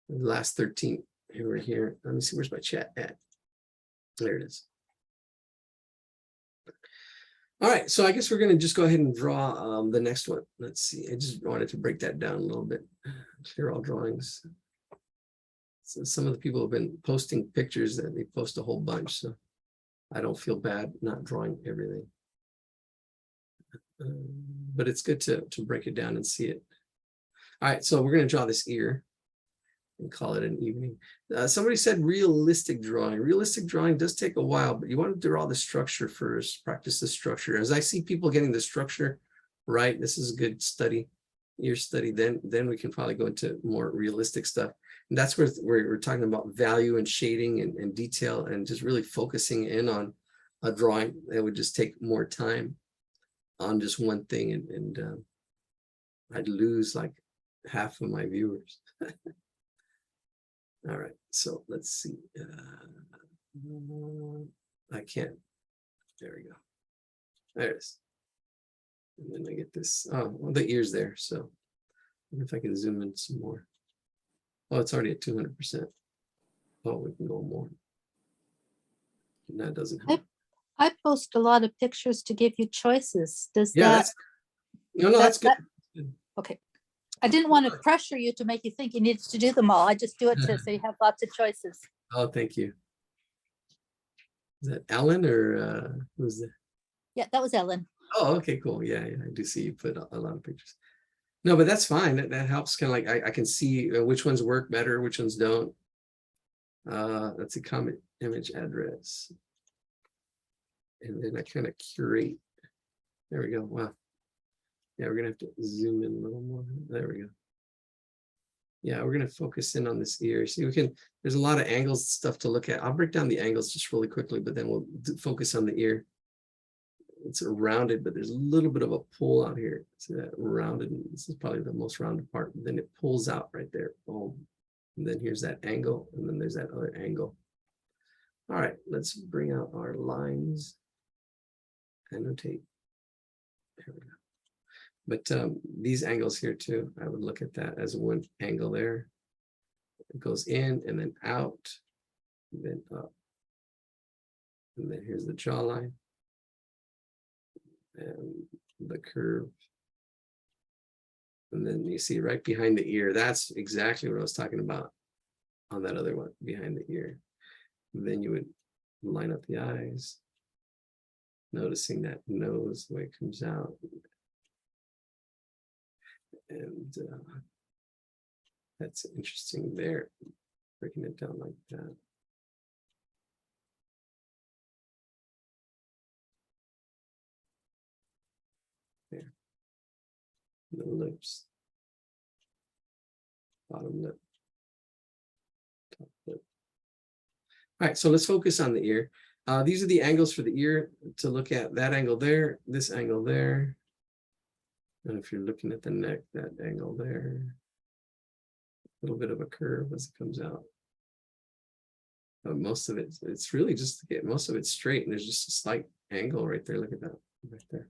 The last 13 here, we're here. Let me see, where's my chat at? There it is. All right, so I guess we're gonna just go ahead and draw the next one. Let's see, I just wanted to break that down a little bit. Here are all drawings. So some of the people have been posting pictures that they post a whole bunch, so I don't feel bad not drawing everything. But it's good to break it down and see it. All right, so we're going to draw this ear and call it an evening. Somebody said realistic drawing. Realistic drawing does take a while, but you want to draw the structure first, practice the structure. As I see people getting the structure right, this is a good study, ear study, then we can probably go into more realistic stuff. And that's where we're talking about value and shading and detail and just really focusing in on a drawing. It would just take more time on just one thing, and I'd lose like half of my viewers. All right, so let's see. I can't. There we go. There it is. And then I get this. Oh, well, the ear's there. So I wonder if I can zoom in some more. Oh, it's already at 200%. Oh, we can go more. And that doesn't help. I post a lot of pictures to give you choices. Does Yeah, that? that's no, that's good. Okay. I didn't want to pressure you to make you think you needed to do them all. I just do it so you have lots of choices. Oh, thank you. Is that Ellen or who's that? Yeah, that was Ellen. Oh, okay, cool. Yeah, I do see you put a lot of pictures. No, but that's fine. That helps. Kind of like I can see which ones work better, which ones don't. That's a comment image address. And then I kind of curate. There we go. Wow. Yeah, we're gonna have to zoom in a little more. There we go. Yeah, we're gonna focus in on this ear. See, there's a lot of angles stuff to look at. I'll break down the angles just really quickly, but then we'll focus on the ear. It's rounded, but there's a little bit of a pull out here. See that rounded? This is probably the most rounded part. Then it pulls out right there. Boom. And then here's that angle, and then there's that other angle. All right, let's bring out our lines. Annotate. There we go. But these angles here too, I would look at that as one angle there. It goes in and then out, and then up. And then here's the jawline. And the curve. And then you see right behind the ear, that's exactly what I was talking about on that other one, behind the ear. And then you would line up the eyes, noticing that nose, the way it comes out. And that's interesting there, breaking it down like that. There. The lips, bottom lip, top lip. All right, so let's focus on the ear. These are the angles for the ear to look at. That angle there, this angle there. And if you're looking at the neck, that angle there. A little bit of a curve as it comes out. Most of it, it's really just to get most of it straight, and there's just a slight angle right there. Look at that, right there.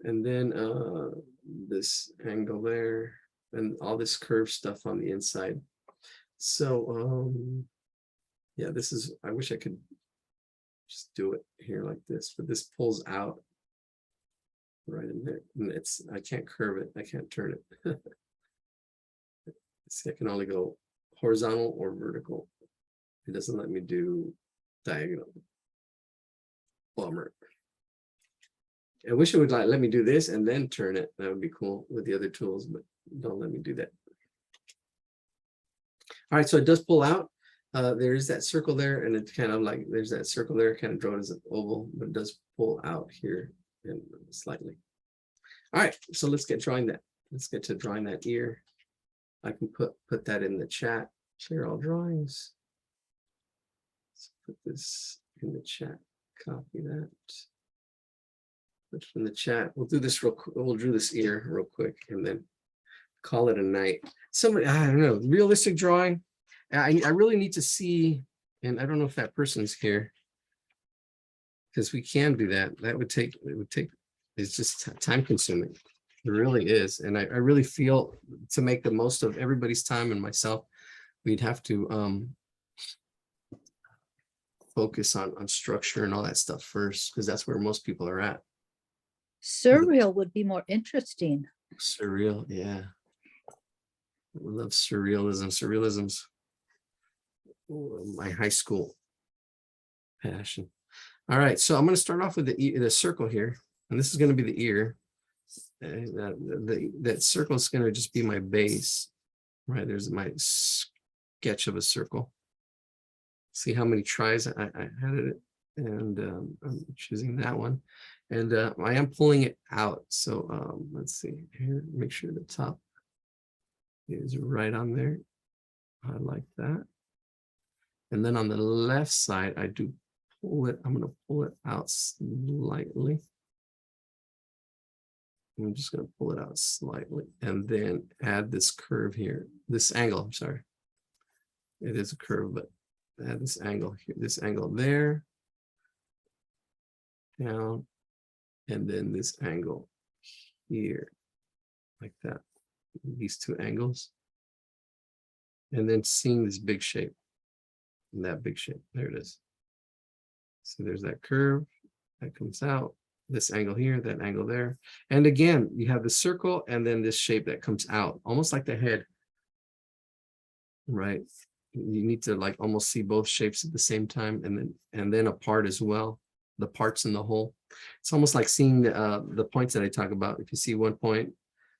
And then this angle there, and all this curved stuff on the inside. So yeah, this is, I wish I could just do it here like this, but this pulls out right in there, and I can't curve it, I can't turn it. See, I can only go horizontal or vertical. It doesn't let me do diagonal. Bummer. I wish it would let me do this and then turn it. That would be cool with the other tools, but don't let me do that. All right, so it does pull out. There is that circle there, and it's kind of like there's that circle there, kind of drawn as an oval, but it does pull out here and slightly. All right, so let's get drawing that. Let's get to drawing that ear. I can put that in the chat. Share all drawings. Let's put this in the chat. Copy that. Put it in the chat. We'll do this real quick. We'll do this ear real quick and then call it a night. Somebody, I don't know, realistic drawing. I really need to see, and I don't know if that person's here, because we can do that. That would take, it's just time consuming. It really is. And I really feel to make the most of everybody's time and myself, we'd have to focus on structure and all that stuff first, because that's where most people are at. Surreal would be more interesting. Surreal, yeah. I love surrealism. Surrealism's my high school passion. All right, so I'm going to start off with the circle here, and this is going to be the ear. That circle is going to just be my base, right? There's my sketch of a circle. See how many tries I had it, and I'm choosing that one, and I am pulling it out. So let's see here. Make sure the top is right on there. I like that. And then on the left side, I do pull it. I'm going to pull it out slightly. I'm just going to pull it out slightly and then add this curve here, this angle. I'm sorry. It is a curve, but add this angle here, this angle there, down, and then this angle here, like that. These two angles. And then seeing this big shape. And that big shape, there it is. So there's that curve that comes out, this angle here, that angle there. And again, you have the circle and then this shape that comes out, almost like the head, right? You need to like almost see both shapes at the same time, and then apart as well, the parts in the whole. It's almost like seeing the points that I talk about. If you see 1 point,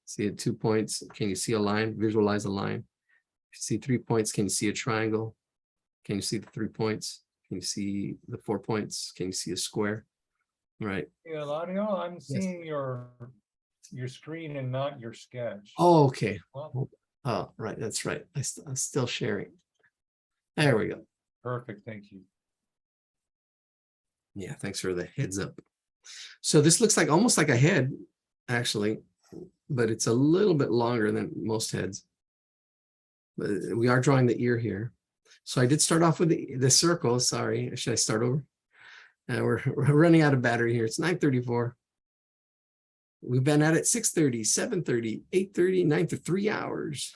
see it 2 points, can you see a line? Visualize a line. If you see 3 points, can you see a triangle? Can you see the 3 points? Can you see the 4 points? Can you see a square? Right. Yeah, Eladio, I'm seeing your screen and not your sketch. Oh, okay. Well, Oh, right, that's right. I'm still sharing. There we go. Perfect, thank you. Yeah, thanks for the heads up. So this looks like almost like a head, actually, but it's a little bit longer than most heads. But we are drawing the ear here. So I did start off with the circle. Sorry, should I start over? We're running out of battery here. It's 9:34. We've been at it 6:30, 7:30, 8:30, 9 to 3 hours.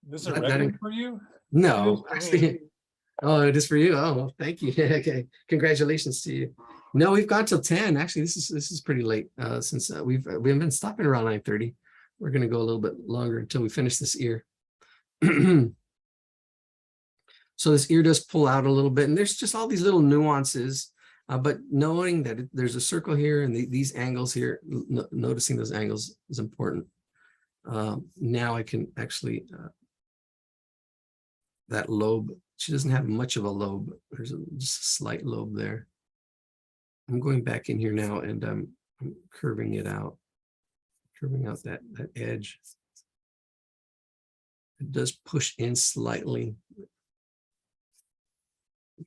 This is a That- record for you? No, It is for me. actually, oh, it is for you. Oh, well, thank you. Okay, congratulations to you. No, we've gone till 10. Actually, this is pretty late since we've been stopping around 9:30. We're gonna go a little bit longer until we finish this ear. So this ear does pull out a little bit, and there's just all these little nuances. But knowing that there's a circle here and these angles here, noticing those angles is important. Now I can actually, that lobe, she doesn't have much of a lobe. There's just a slight lobe there. I'm going back in here now and I'm curving it out, curving out that edge. It does push in slightly.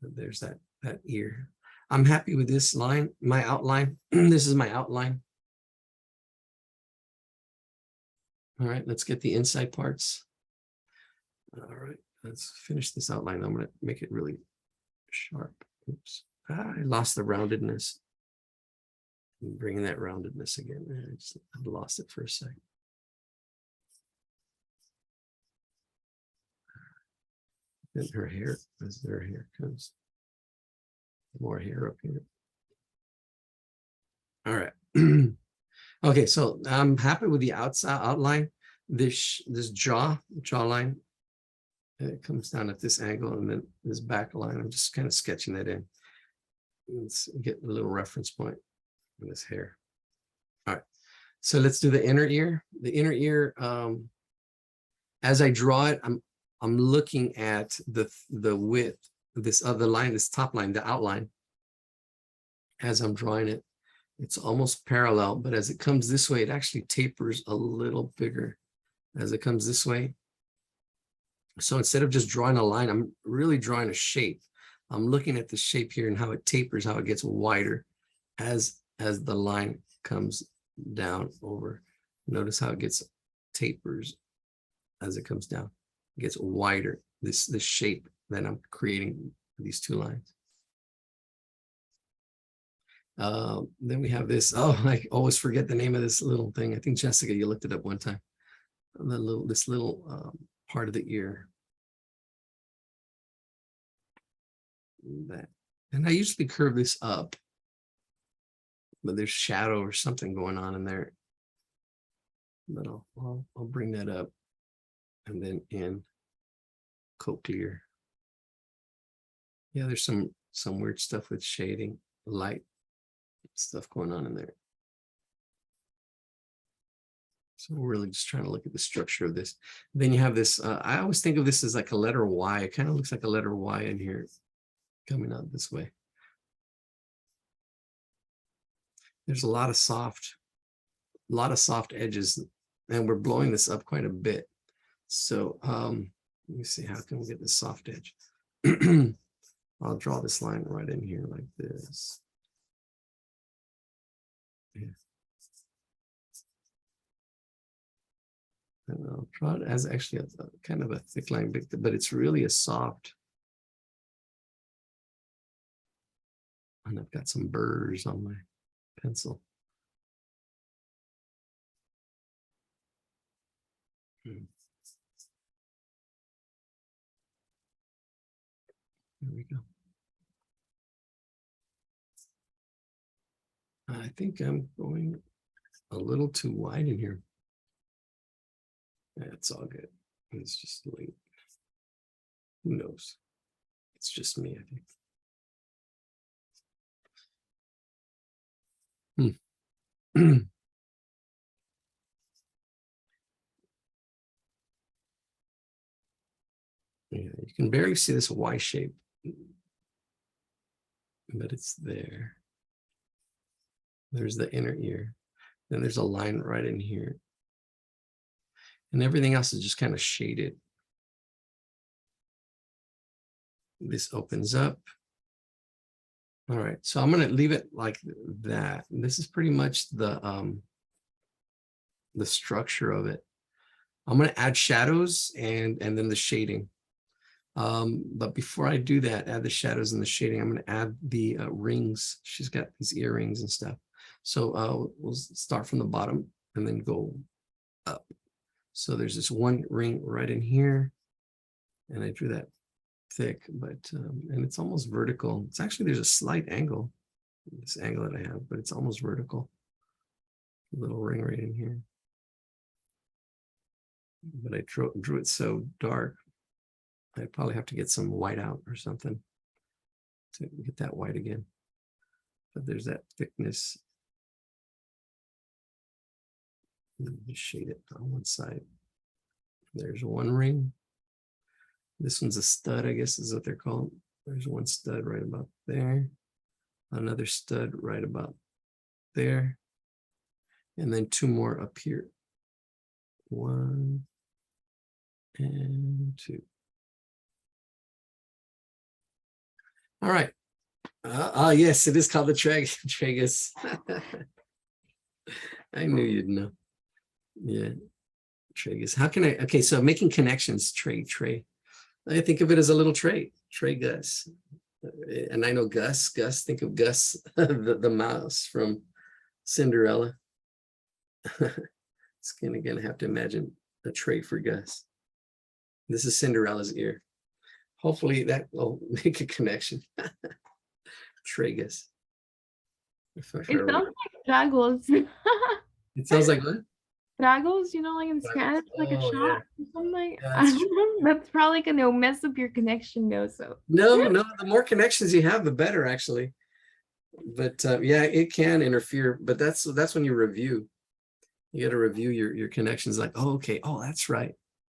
There's that ear. I'm happy with this line, my outline. This is my outline. All right, let's get the inside parts. All right, let's finish this outline. I'm going to make it really sharp. Oops, I lost the roundedness. I'm bringing that roundedness again. I've lost it for a sec. And her hair, as her hair comes. More hair up here. All right. Okay, so I'm happy with the outside outline. This jawline, it comes down at this angle, and then this back line. I'm just kind of sketching that in. Let's get a little reference point in this hair. All right, so let's do the inner ear. The inner ear, as I draw it, I'm looking at the width of this other line, this top line, the outline. As I'm drawing it, it's almost parallel, but as it comes this way, it actually tapers a little bigger as it comes this way. So instead of just drawing a line, I'm really drawing a shape. I'm looking at the shape here and how it tapers, how it gets wider as the line comes down over. Notice how it gets tapers as it comes down. It gets wider, this shape that I'm creating, these two lines. Then we have this. Oh, I always forget the name of this little thing. I think Jessica, you looked it up one time. This little part of the ear. That, and I usually curve this up, but there's shadow or something going on in there. But I'll bring that up, and then in cochlear. Yeah, there's some weird stuff with shading, light stuff going on in there. So we're really just trying to look at the structure of this. Then you have this, I always think of this as like a letter Y. It kind of looks like a letter Y in here coming out this way. There's a lot of soft edges, and we're blowing this up quite a bit. So let me see, how can we get this soft edge? I'll draw this line right in here like this. Yeah. And I'll draw it as actually a kind of a thick line, but it's really a soft. And I've got some burrs on my pencil. There we go. I think I'm going a little too wide in here. It's all good. It's just late. Who knows? It's just me, I think. Yeah, you can barely see this Y shape, but it's there. There's the inner ear. Then there's a line right in here. And everything else is just kind of shaded. This opens up. All right, so I'm gonna leave it like that. This is pretty much the structure of it. I'm gonna add shadows and then the shading. But before I do that, add the shadows and the shading, I'm gonna add the rings. She's got these earrings and stuff. So we'll start from the bottom and then go up. So there's this one ring right in here, and I drew that thick, but and it's almost vertical. It's actually, there's a slight angle, this angle that I have, but it's almost vertical. A little ring right in here. But I drew it so dark, I'd probably have to get some white out or something to get that white again. But there's that thickness. Let me just shade it on one side. There's one ring. This one's a stud, I guess is what they're called. There's one stud right about there. Another stud right about there. And then two more up here. 1 and 2. All right. Yes, it is called the tragus. I knew you'd know. Yeah, tragus. How can I? Okay, so making connections. Tray. I think of it as a little tray. Tray Gus. And I know Gus. Think of Gus, the mouse from Cinderella. It's gonna have to imagine a tray for Gus. This is Cinderella's ear. Hopefully that will make a connection. Tragus. It sounds like Dragos. It sounds like what? Dragos, you know, like in Spanish, like a Oh, shot yeah. or something. Yeah, I that's don't know. That's probably gonna mess up your connection though. So No, the more connections you have, the better actually. But yeah, it can interfere, but that's when you review. You got to review your connections like, oh, okay, oh, that's right.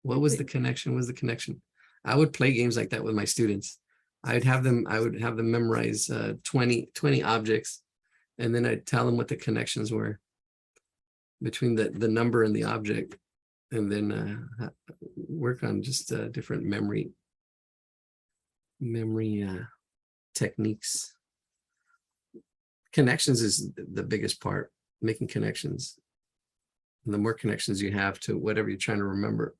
What was the connection? Was the connection? I would play games like that with my students. I would have them memorize 20 objects, and then I'd tell them what the connections were between the number and the object, and then work on just different memory techniques. Connections is the biggest part, making connections. And the more connections you have to whatever you're trying to remember.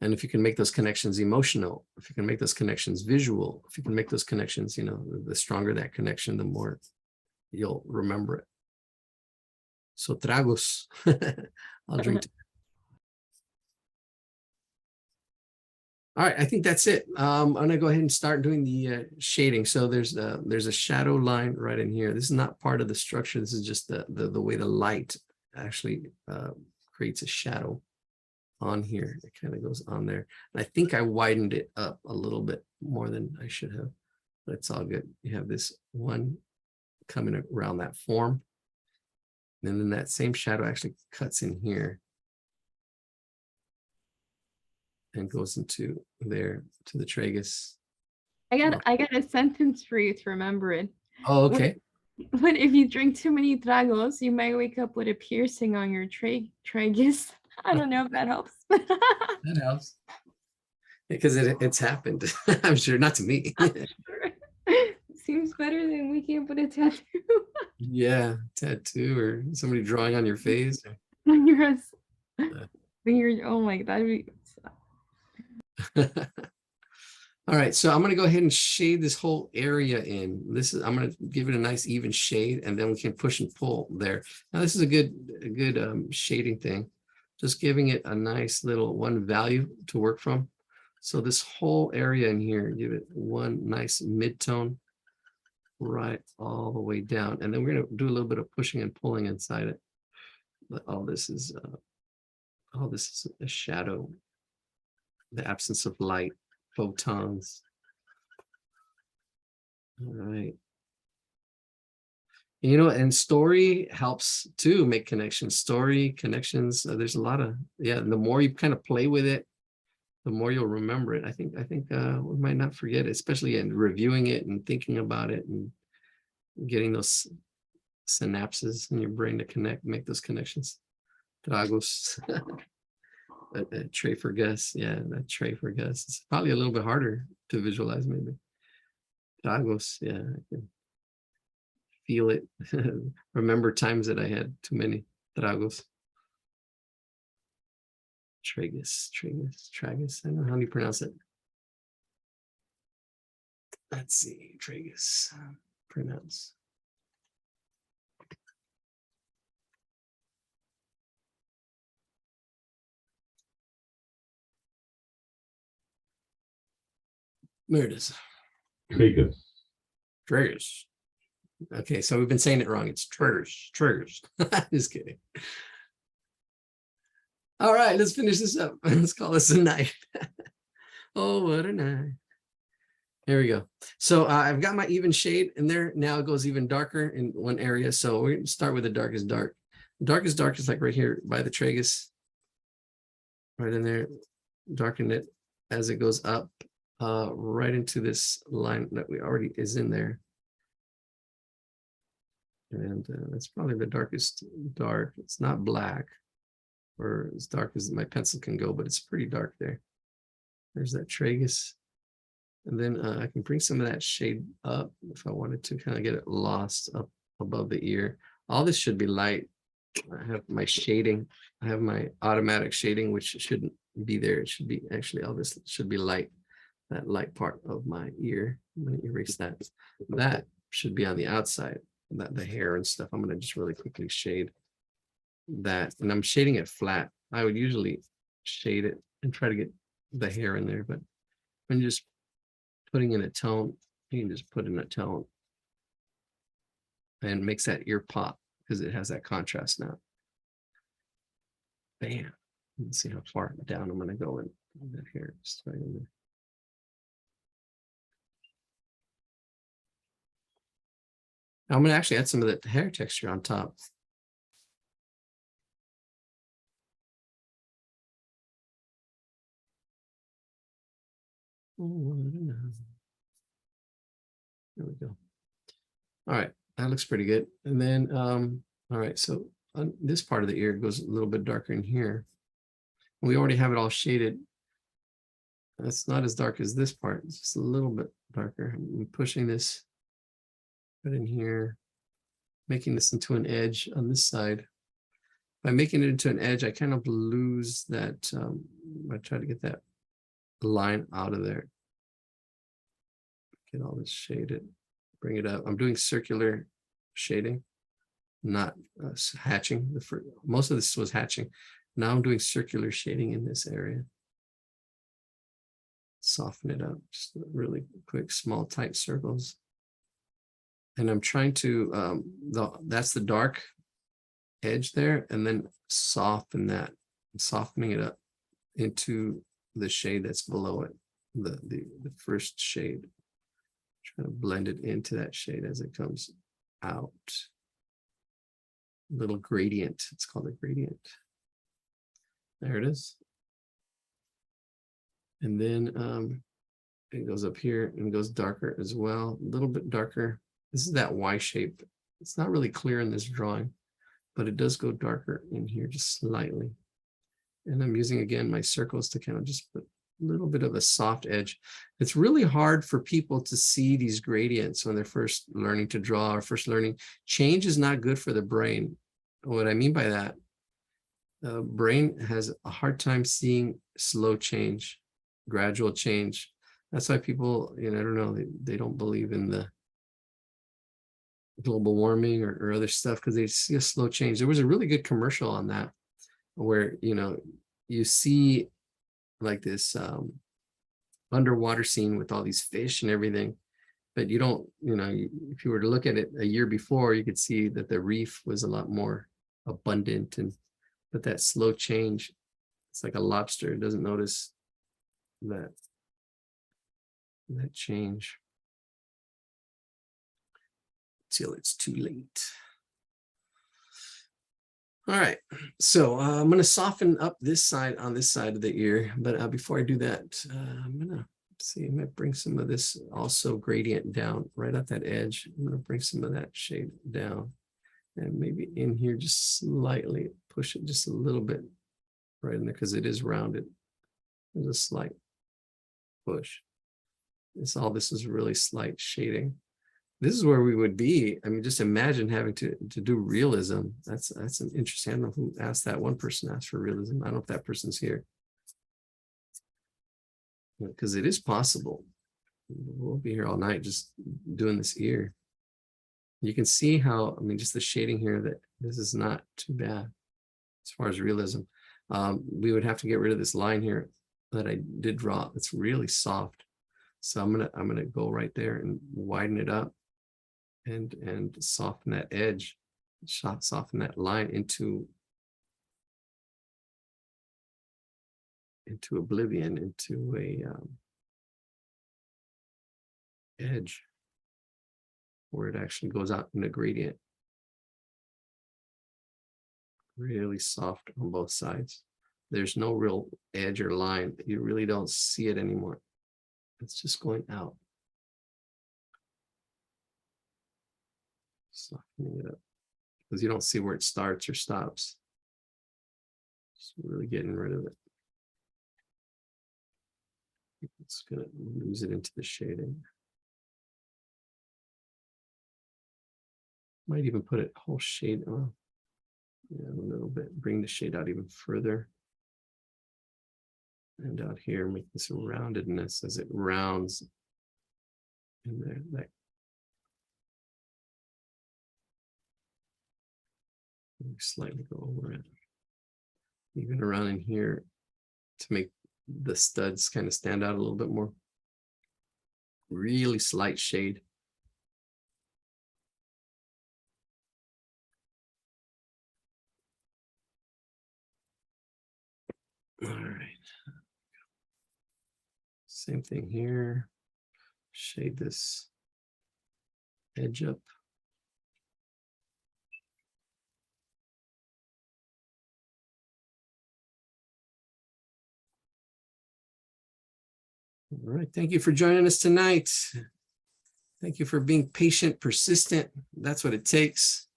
And if you can make those connections emotional, if you can make those connections visual, if you can make those connections, you know, the stronger that connection, the more you'll remember it. So tragos. I'll drink. All right, I think that's it. I'm gonna go ahead and start doing the shading. So there's a shadow line right in here. This is not part of the structure. This is just the way the light actually creates a shadow on here. It kind of goes on there. And I think I widened it up a little bit more than I should have, but it's all good. You have this one coming around that form. And then that same shadow actually cuts in here and goes into there to the tragus. I got a sentence for you to remember it. Oh, okay. When if you drink too many tragos, you might wake up with a piercing on your tragus. I don't know if that helps. That helps. Because it's happened. I'm sure, not to me. Seems better than waking up with a tattoo. Yeah, tattoo or somebody drawing on your face. On your oh my god, that'd be All right, so I'm going to go ahead and shade this whole area in. I'm going to give it a nice even shade, and then we can push and pull there. Now this is a good shading thing. Just giving it a nice little one value to work from. So this whole area in here, give it one nice mid-tone right all the way down. And then we're going to do a little bit of pushing and pulling inside it. But all this is a shadow, the absence of light. Photons. All right. You know, and story helps too make connections. Story connections. There's a lot of the more you kind of play with it, the more you'll remember it. I think we might not forget it, especially in reviewing it and thinking about it and getting those synapses in your brain to make those connections. Tragos. a tray for Gus. Yeah, that tray for Gus. It's probably a little bit harder to visualize, maybe. Tagos, yeah, I can feel it. Remember times that I had too many tragos. Tragus. I don't know how do you pronounce it. Let's see, tragus. Pronounce. There it is. Tragus. Okay, so we've been saying it wrong. It's triggers. Just kidding. All right, let's finish this up. Let's call this a night. Oh, what a night. Here we go. So I've got my even shade in there. Now it goes even darker in one area. So we're going to start with the darkest dark. Darkest dark is like right here by the tragus. Right in there. Darken it as it goes up right into this line that we already is in there. And that's probably the darkest dark. It's not black or as dark as my pencil can go, but it's pretty dark there. There's that tragus. And then I can bring some of that shade up if I wanted to kind of get it lost up above the ear. All this should be light. I have my shading. I have my automatic shading, which shouldn't be there. It should be actually all this should be light. That light part of my ear. I'm going to erase that. That should be on the outside. That the hair and stuff. I'm going to just really quickly shade that. And I'm shading it flat. I would usually shade it and try to get the hair in there, but when you're just putting in a tone, you can just put in a tone and makes that ear pop because it has that contrast now. Bam. Let's see how far down I'm going to go in that hair. Just right in there. I'm going to actually add some of that hair texture on top. Oh, there we go. All right, that looks pretty good. And then, all right, so on this part of the ear goes a little bit darker in here. We already have it all shaded. It's not as dark as this part. It's just a little bit darker. I'm pushing this right in here, making this into an edge on this side. By making it into an edge, I kind of lose that. I try to get that line out of there. Get all this shaded, bring it up. I'm doing circular shading, not hatching. Most of this was hatching. Now I'm doing circular shading in this area. Soften it up, just really quick, small, tight circles. And I'm trying to, that's the dark edge there, and then soften that, softening it up into the shade that's below it, the first shade. Try to blend it into that shade as it comes out. Little gradient, it's called a gradient. There it is. And then it goes up here and goes darker as well, a little bit darker. This is that Y shape. It's not really clear in this drawing, but it does go darker in here just slightly. And I'm using, again, my circles to kind of just put a little bit of a soft edge. It's really hard for people to see these gradients when they're first learning to draw or first learning. Change is not good for the brain. What I mean by that, the brain has a hard time seeing slow change, gradual change. That's why people, I don't know, they don't believe in the global warming or other stuff because they see a slow change. There was a really good commercial on that where, you see like this underwater scene with all these fish and everything, but you don't, if you were to look at it a year before, you could see that the reef was a lot more abundant, but that slow change, it's like a lobster, it doesn't notice that change till it's too late. All right, so I'm going to soften up this side on this side of the ear, but before I do that, I'm going to see, I might bring some of this also gradient down right at that edge. I'm going to bring some of that shade down and maybe in here just slightly push it just a little bit right in there because it is rounded. There's a slight push. This is really slight shading. This is where we would be. I mean, just imagine having to do realism. That's an interesting. I don't know who asked that. One person asked for realism. I don't know if that person's here. Because it is possible. We'll be here all night just doing this ear. You can see how, I mean, just the shading here, that this is not too bad as far as realism. We would have to get rid of this line here that I did draw. It's really soft. So I'm gonna go right there and widen it up and soften that edge, soften that line into oblivion, into a edge where it actually goes out in a gradient. Really soft on both sides. There's no real edge or line. You really don't see it anymore. It's just going out. Softening it up because you don't see where it starts or stops. Just really getting rid of it. It's going to lose it into the shading. Might even put it whole shade on. Yeah, a little bit. Bring the shade out even further. And out here, make this roundedness as it rounds in there. That slightly go over it. Even around in here to make the studs kind of stand out a little bit more. Really slight shade. All right. Same thing here. Shade this edge up. All right. Thank you for joining us tonight. Thank you for being patient, persistent. That's what it takes.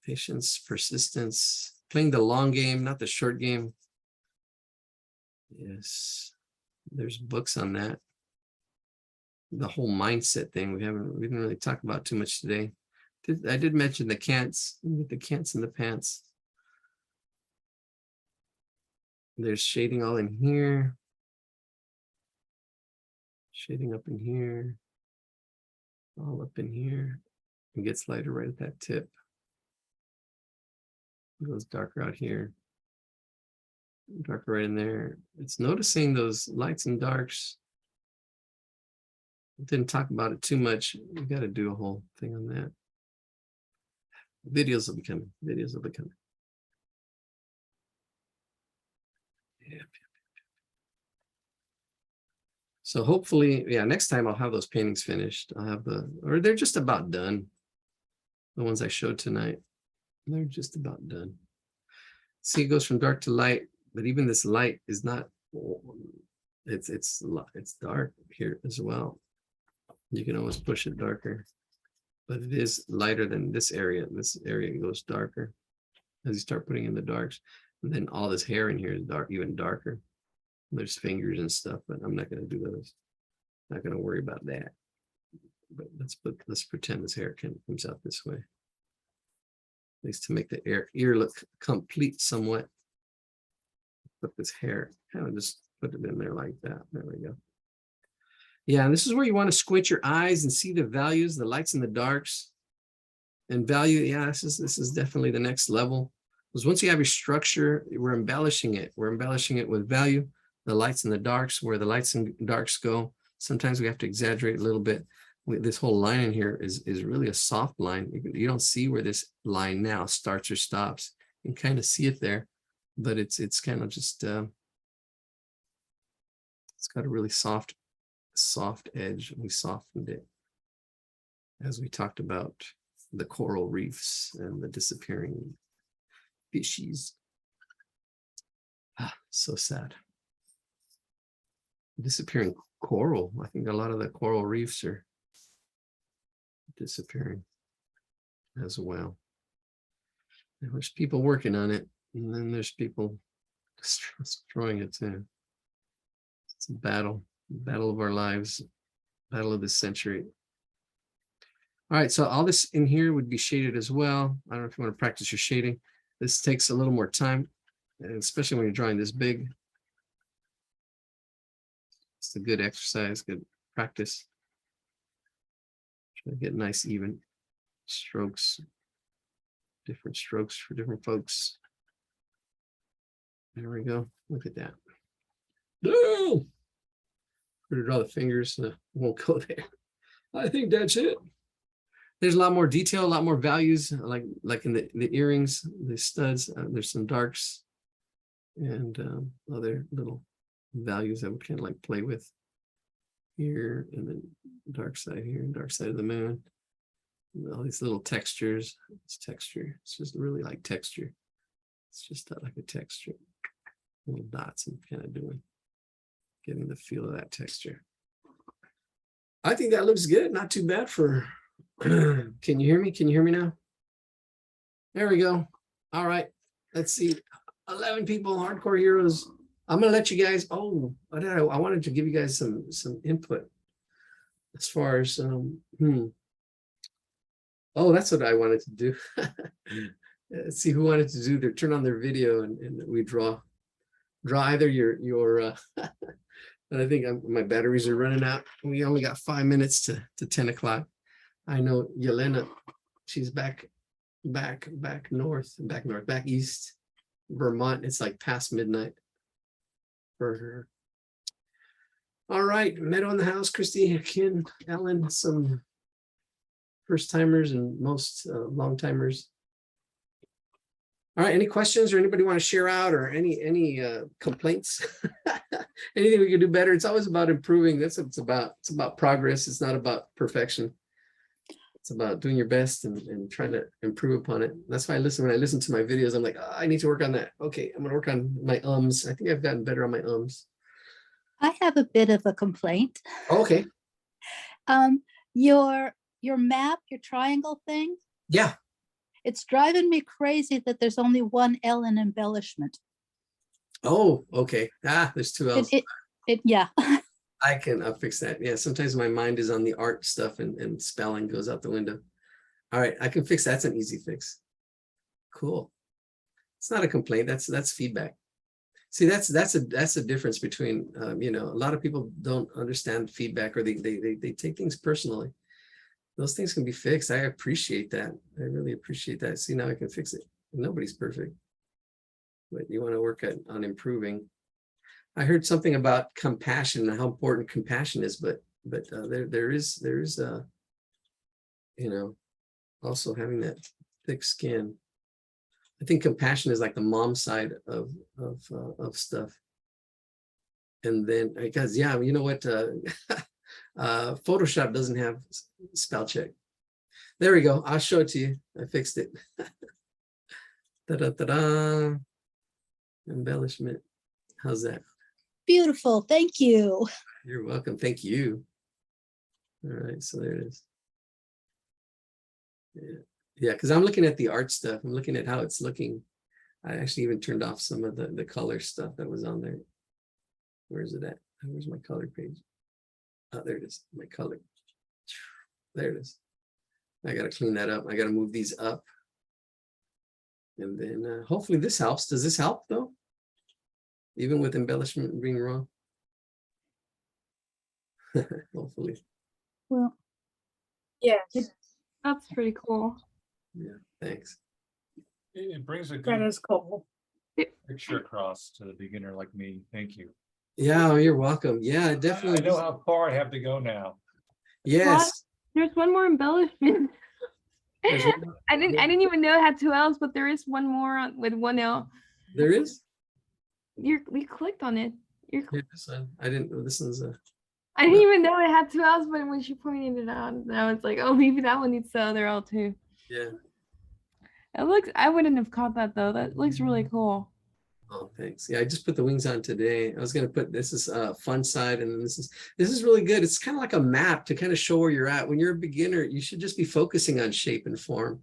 Patience, persistence, playing the long game, not the short game. Yes, there's books on that. The whole mindset thing we didn't really talk about too much today. I did mention the cants, the cants in the pants. There's shading all in here. Shading up in here. All up in here. It gets lighter right at that tip. It goes darker out here. Darker right in there. It's noticing those lights and darks. Didn't talk about it too much. We got to do a whole thing on that. Videos will be coming. Videos will be coming. Yeah. So hopefully, yeah, next time I'll have those paintings finished. I'll have or they're just about done. The ones I showed tonight, they're just about done. See, it goes from dark to light, but even this light is not, it's dark here as well. You can always push it darker, but it is lighter than this area. This area goes darker as you start putting in the darks. And then all this hair in here is dark, even darker. There's fingers and stuff, but I'm not going to do those. Not going to worry about that. But let's pretend this hair comes out this way. At least to make the ear look complete somewhat. Put this hair, kind of just put it in there like that. There we go. Yeah, and this is where you want to squint your eyes and see the values, the lights and the darks. And value, yeah, this is definitely the next level. Because once you have your structure, we're embellishing it. We're embellishing it with value, the lights and the darks, where the lights and darks go. Sometimes we have to exaggerate a little bit. This whole line in here is really a soft line. You don't see where this line now starts or stops. You can kind of see it there, but it's kind of just it's got a really soft edge. We softened it as we talked about the coral reefs and the disappearing species. So sad. Disappearing coral. I think a lot of the coral reefs are disappearing as well. There's people working on it. And then there's people destroying it too. It's a battle of our lives, battle of the century. All right, so all this in here would be shaded as well. I don't know if you want to practice your shading. This takes a little more time, and especially when you're drawing this big. It's a good exercise, good practice. Try to get nice, even strokes, different strokes for different folks. There we go. Look at that. No! We're gonna draw the fingers. Won't go there. I think that's it. There's a lot more detail, a lot more values, like in the earrings, the studs. There's some darks and other little values I would kind of like play with here, and then dark side here, and dark side of the moon. And all these little textures. It's texture. It's just really like texture. It's just like a texture. Little dots I'm kind of doing. Getting the feel of that texture. I think that looks good. Not too bad for. Can you hear me? Can you hear me now? There we go. All right. Let's see. 11 people, hardcore heroes. I'm gonna let you guys. Oh, I wanted to give you guys some input as far as Oh, that's what I wanted to do. Let's see who wanted to do their turn on their video and we draw either your and I think my batteries are running out. We only got 5 minutes to 10 o'clock. I know Yelena, she's back east, Vermont. It's like past midnight for her. All right, Meadow in the house, Christy, Ken, Ellen, some first timers and most long timers. All right, any questions or anybody want to share out or any complaints? Anything we can do better? It's always about improving. That's what it's about. It's about progress. It's not about perfection. It's about doing your best and trying to improve upon it. That's why when I listen to my videos, I'm like, oh, I need to work on that. Okay, I'm gonna work on my ums. I think I've gotten better on my ums. I have a bit of a complaint. Okay. Your map, your triangle thing, Yeah. it's driving me crazy that there's only one L in embellishment. Oh, okay. There's 2 L's. Yeah. I'll fix that. Yeah, sometimes my mind is on the art stuff and spelling goes out the window. All right, I can fix that. That's an easy fix. Cool. It's not a complaint. That's feedback. See, that's a difference between a lot of people don't understand feedback, or they take things personally. Those things can be fixed. I appreciate that. I really appreciate that. See, now I can fix it. Nobody's perfect, but you want to work on improving. I heard something about compassion and how important compassion is, but there is also having that thick skin. I think compassion is like the mom side of stuff. And then because you know what, Photoshop doesn't have spell check. There we go. I'll show it to you. I fixed it. Ta-da-ta-da. Embellishment. How's that? Beautiful. Thank you. You're welcome. Thank you. All right, so there it is. Yeah, because I'm looking at the art stuff. I'm looking at how it's looking. I actually even turned off some of the color stuff that was on there. Where is it at? Where's my color page? Oh, there it is. My color. There it is. I got to clean that up. I got to move these up. And then hopefully this helps. Does this help though? Even with embellishment being wrong? Hopefully. Well, Yes, That's pretty cool. Yeah, thanks. It brings a that good is cool. picture across to the beginner like me. Thank you. Yeah, you're welcome. Yeah, I definitely. know how far I have to go now. Yes. There's one more embellishment. There's one more- I didn't even know it had 2 L's, but there is one more with 1 L. There is? We clicked on it. Here, this one. I didn't know this one's a. I didn't even know it had 2 L's, but when she pointed it out, I was like, oh, maybe that one needs the other L too. Yeah. It looks, I wouldn't have caught that though. That looks really cool. Oh, thanks. Yeah, I just put the wings on today. I was gonna put this is fun side, and then this is really good. It's kind of like a map to kind of show where you're at. When you're a beginner, you should just be focusing on shape and form.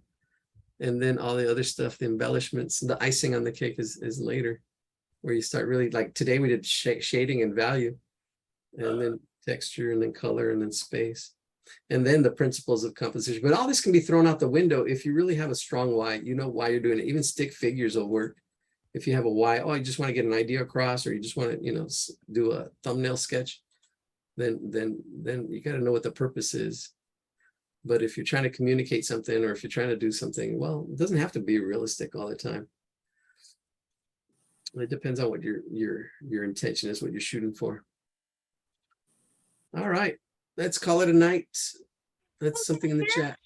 And then all the other stuff, the embellishments, the icing on the cake is later, where you start really, like today we did shading and value, and then texture, and then color, and then space, and then the principles of composition. But all this can be thrown out the window if you really have a strong why. You know why you're doing it. Even stick figures will work. If you have a why, oh, you just want to get an idea across, or you just want to, you know, do a thumbnail sketch, then you got to know what the purpose is. But if you're trying to communicate something, or if you're trying to do something, well, it doesn't have to be realistic all the time. It depends on what your intention is, what you're shooting for. All right, let's call it a night. That's something in the chat.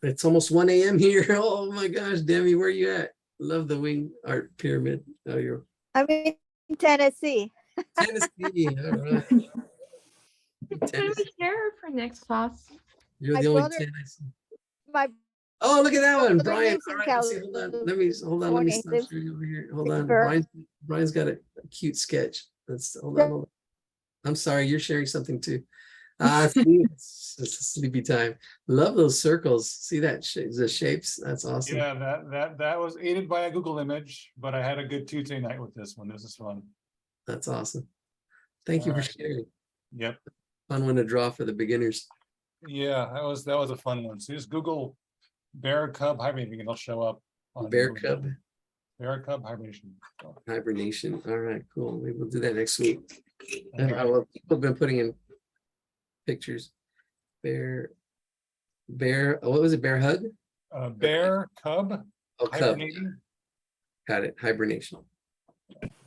It's almost 1 a.m. here. Oh my gosh, Demi, where are you at? Love the wing art pyramid. Oh, you're I'm in Tennessee. Tennessee. All right. Can we Tennessee. share for next class? You're My the only brother- Tennessee. My Oh, look at that one, brother Brian. lives in All right, let's see. Hold on. Let me stop California. He lives sharing over here. Hold on. Pittsburgh. Brian's got a cute sketch. Let's hold on. I'm sorry, you're sharing something too. It's a sleepy time. Love those circles. See that the shapes? That's awesome. Yeah, that was aided by a Google image, but I had a good Tuesday night with this one. This is fun. That's awesome. Thank you for Alright. sharing. Yep. Fun one to draw for the beginners. Yeah, that was a fun one. So just Google bear cub hibernation and it'll show up. on Bear Google. cub Bear cub hibernation. hibernation. All right, cool. Maybe we'll do that next week. And Alright. well, people have been putting in pictures. Bear, what was it? Bear hug? Bear cub Oh, cub. hibernating. Got it. Hibernation.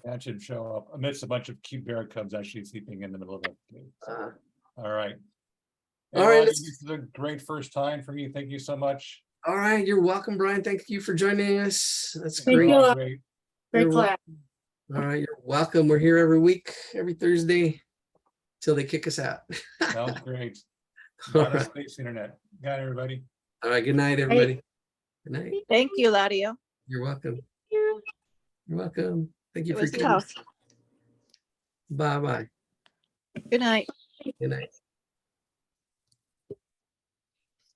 That should show up amidst a bunch of cute bear cubs actually sleeping in the middle of the cave. Uh, All right. All right, Well, let's- this is a great first time for me. Thank you so much. all right, you're welcome, Brian. Thank you for joining us. That's Thank great. you. All Great. Great You're class. right, you're welcome. We're here every week, every Thursday, till they kick us out. Sounds great. All Not a right. space internet. Got it, everybody. All right, good night, everybody. Good night. Thank you, Ladio. You're welcome. Yeah. You're welcome. Thank you It for was coming. tough. Bye-bye. Good night. Good night.